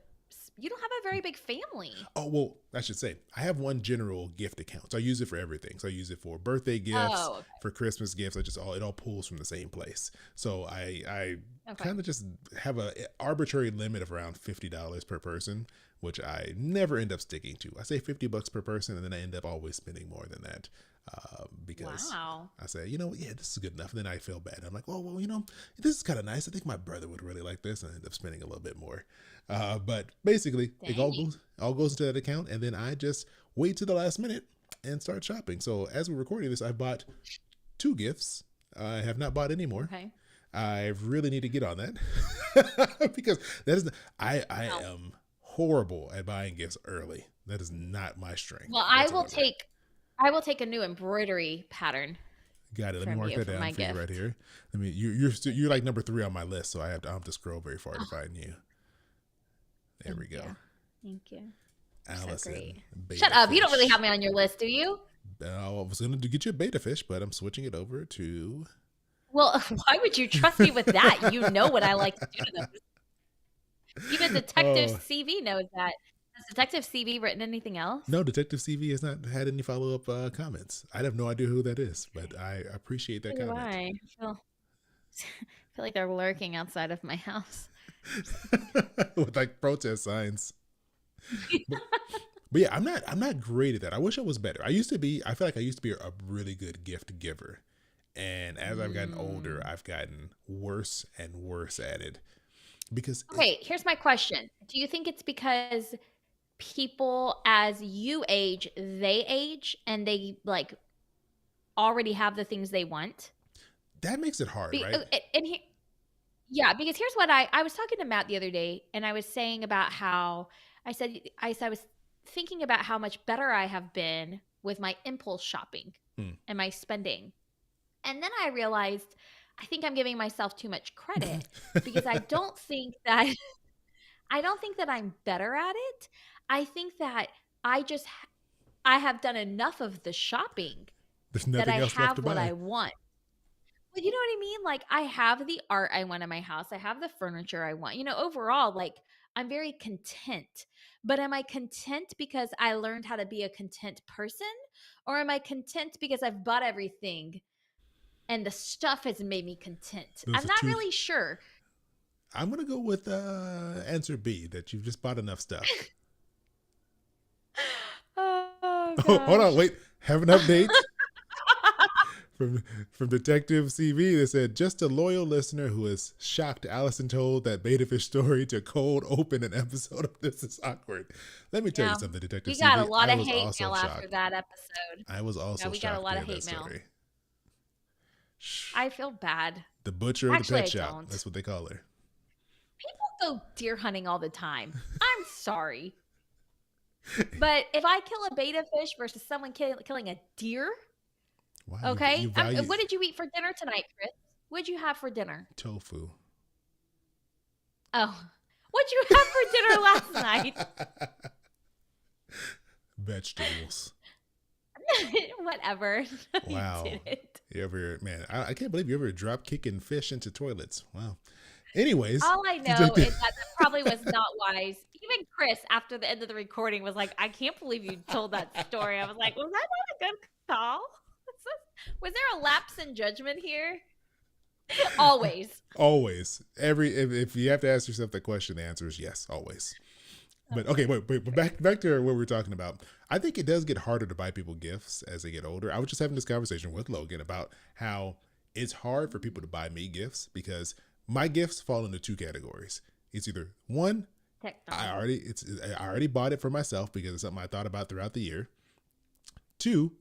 You don't have a very big family. Oh, well, I should say, I have one general gift account. So I use it for everything. So I use it for birthday gifts, for Christmas gifts. It all pulls from the same place. So I kind of just have an arbitrary limit of around $50 per person, which I never end up sticking to. I say $50 per person, and then I end up always spending more than that. Because I say, this is good enough. And then I feel bad. I'm like, oh, well, this is kind of nice. I think my brother would really like this. And I end up spending a little bit more. But basically, it all goes into that account. And then I just wait to the last minute and start shopping. So as we're recording this, I bought 2 gifts. I have not bought any more. Okay. I really need to get on that because I am horrible at buying gifts early. That is not my strength. Well, I will take a new embroidery pattern. Got it. Let me mark that down for you right here. You're like number 3 on my list, so I have to scroll very far to find you. There we go. Thank you. Allison. So shut up. You don't really have me on your list, do you? I was going to get you a beta fish, but I'm switching it over to. Well, why would you trust me with that? You know what I like to do to them. Even Detective CV knows that. Has Detective CV written anything else? No, Detective CV has not had any follow-up comments. I have no idea who that is, but I appreciate that comment. I feel like they're lurking outside of my house. With like protest signs. But yeah, I'm not great at that. I wish I was better. I feel like I used to be a really good gift giver. And as I've gotten older, I've gotten worse and worse at it. Because here's my question. Do you think it's because people as you age, they age and they like already have the things they want? That makes it hard, Be, right? and he, yeah, because here's what I was talking to Matt the other day, and I was saying about how I was thinking about how much better I have been with my impulse shopping Hmm. and my spending. And then I realized I think I'm giving myself too much credit because I don't think that I'm better at it. I think that I just I have done enough of the shopping There's that I nothing else left to have what buy. I want. But you know what I mean? Like, I have the art I want in my house. I have the furniture I want. Overall, like, I'm very content. But am I content because I learned how to be a content person? Or am I content because I've bought everything and the stuff has made me content? Those I'm are not two. really sure. I'm gonna go with answer B, that you've just bought enough stuff. Oh, Oh, hold on, gosh. wait. Have an update from Detective CV that said, just a loyal listener who is shocked Allison told that beta fish story to cold open an episode of This Is Awkward. Let me tell you Yeah. something, Detective We got a CV. lot I of was hate also mail after shocked. that episode. I was Yeah, also we got a shocked to lot of hear that hate mail. story. Shh. I feel bad. The butcher of the Actually, pet I shop. don't. That's what they call her. People go deer hunting all the time. I'm sorry. But if I kill a beta fish versus someone killing a deer, Wow, you okay? value What did you eat for dinner tonight, Chris? What did you have for dinner? tofu. Oh, what did you have for dinner last night? Vegetables. Whatever. No, you Wow. didn't. You ever, man, I can't believe you ever drop kicking fish into toilets. Wow. Anyways, All I know is that that probably was not wise. Even Chris, after the end of the recording, was like, I can't believe you told that story. I was like, was that not a good call? Was there a lapse in judgment here? Always. always, if you have to ask yourself that question, the answer is yes, always. But okay, Okay. but back to what we were talking about. I think it does get harder to buy people gifts as they get older. I was just having this conversation with Logan about how it's hard for people to buy me gifts because my gifts fall into two categories. It's either one, Technology. I already bought it for myself because it's something I thought about throughout the year. Two,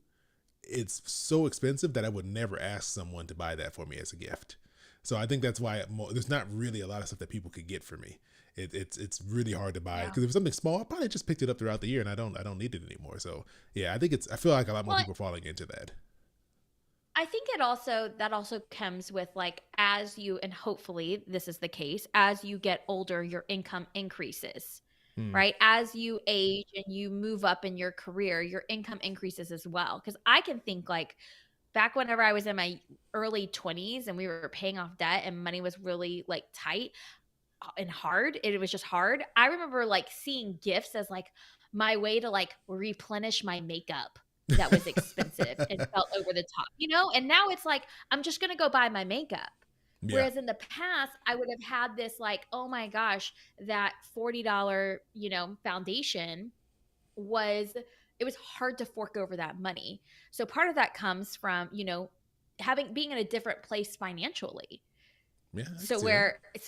it's so expensive that I would never ask someone to buy that for me as a gift. So I think that's why there's not really a lot of stuff that people could get for me. It's really hard to buy Yeah. because if it's something small, I probably just picked it up throughout the year and I don't need it anymore. So yeah, I feel like a lot more Well, people are falling into that. I think that also comes with like as you and hopefully this is the case as you get older your income increases. Hmm. Right? As you age and you move up in your career, your income increases as well. Cuz I can think like back whenever I was in my early 20s and we were paying off debt and money was really like tight and hard, it was just hard. I remember like seeing gifts as like my way to like replenish my makeup that was expensive and felt over the top, And now it's like I'm just going to go buy my makeup. Yeah, Whereas in the past, I would have had this like, oh my gosh, that $40, foundation was it was hard to fork over that money. So part of that comes from, having being in a different place financially. yeah, I can So see that.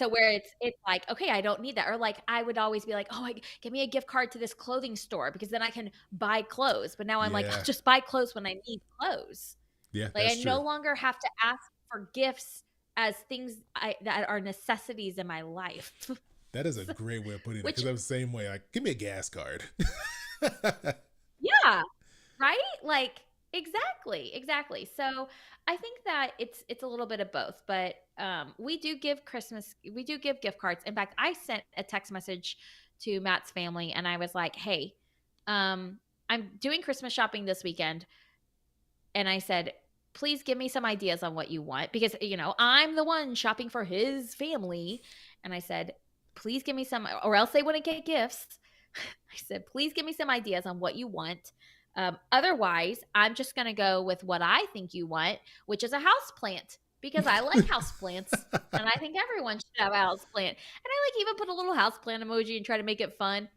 where it's like, okay, I don't need that. Or like I would always be like, oh, give me a gift card to this clothing store because then I can buy clothes. But now I'm like, I'll Yeah, just buy clothes when I need clothes. yeah, Like I that's no true. longer have to ask for gifts as things that are necessities in my life. That is a great way of putting it Which because I'm the same way. Like, give me a gas card. yeah, right? Like exactly. So I think that it's a little bit of both, but we do give gift cards. In fact, I sent a text message to Matt's family and I was like, "Hey, I'm doing Christmas shopping this weekend." And I said, "Please give me some ideas on what you want because I'm the one shopping for his family." And I said, "Please give me some or else they wouldn't get gifts." I said, please give me some ideas on what you want. Otherwise, I'm just going to go with what I think you want, which is a house plant because I like house plants and I think everyone should have a house plant. And I like even put a little house plant emoji and try to make it fun.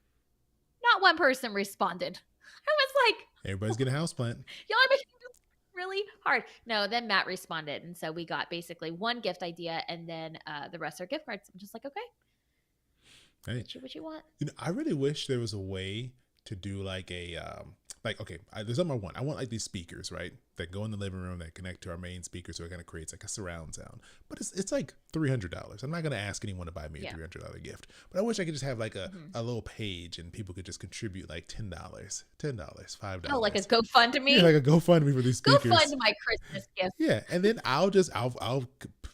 Not one person responded. I was like, Everybody's getting a house plant. y'all are making this really hard. No, then Matt responded. And so we got basically one gift idea and then the rest are gift cards. I'm just like, okay, Hey, what you want. I really wish there was a way to do like a like, okay, there's something I want. I want like these speakers, right? That go in the living room that connect to our main speaker, so it kind of creates like a surround sound. But it's like $300. I'm not gonna ask anyone to buy me a Yeah. $300 gift, but I wish I could just have like Mhm. a little page and people could just contribute like $10, Oh, like a $5. Yeah, GoFundMe? like a GoFundMe for these Go fund speakers. my Christmas gift. Yeah, and then I'll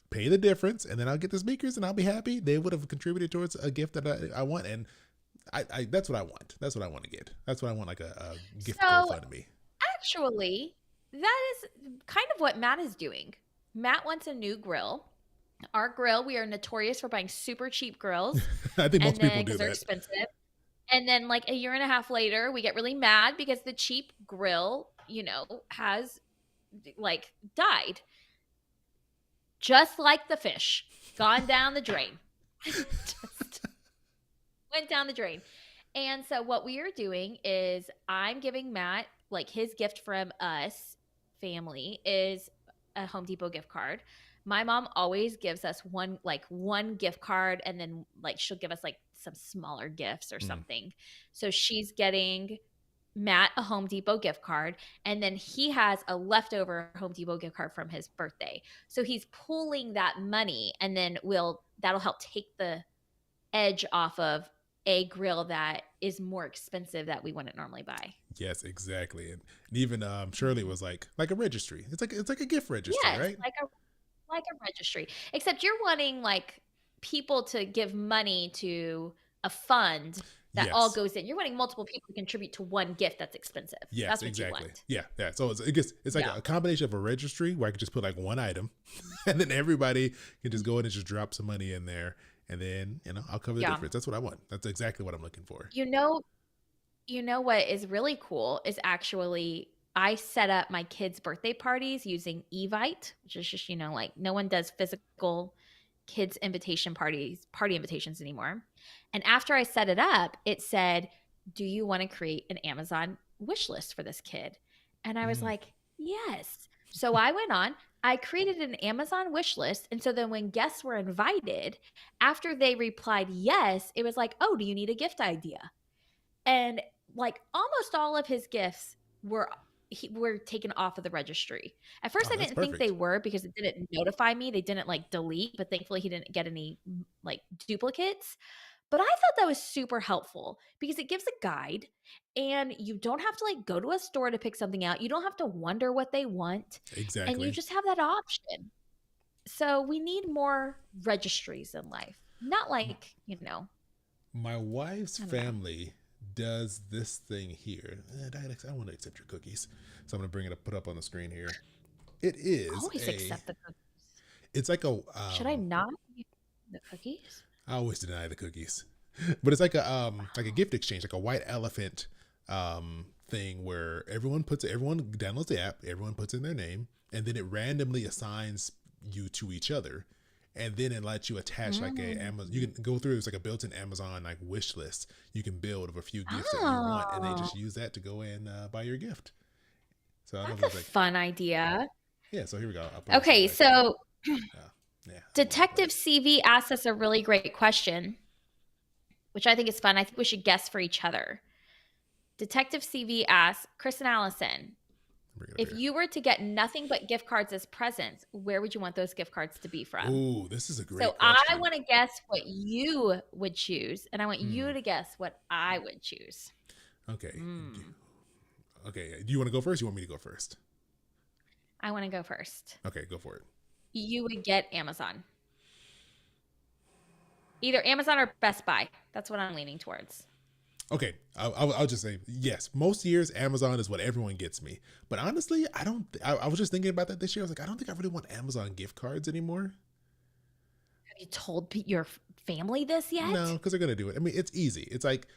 pay the difference, and then I'll get the speakers, and I'll be happy. They would have contributed towards a gift that I want, and I that's what I want. That's what I want to get. That's what I want, like a gift So GoFundMe. actually, that is kind of what Matt is doing. Matt wants a new grill. Our grill, we are notorious for buying super cheap grills, I think and most people then do because they're that. expensive. And then like a year and a half later, we get really mad because the cheap grill, has like died. Just like the fish, gone down the drain. Just went down the drain. And so what we are doing is I'm giving Matt like his gift from us family is a Home Depot gift card. My mom always gives us one gift card, and then like she'll give us like some smaller gifts or Mm. something. So she's getting Matt a Home Depot gift card, and then he has a leftover Home Depot gift card from his birthday. So he's pulling that money, and then that'll help take the edge off of a grill that is more expensive that we wouldn't normally buy. Yes, exactly. And even Shirley was like a registry. It's like a gift registry, Yes, right? like a registry. Except you're wanting like people to give money to a fund that all Yes. goes in. You're wanting multiple people to contribute to one gift that's expensive. Yes, That's what you exactly. want. Yeah, yeah. So it's like Yeah. a combination of a registry where I could just put like one item, and then everybody can just go in and just drop some money in there, and then I'll cover the Yeah. difference. That's what I want. That's exactly what I'm looking for. What is really cool is actually I set up my kids' birthday parties using Evite, which is just, like no one does physical kids' party invitations anymore. And after I set it up, it said, "Do you want to create an Amazon wish list for this kid?" And I was Mm. like, "Yes." So I went on, I created an Amazon wish list. And so then when guests were invited, after they replied yes, it was like, "Oh, do you need a gift idea?" And like almost all of his gifts were taken off of the registry. At first, Oh, I that's didn't think they perfect. were because it didn't notify me. They didn't like delete, but thankfully he didn't get any like duplicates. But I thought that was super helpful because it gives a guide, and you don't have to like go to a store to pick something out. You don't have to wonder what they want, and you Exactly. just have that option. So we need more registries in life. Not like, My wife's I don't know. family does this thing here. Diadex, I want to accept your cookies, so I'm gonna bring it up, put up on the screen here. It is Always a. accept the cookies. It's like a. Should I not use the cookies? I always deny the cookies, but it's like a gift exchange, like a white elephant thing where everyone downloads the app, everyone puts in their name, and then it randomly assigns you to each other, and then it lets you attach like a Amazon. You can go through, it's like a built-in Amazon like wish list you can build of a few gifts that you want, and they Oh, just use that to go and buy your gift. So I don't know if that's a it's like, fun idea. yeah. So here we go. I'll put this Okay, right there. so Yeah, I love Detective that. CV asked us a really great question, which I think is fun. I think we should guess for each other. Detective CV asks, Chris and Allison, Bring it up if here. you were to get nothing but gift cards as presents, where would you want those gift cards to be from? Ooh, this is a great So I question. want to guess what you would choose, and I want Hmm. you to guess what I would choose. Okay. Mm. Okay. Do you want to go first? You want me to go first? I want to go first. Okay, go for it. You would get Amazon. Either Amazon or Best Buy. That's what I'm leaning towards. Okay, I'll just say yes. Most years, Amazon is what everyone gets me. But honestly, I don't. I was just thinking about that this year. I was like, I don't think I really want Amazon gift cards anymore. Have you told your family this No, yet? because they're gonna do it. I mean, it's easy. It's like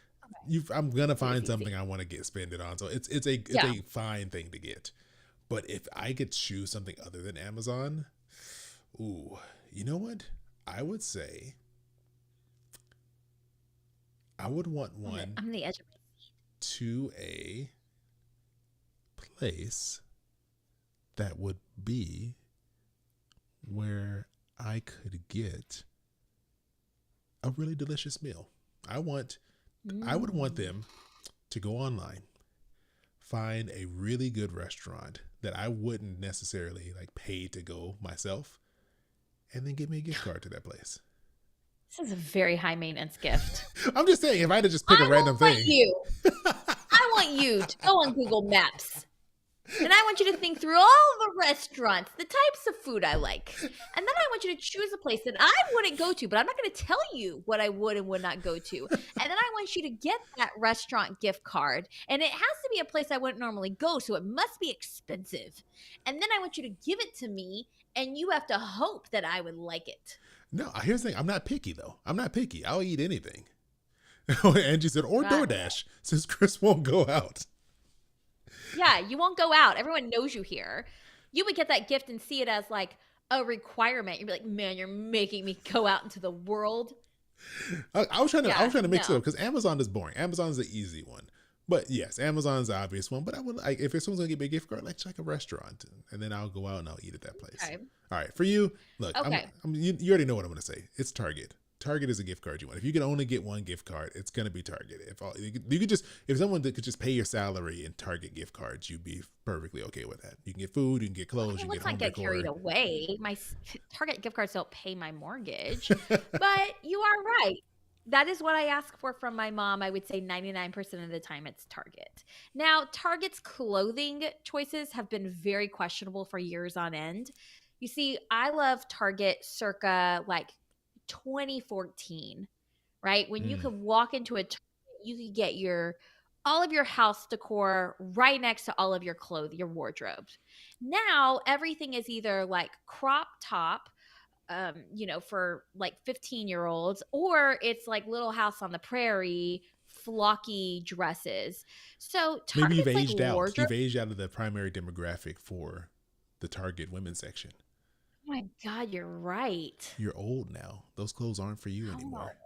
I'm gonna It is find something easy. I want to get spend it on. So it's Yeah. a fine thing to get. But if I could choose something other than Amazon, ooh, you know what? I would say I would want one I'm on the edge of to a place that would be where I could get a really delicious meal. I would want Mm. them to go online, find a really good restaurant that I wouldn't necessarily like pay to go myself, and then give me a gift card to that place. This is a very high maintenance gift. I'm just saying, if I had to just pick a I random want thing. you. I want you to go on Google Maps. And I want you to think through all the restaurants, the types of food I like. And then I want you to choose a place that I wouldn't go to, but I'm not going to tell you what I would and would not go to. And then I want you to get that restaurant gift card. And it has to be a place I wouldn't normally go, so it must be expensive. And then I want you to give it to me, and you have to hope that I would like it. No, here's the thing. I'm not picky though. I'm not picky. I'll eat anything. Angie said, or God. DoorDash, since Chris won't go out. Yeah, you won't go out. Everyone knows you here. You would get that gift and see it as like a requirement. You'd be like, man, you're making me go out into the world. I was trying to Yeah, mix it no. up because Amazon is boring. Amazon's the easy one. But yes, Amazon's the obvious one. But I would like, if someone's gonna give me a gift card, like a restaurant, and then I'll go out and I'll eat at that place. Okay. All right, for you, look, Okay. you already know what I'm gonna say. It's Target. Target is a gift card you want. If you can only get one gift card, it's gonna be Target. You could just, if someone could just pay your salary in Target gift cards, you'd be perfectly okay with that. You can get food, you can get I clothes, you mean, can get let's home not get decor. carried away. Target gift cards don't pay my mortgage, but you are right. That is what I ask for from my mom. I would say 99% of the time it's Target. Now, Target's clothing choices have been very questionable for years on end. You see, I love Target circa like 2014, right? When you Mm. could walk into a Target, you could get your all of your house decor right next to all of your clothes, your wardrobes. Now, everything is either like crop top, for like 15-year-olds, or it's like Little House on the Prairie, flocky dresses. So Maybe you've Target's like aged out. wardrobe. You've aged out of the primary demographic for the Target women's section. Oh my God, you're right. You're old now. Those clothes aren't for you I don't know anymore.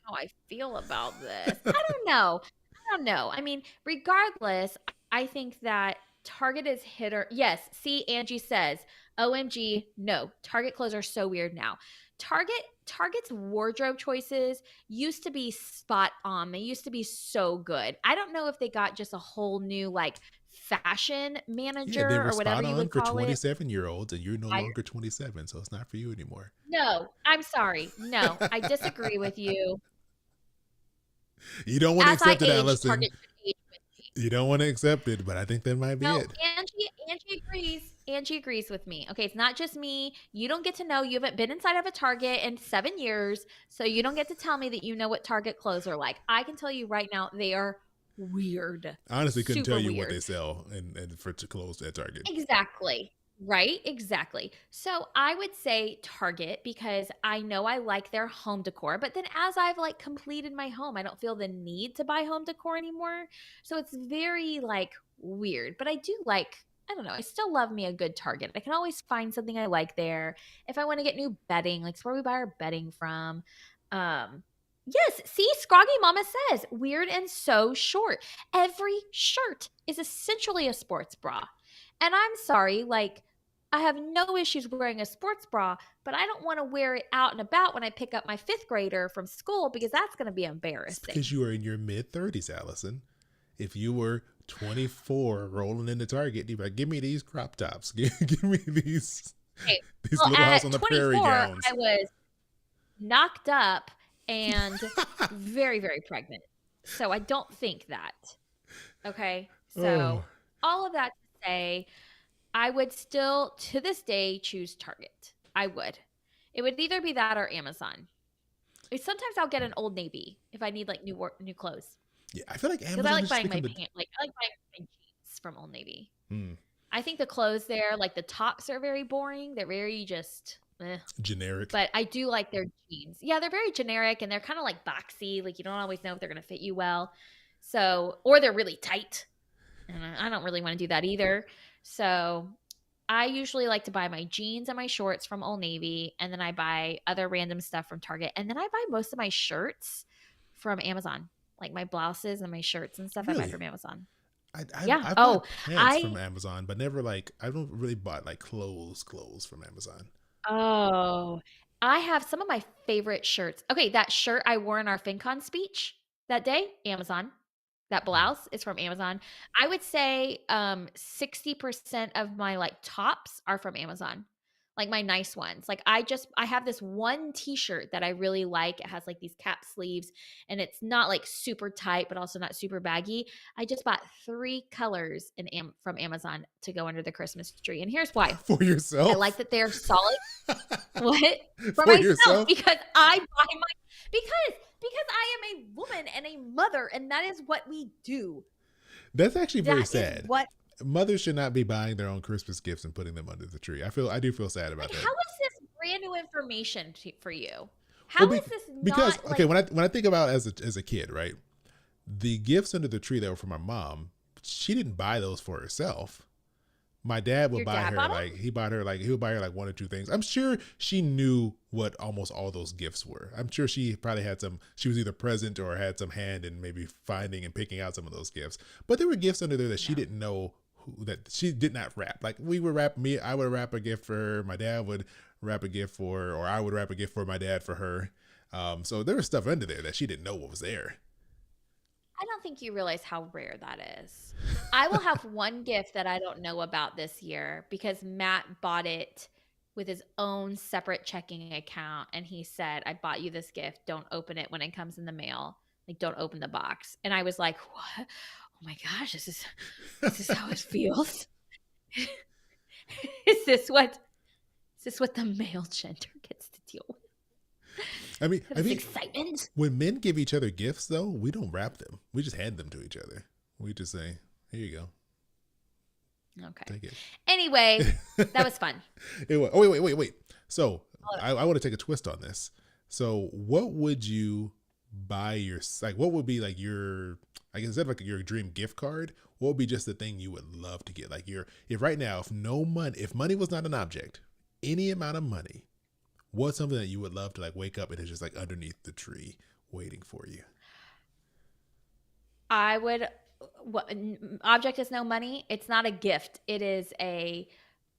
how I feel about this. I don't know. I don't know. I mean, regardless, I think that Target is hitter. Yes, see, Angie says, OMG, no. Target clothes are so weird now. Target's wardrobe choices used to be spot on. They used to be so good. I don't know if they got just a whole new like fashion Yeah, they manager were or whatever spot you on would for call it. 27-year-olds, and you're no longer 27, so it's not for you anymore. No, I'm sorry. No, I disagree with you. You don't want to As I accept it, age, Allison. Target should age with me. You don't want to accept it, but I think that might be No, it. Angie agrees. Angie agrees with me. Okay, it's not just me. You don't get to know. You haven't been inside of a Target in 7 years, so you don't get to tell me that you know what Target clothes are like. I can tell you right now, they are weird, I honestly couldn't tell super you what they weird. sell and for to clothes at Target. Exactly. Right? Exactly. So I would say Target because I know I like their home decor, but then as I've like completed my home, I don't feel the need to buy home decor anymore. So it's very like weird, but I do like I don't know. I still love me a good Target. I can always find something I like there. If I want to get new bedding, like it's where we buy our bedding from. Um Yes, see, Scroggy Mama says weird and so short. Every shirt is essentially a sports bra. And I'm sorry, like, I have no issues wearing a sports bra, but I don't want to wear it out and about when I pick up my fifth grader from school because that's going to be It's because embarrassing. you are in your mid 30s, Allison. If you were 24 rolling into Target, you'd be like, give me these crop tops. Give me Okay. these Well, Little House on at the Prairie 24, gowns. I was knocked up and very, very pregnant. So I don't think that. Okay. Oh, So all of that to say, I would still, to this day, choose Target. I would. It would either be that or Amazon. Sometimes I'll get an Old Navy if I need like new clothes yeah. I feel like because I Amazon like has just buying become my the pant like I like buying my jeans from Old Navy. mm, I think the clothes there, like the tops, are very boring. They're very just. generic. But I do like their jeans. Yeah, they're very generic and they're kind of like boxy. Like you don't always know if they're going to fit you well. So, or they're really tight. And I don't really want to do that either. So, I usually like to buy my jeans and my shorts from Old Navy, and then I buy other random stuff from Target, and then I buy most of my shirts from Amazon, like my blouses and my shirts and stuff. I buy Really? from Amazon. I've Yeah. I've Oh, bought pants from I Amazon, but never like I don't really bought like clothes from Amazon. oh, I have some of my favorite shirts. Okay, that shirt I wore in our FinCon speech that day, Amazon. That Mm. blouse is from Amazon. I would say, 60% of my, like, tops are from Amazon, like, my nice ones. Like, I have this one t-shirt that I really like. It has, like, these cap sleeves, and it's not, like, super tight, but also not super baggy. I just bought 3 colors from Amazon to go under the Christmas tree, and here's why. For I like yourself? that they're solid. What? For For myself, yourself? because I buy my because I am a woman and a mother, and that is what we do. That's actually very That is sad. what Mothers should not be buying their own Christmas gifts and putting them under the tree. I do feel sad like, about how that. is this brand new information for you? Well, How is this because not, okay, like, when I think about as a kid, right? The gifts under the tree that were from my mom, she didn't buy those for herself. My dad would your buy dad her bought like them? he would buy her like one or two things. I'm sure she knew what almost all those gifts were. I'm sure she probably had some. She was either present or had some hand in maybe finding and picking out some of those gifts. But there were gifts under there that she No. didn't know that she did not wrap. Like we would wrap me. I would wrap a gift for her. My dad would wrap a gift for her, or I would wrap a gift for my dad for her. So there was stuff under there that she didn't know what was there. I don't think you realize how rare that is. I will have one gift that I don't know about this year because Matt bought it with his own separate checking account, and he said, "I bought you this gift. Don't open it when it comes in the mail. Like, don't open the box." And I was like, "What? Oh my gosh, this is how it feels? Is this what the male gender gets to deal with? I This mean, excitement?" when men give each other gifts, though, we don't wrap them. We just hand them to each other. We just say, "Here you go, Okay. take it." Anyway, that was fun. It was, oh wait. So I want to take a twist on this. So what would you buy your like? What would be like your? I guess instead of like your dream gift card, what would be just the thing you would love to get? Like your if right now, if money was not an object, any amount of money, what's something that you would love to like wake up and it's just like underneath the tree waiting for you? I would what object is no money. It's not a gift. It is a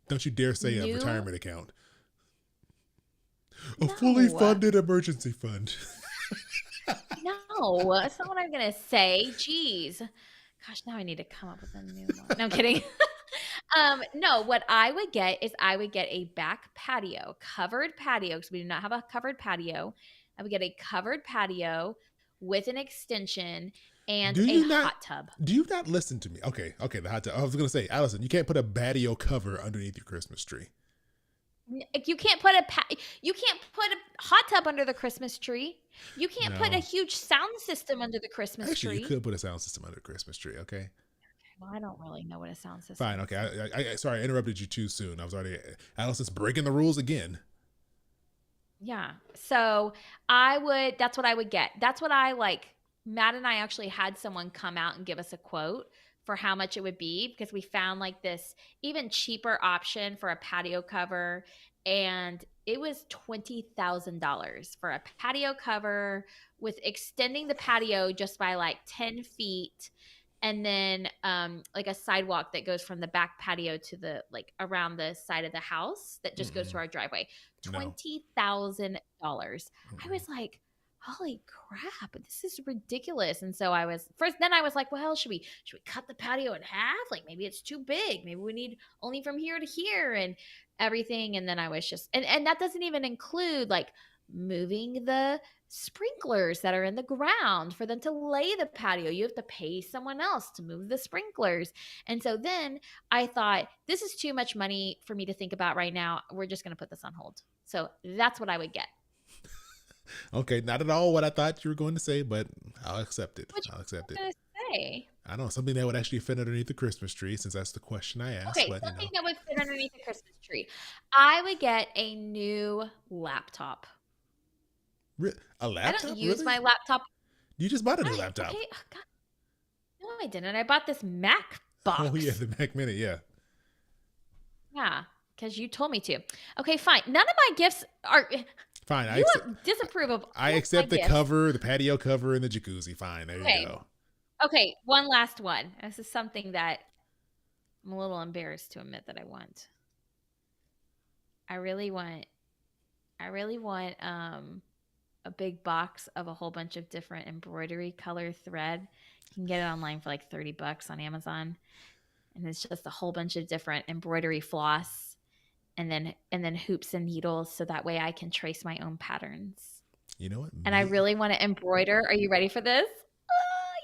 Don't you dare say a new retirement account. A fully no. funded emergency fund. No, that's not what I'm gonna say. Jeez. Gosh, now I need to come up with a new one. No, I'm kidding. No, what I would get is I would get a back patio, covered patio, because we do not have a covered patio. I would get a covered patio with an extension and Do a you not? hot tub. Do you not listen to me? Okay. The hot tub. I was gonna say, Allison, you can't put a patio cover underneath your Christmas tree. You can't put a hot tub under the Christmas tree. You can't put a No, huge sound system under the Christmas actually, you tree. could put a sound system under a Christmas tree. Okay, Well, I don't really know what a sound system fine. Okay, is. sorry, I interrupted you too soon. I was already Allison's breaking the rules again. Yeah. So that's what I would get. That's what I like. Matt and I actually had someone come out and give us a quote for how much it would be because we found like this even cheaper option for a patio cover. And it was $20,000 for a patio cover with extending the patio just by like 10 feet. And then like a sidewalk that goes from the back patio to the like around the side of the house that just goes to Mm-mm, our driveway. no. $20,000. I Mm-mm. was like, holy crap, this is ridiculous. And so I was like, well, should we cut the patio in half? Like maybe it's too big. Maybe we need only from here to here and everything. And then I was just and that doesn't even include like moving the sprinklers that are in the ground for them to lay the patio. You have to pay someone else to move the sprinklers. And so then I thought, this is too much money for me to think about right now. We're just going to put this on hold. So that's what I would get. Okay, not at all what I thought you were going to say, but I'll accept it. What I'll accept you it. going to say? I don't know something that would actually fit underneath the Christmas tree, since that's the question I asked. Okay, But something that would fit underneath the Christmas tree. I would get a new laptop. a I don't laptop, use my really? laptop. You just bought a new I laptop. okay, oh, God, no, I didn't. I bought this Mac Oh yeah, box. the Mac Mini. Yeah, Yeah, because you told me to. Okay, fine. None of my gifts are. fine. You disapprove of I all of my accept the gifts. cover, the patio cover, and the jacuzzi. Fine, there you Okay. go. Okay, one last one. This is something that I'm a little embarrassed to admit that I want. I really want a big box of a whole bunch of different embroidery color thread. You can get it online for like $30 on Amazon. And it's just a whole bunch of different embroidery floss and then hoops and needles so that way I can trace my own patterns. You know what? And I really want to embroider. Are you ready for this?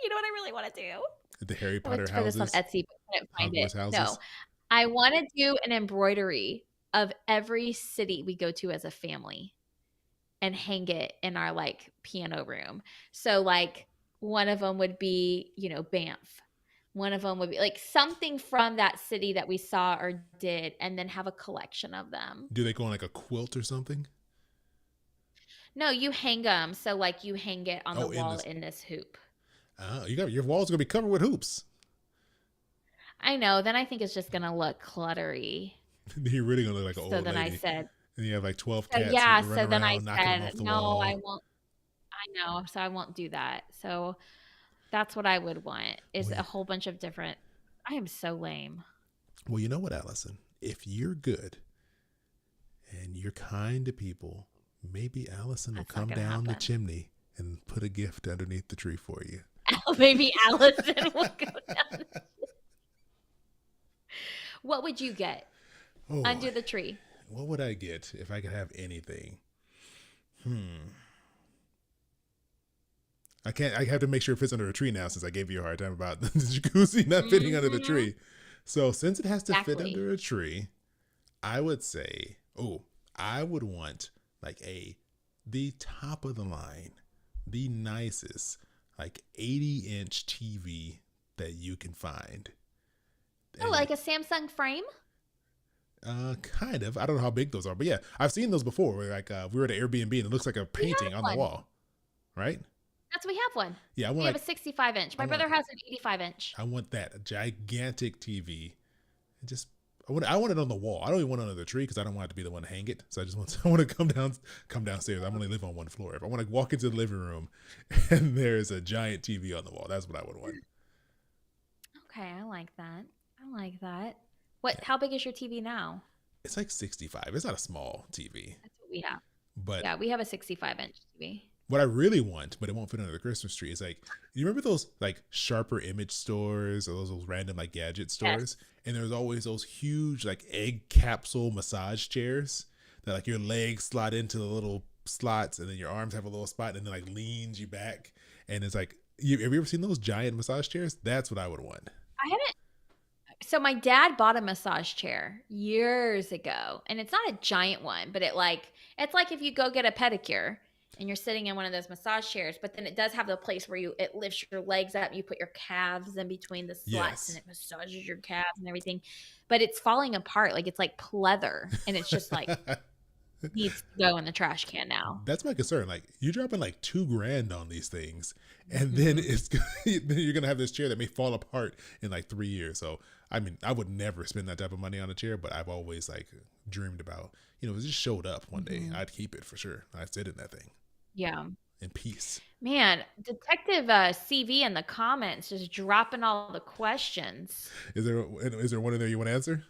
You know what I really want to do? The Harry I Potter looked for this on houses, Etsy, but couldn't find it. Hogwarts houses. No, I want to do an embroidery of every city we go to as a family and hang it in our like piano room. So like one of them would be, Banff. One of them would be like something from that city that we saw or did, and then have a collection of them. Do they go on like a quilt or something? No, you hang them. So like you hang it on the wall this... in this hoop. Oh, your walls are gonna be covered with hoops. I know. Then I think it's just gonna look cluttery. You're really gonna look like an old lady. So then I said, and you have like 12 cats. Yeah. So then I said, no, wall. I won't. I know. So I won't do that. So that's what I would want is a whole bunch of different. I am so lame. Well, you know what, Allison? If you're good and you're kind to people, maybe Allison will come down the chimney and put a gift underneath the tree for you. Maybe Allison will go down. What would you get under the tree? What would I get if I could have anything? I have to make sure it fits under a tree now since I gave you a hard time about the jacuzzi not fitting under the tree. So since it has to fit under a tree, I would say, I would want like the top of the line, the nicest, like 80-inch TV that you can find. Like a Samsung frame? Kind of. I don't know how big those are, but yeah, I've seen those before. Where like we were at an Airbnb and it looks like a painting on the wall, right? We have one. Yeah, we have a 65-inch. My brother has an 85-inch. I want that, a gigantic TV. And I want it on the wall. I don't even want it under the tree because I don't want it to be the one to hang it. So I want to come downstairs. I'm only live on one floor. If I want to walk into the living room and there's a giant TV on the wall, that's what I would want. Okay, I like that. How big is your TV now? It's like 65. It's not a small TV. That's what we have. But yeah, we have a 65-inch TV. What I really want, but it won't fit under the Christmas tree, is like, you remember those like Sharper Image stores or those random like gadget stores? Yes. And there's always those huge like egg capsule massage chairs that like your legs slide into the little slots and then your arms have a little spot and then like leans you back. And it's like, have you ever seen those giant massage chairs? That's what I would want. I haven't. So my dad bought a massage chair years ago, and it's not a giant one, but it's like if you go get a pedicure and you're sitting in one of those massage chairs, but then it does have the place where it lifts your legs up, you put your calves in between the slats, and it massages your calves and everything. But it's falling apart, like it's like pleather, and it's just like needs to go in the trash can now. That's my concern. Like you're dropping like $2,000 on these things, and then then you're gonna have this chair that may fall apart in like 3 years. So I mean, I would never spend that type of money on a chair, but I've always like dreamed about, if it just showed up one day, I'd keep it for sure. I'd sit in that thing. Yeah. In peace. Man, Detective CV in the comments just dropping all the questions. Is there one in there you want to answer?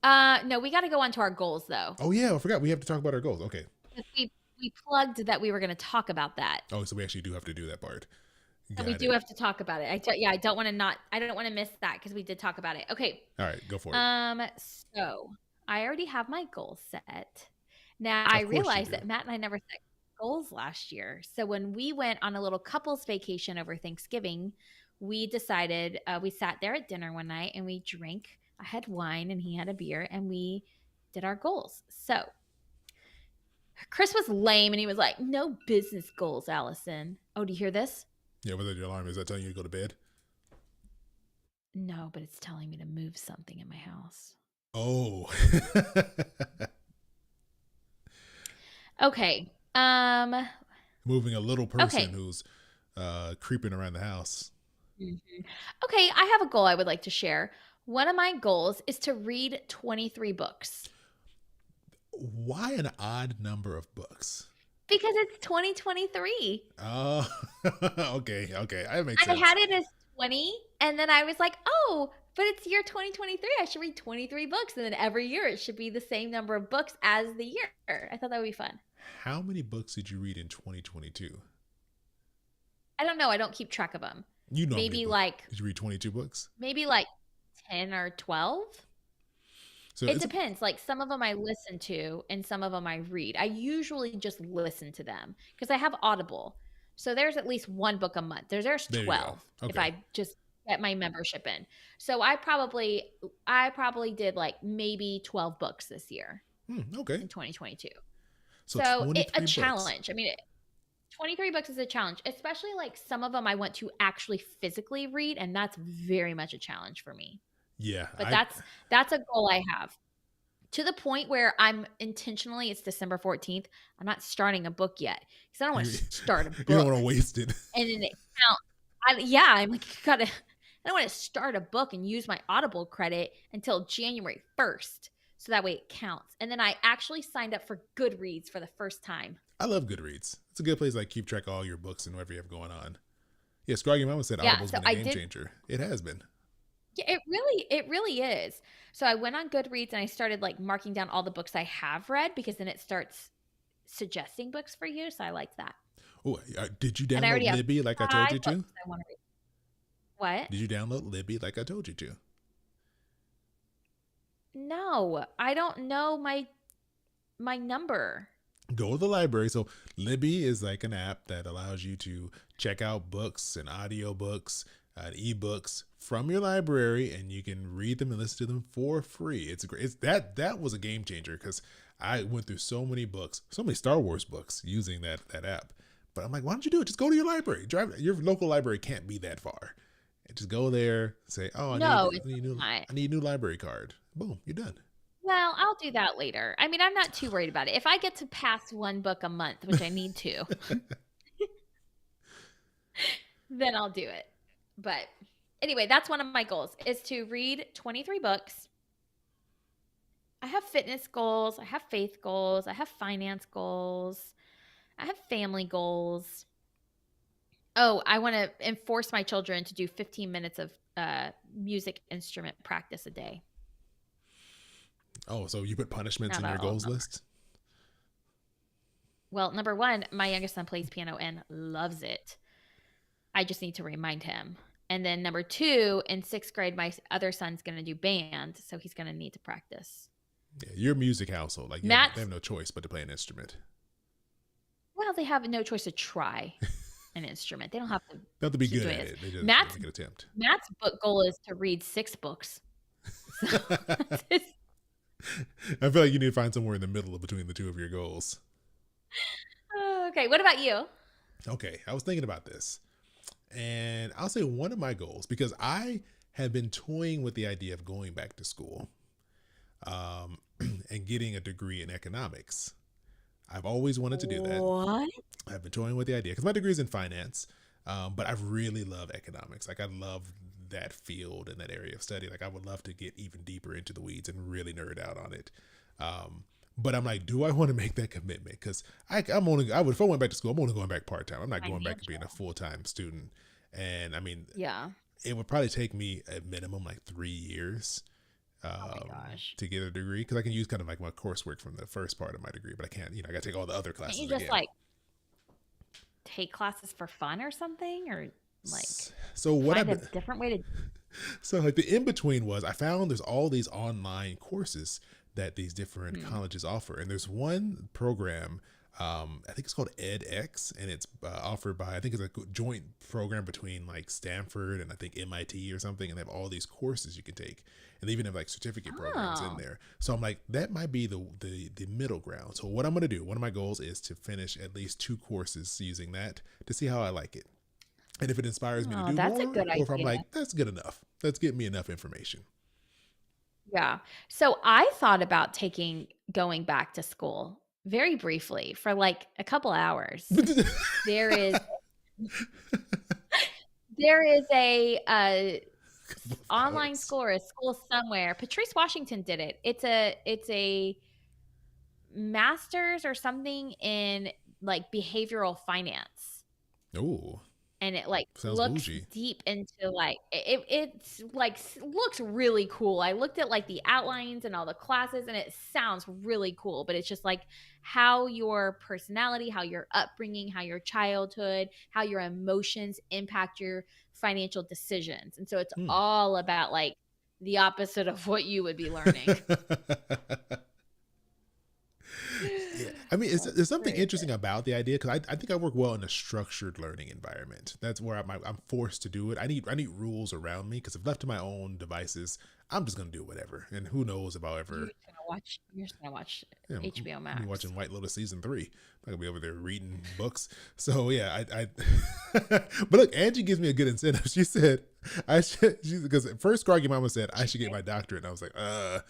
No, we got to go on to our goals though. Oh yeah, I forgot we have to talk about our goals. Okay. We plugged that we were going to talk about that. Oh, so we actually do have to do that part. We do have to talk about it. I don't want to miss that because we did talk about it. Okay. All right, go for it. So I already have my goals set. Now I realized that Matt and I never set goals last year. So when we went on a little couples vacation over Thanksgiving, we decided, we sat there at dinner one night and we drank. I had wine and he had a beer and we did our goals. So Chris was lame and he was like, no business goals, Allison. Oh, do you hear this? Yeah, was that your alarm? Is that telling you to go to bed? No, but it's telling me to move something in my house. Oh. Okay. Moving a little person who's creeping around the house. Mm-hmm. Okay, I have a goal I would like to share. One of my goals is to read 23 books. Why an odd number of books? Because it's 2023. Oh, okay. That makes sense. I had it as 20, and then I was like, But it's year 2023. I should read 23 books, and then every year it should be the same number of books as the year. I thought that would be fun. How many books did you read in 2022? I don't know. I don't keep track of them. You know me, Maybe but like did you read 22 books? 10 or 12. So It it's depends. Like some of them I listen to and some of them I read. I usually just listen to them because I have Audible. So there's at least one book a month. There's there you go. 12 if Okay. I just get my membership in. So I probably did like maybe 12 books this year Okay. in 2022. So So a 23 books. challenge. I mean, 23 books is a challenge, especially like some of them I want to actually physically read, and that's very much a challenge for me. Yeah. But that's a goal I have, to the point where I'm intentionally, it's December 14th, I'm not starting a book yet because I don't want You, to start a you don't want book to waste it. and then it count. I'm like, I don't want to start a book and use my Audible credit until January 1st, so that way it counts. And then I actually signed up for Goodreads for the first time. I love Goodreads. It's a good place to like keep track of all your books and whatever you have going on. Yeah, Scroggy Mama said Yeah, Audible's so been a game changer. It has been. Yeah, it really is. So I went on Goodreads and I started like marking down all the books I have read, because then it starts suggesting books for you. So I like that. Oh, did you And I already download have Libby like I told 5 you to? books I want to read. What? Did you download Libby like I told you to? No, I don't know my number. Go to the library. So Libby is like an app that allows you to check out books and audiobooks and ebooks from your library, and you can read them and listen to them for free. It's great. That was a game changer because I went through so many books, so many Star Wars books using that app. But I'm like, why don't you do it? Just go to your library. Drive. Your local library can't be that far. And just go there, say, oh, No, I it's need not. a new library card. Boom, you're done. Well, I'll do that later. I mean, I'm not too worried about it. If I get to pass one book a month, which I need to, then I'll do it. But anyway, that's one of my goals, is to read 23 books. I have fitness goals. I have faith goals. I have finance goals. I have family goals. Oh, I want to enforce my children to do 15 minutes of music instrument practice a day. Oh, so you put punishments Not in your at all, goals no. list? Well, number one, my youngest son plays piano and loves it. I just need to remind him. And then number two, in 6th grade, my other son's going to do band, so he's going to need to practice. Yeah, your music household. Like, they have no choice but to play an instrument. Well, they have no choice to try an instrument. They don't have to. They have to be keep good doing at this. it. They just Matt's- make an attempt. Matt's book goal is to read 6 books. So that's his. I feel like you need to find somewhere in the middle between the two of your goals. Okay, what about you? Okay, I was thinking about this. And I'll say one of my goals, because I have been toying with the idea of going back to school and getting a degree in economics. I've always wanted to do that. What? I've been toying with the idea because my degree is in finance, but I really love economics. Like, I love that field and that area of study. Like, I would love to get even deeper into the weeds and really nerd out on it. But I'm like, do I want to make that commitment? Because if I went back to school, I'm only going back part-time. I'm not going back to being a full-time student. And I mean, Yeah. it would probably take me at minimum like 3 years Oh my gosh. to get a degree, because I can use kind of like my coursework from the first part of my degree, but I can't, I got to take all the other classes Can't you just again. like take classes for fun or something, or like So what find a I've different way to? So like the in between was, I found there's all these online courses that these different colleges offer, and there's one program, I think it's called edX, and it's offered by, I think it's a joint program between like Stanford and I think MIT or something, and they have all these courses you can take, and they even have like certificate programs in there. So I'm like, that might be the middle ground. So what I'm gonna do, one of my goals is to finish at least 2 courses using that to see how I like it. And if it inspires me to do that's a more, good or if I'm idea. like, that's good enough, let's get me enough information. Yeah. So I thought about going back to school very briefly for like a couple hours. There is a online school or a school somewhere. Patrice Washington did it. It's a master's or something in like behavioral finance. Oh, and it like Sounds looks bougie. deep into like it's like looks really cool. I looked at like the outlines and all the classes and it sounds really cool, but it's just like how your personality, how your upbringing, how your childhood, how your emotions impact your financial decisions. And so it's Hmm. all about like the opposite of what you would be learning. Yeah, I mean, That's there's something crazy. interesting about the idea because I think I work well in a structured learning environment. That's where I'm forced to do it. I need rules around me because if left to my own devices, I'm just gonna do whatever. And who knows if I'll ever, You're just gonna watch you know, HBO be Max. watching White Lotus season 3. I'm gonna be over there reading books. So yeah, I but look, Angie gives me a good incentive. She said I should because at first Scargy Mama said I should get my doctorate, and I was like, and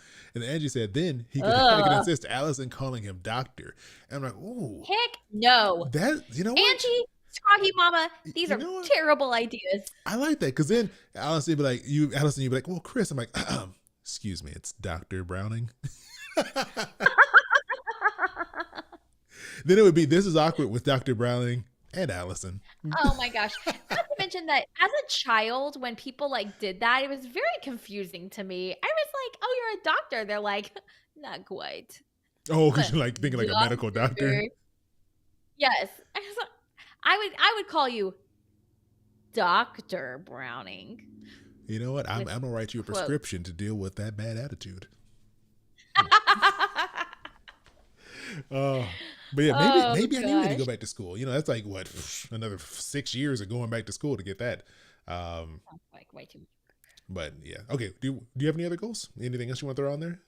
then Angie said then I could Ugh. insist Allison calling him doctor. And I'm like, ooh, Heck no. that you know what? Angie, Scroggy Mama, these You are know what? terrible ideas. I like that because then Allison would be like, you'd be like, well, Chris. I'm like, excuse me, it's Dr. Browning. Then it would be this is awkward with Dr. Browning and Allison. Oh my gosh. Not to mention that as a child, when people like did that, it was very confusing to me. I was like, oh, you're a doctor. They're like, not quite. Oh, I'm because a you're like thinking like a medical doctor. doctor. Yes. I would call you Dr. Browning You know what? I'm with gonna write you a quotes. prescription to deal with that bad attitude. Oh, but yeah, maybe Oh maybe I do need to go gosh. back to school. That's like what another 6 years of going back to school to get that. Sounds like way too much. But yeah, okay. Do you have any other goals? Anything else you want to throw on there?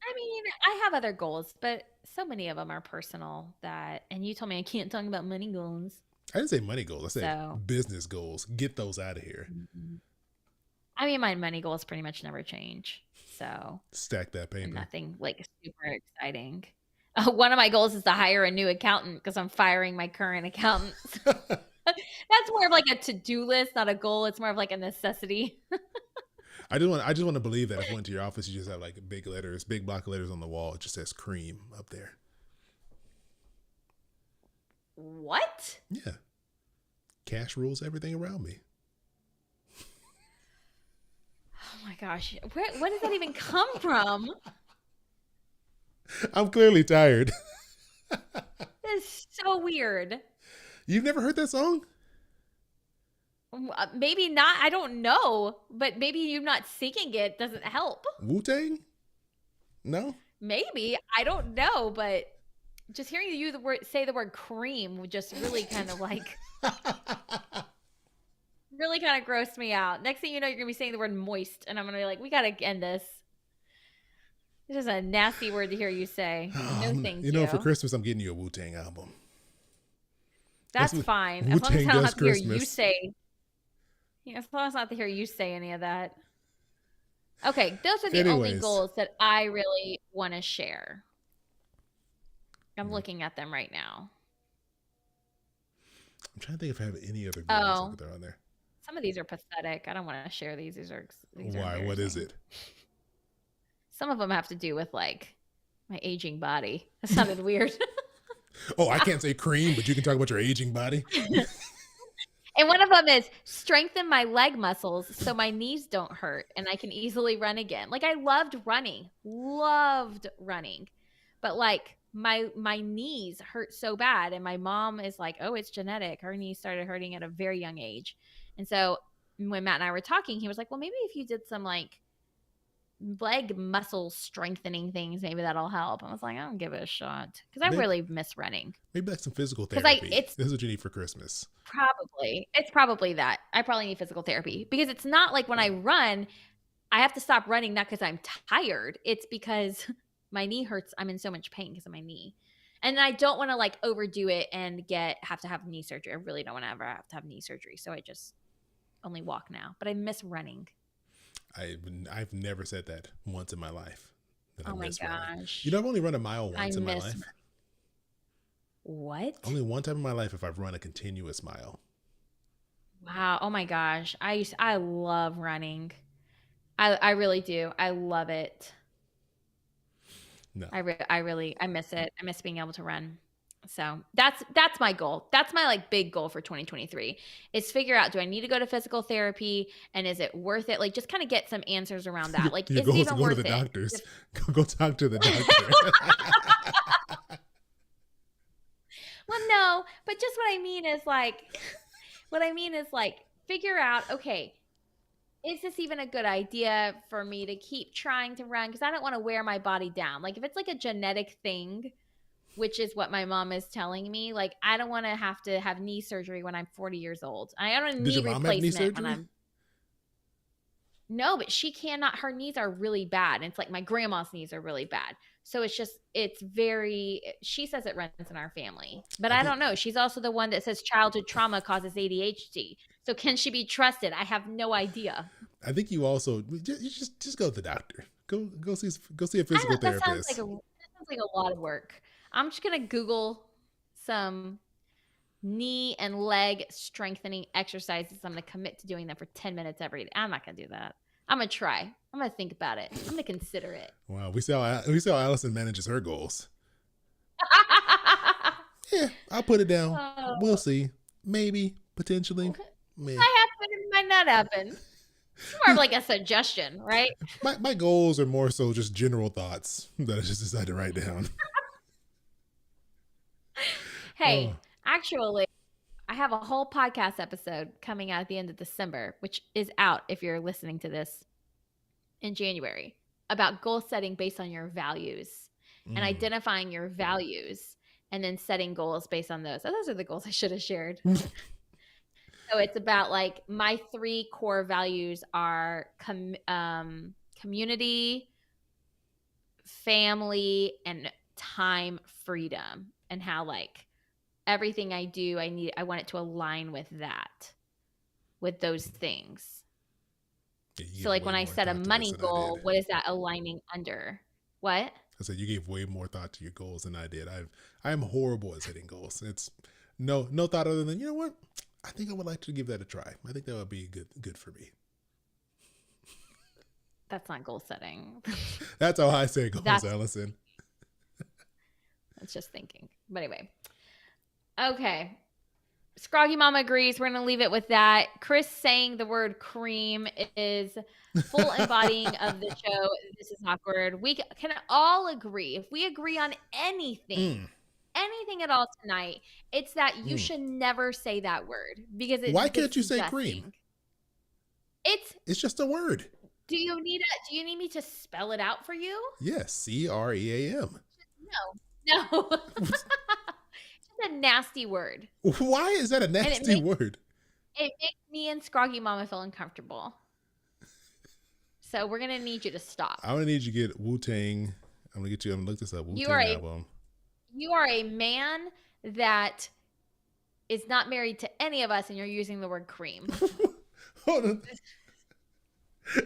I mean, I have other goals, but so many of them are personal that, and you told me I can't talk about money goals. I didn't say money goals. I said So, business goals. Get those out of here. mhm. I mean, my money goals pretty much never change. So, Stack that paper. nothing like super exciting. One of my goals is to hire a new accountant because I'm firing my current accountant. That's more of like a to-do list, not a goal. It's more of like a necessity. I just want to believe that if I went to your office, you just have like big letters, big block of letters on the wall. It just says cream up there. What? Yeah. Cash rules everything around me. Oh my gosh. Where does that even come from? I'm clearly tired. That is so weird. You've never heard that song? Maybe not. I don't know. But maybe you not singing it doesn't help. Wu Tang? No? Maybe. I don't know. But just hearing you say the word cream would just really kind of like, really kind of grossed me out. Next thing you know, you're going to be saying the word moist. And I'm going to be like, we got to end this. This is a nasty word to hear you say. No, thank For you. Christmas, I'm getting you a Wu Tang album. That's That's what fine. Wu As long as Tang I don't does have to hear you Christmas. say, yeah, as long as I don't have to hear you say any of that. Okay, those are the only Anyways, goals that I really want to share. I'm I'm looking at them right now. trying to think if I have any other goals I Oh, could throw on there. some of these are pathetic. I don't want to share these. These are Why? What is embarrassing. it? Some of them have to do with like my aging body. That sounded weird. Oh, I can't say cream, but you can talk about your aging body. And one of them is strengthen my leg muscles so my knees don't hurt and I can easily run again. Like I loved running, but like my knees hurt so bad, and my mom is like, "Oh, it's genetic." Her knees started hurting at a very young age, and so when Matt and I were talking, he was like, "Well, maybe if you did some like leg muscle strengthening things, maybe that'll help." I was like, "I don't give it a shot," because I Maybe, really miss running. maybe that's some physical Because therapy. it's This is what you need for Christmas. it's probably that. I probably need physical therapy because it's not like when I run, I have to stop running not because I'm tired. It's because my knee hurts. I'm in so much pain because of my knee. And I don't want to like overdo it and have to have knee surgery. I really don't want to ever have to have knee surgery. So I just only walk now. But I miss running. I've never said that once in my life that I Oh my miss running. gosh. I've only run a mile I once in my miss life. what? Only one time in my life if I've run a continuous mile. Wow. Oh my gosh. I love running. I really do. I love it. No. I miss it. I miss being able to run. So that's my goal. That's my like big goal for 2023 is figure out, do I need to go to physical therapy and is it worth it? Like just kind of get some answers around that. Like, Your is it goal is to even go to worth the it? doctors. Go talk to the doctor. Well, no, but just what I mean is like figure out, okay, is this even a good idea for me to keep trying to run? Because I don't want to wear my body down. Like if it's like a genetic thing, which is what my mom is telling me, like I don't want to have knee surgery when I'm 40 years old. I don't want a Did knee your mom have knee replacement when surgery? I'm no, but she cannot. Her knees are really bad. And it's like my grandma's knees are really bad. So it's very, she says it runs in our family, but I I think don't know. She's also the one that says childhood trauma causes ADHD. So can she be trusted? I have no idea. I think you also just go to the doctor. Go see a I physical don't, therapist. that sounds like a lot of work. I'm just going to Google some knee and leg strengthening exercises. I'm going to commit to doing them for 10 minutes every day. I'm not going to do that. I'm going to try. I'm going to think about it. I'm going to consider it. Wow, we see how Allison manages her goals. Yeah, I'll put it down. Oh, We'll see. Maybe, potentially. Yeah. might happen, it might not happen. It's more of like a suggestion, right? My goals are more so just general thoughts that I just decided to write down. Hey, Oh, actually, I have a whole podcast episode coming out at the end of December, which is out if you're listening to this in January, about goal setting based on your values and identifying your values and then setting goals based on those. So those are the goals I should have shared. So it's about like my 3 core values are community, family, and time freedom, and how like everything I do, I want it to align with that, with those things. yeah, you So gave like way when I more set a thought to this money than I goal, did. what is that aligning under? What? I said you gave way more thought to your goals than I did. I'm horrible at setting goals. It's no thought other than, you know what? I think I would like to give that a try. I think that would be good for me. That's not goal setting. That's how I say goals, That's Allison. that's just thinking. But anyway. Okay. Scroggy Mama agrees. We're going to leave it with that. Chris saying the word cream is full embodying of the show. This is awkward. We can all agree. If we agree on anything, anything at all tonight, it's that you should never say that word because it's Why can't you say disgusting. cream? It's just a word. do you need me to spell it out for you? Yes, CREAM. No. It's a nasty word. Why is that a nasty word? It makes me and Scroggy Mama feel uncomfortable. So we're gonna need you to stop. I'm gonna need you to get Wu-Tang. I'm gonna look this up. Wu-Tang album. You are a man that is not married to any of us, and you're using the word cream. Hold on.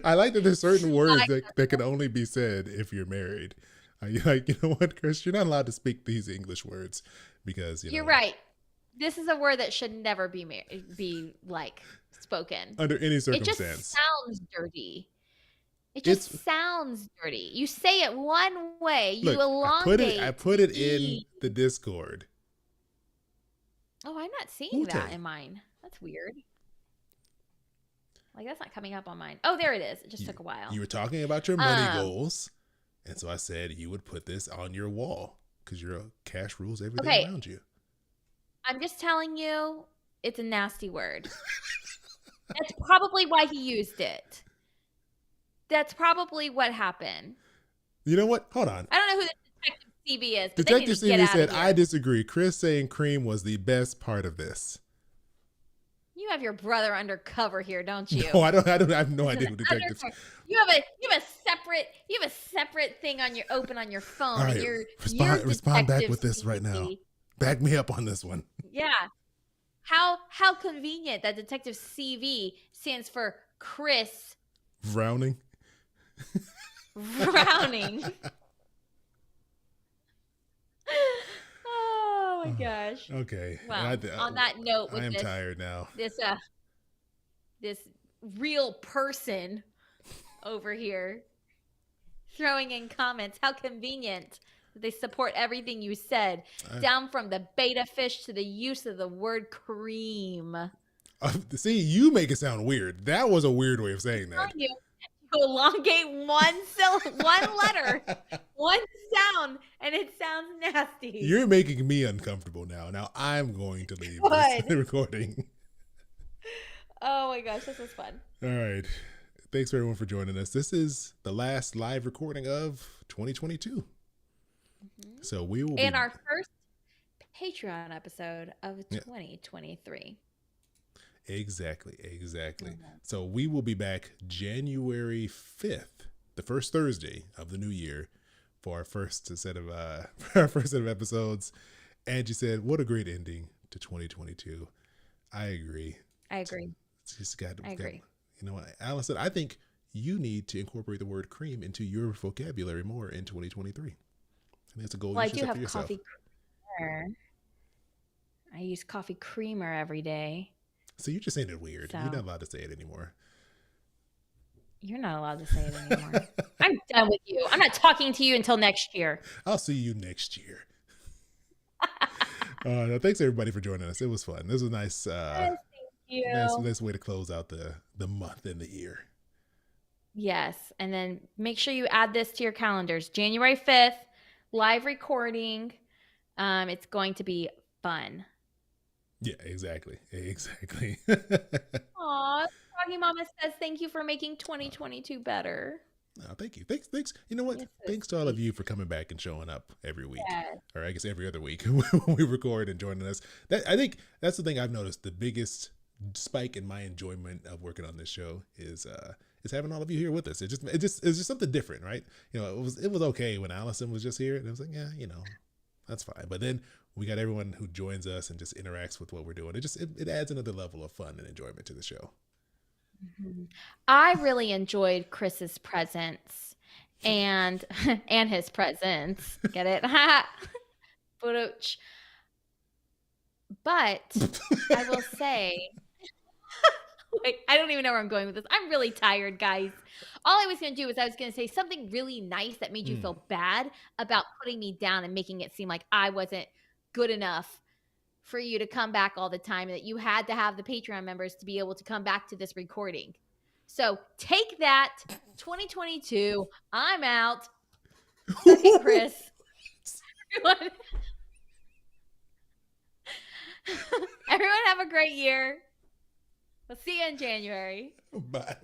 I like that there's certain words that can only be said if you're married. Like, you know what, Chris? You're not allowed to speak these English words because you're right. This is a word that should never be like spoken under any circumstance. It just sounds dirty. It just sounds dirty. You say it one way. You elongate. I put it in the Discord. Oh, I'm not seeing that in mine. That's weird. Like that's not coming up on mine. Oh, there it is. It just took a while. You were talking about your money goals, and so I said you would put this on your wall because your cash rules everything around you. I'm just telling you, it's a nasty word. That's probably why he used it. That's probably what happened. You know what? Hold on. I don't know who the Detective CV is. But Detective CV said, I disagree. Chris saying cream was the best part of this. You have your brother undercover here, don't you? No, I don't. I have no idea who Detective. You have a separate thing on your phone. All right, respond back with this right now. Back me up on this one. Yeah. How convenient that Detective CV stands for Chris Browning. Oh my gosh. Okay. Well, on that note, I am tired now. This real person over here throwing in comments. How convenient They support everything you said, down from the beta fish to the use of the word cream. See, you make it sound weird. That was a weird way of saying that. You elongate one letter, one sound, and it sounds nasty. You're making me uncomfortable now. Now I'm going to leave this recording. Oh my gosh, this was fun. All right. Thanks everyone for joining us. This is the last live recording of 2022. So we will be our first Patreon episode of 2023. Exactly. So we will be back January 5th, the first Thursday of the new year, for our first set of episodes. Angie said, "What a great ending to 2022." I agree. I agree. You know what, Alan said, I think you need to incorporate the word cream into your vocabulary more in 2023. I think that's a goal you should set for yourself. Coffee creamer. I use coffee creamer every day. So you're just saying it weird. You're not allowed to say it anymore. You're not allowed to say it anymore. I'm done with you. I'm not talking to you until next year. I'll see you next year. Thanks everybody for joining us. It was fun. This was nice. Thank you. Nice way to close out the month and the year. Yes. And then make sure you add this to your calendars. January 5th, live recording. It's going to be fun. Yeah, exactly. Aw, Froggy Mama says thank you for making 2022 better. Oh, thank you. Thanks. You know what? Thanks to all of you for coming back and showing up every week. Yes. Or I guess every other week when we record and joining us. I think that's the thing I've noticed. The biggest spike in my enjoyment of working on this show is having all of you here with us. It's just something different, right? You know, it was okay when Allison was just here, and it was like, yeah, you know, that's fine. But then we got everyone who joins us and just interacts with what we're doing. It adds another level of fun and enjoyment to the show. Mm-hmm. I really enjoyed Chris's presence and his presence. Get it? But I will say, wait, I don't even know where I'm going with this. I'm really tired, guys. All I was going to do was I was going to say something really nice that made you feel bad about putting me down and making it seem like I wasn't good enough for you to come back all the time, and that you had to have the Patreon members to be able to come back to this recording. So take that, 2022. I'm out. Second Chris. Everyone have a great year. We'll see you in January. Bye.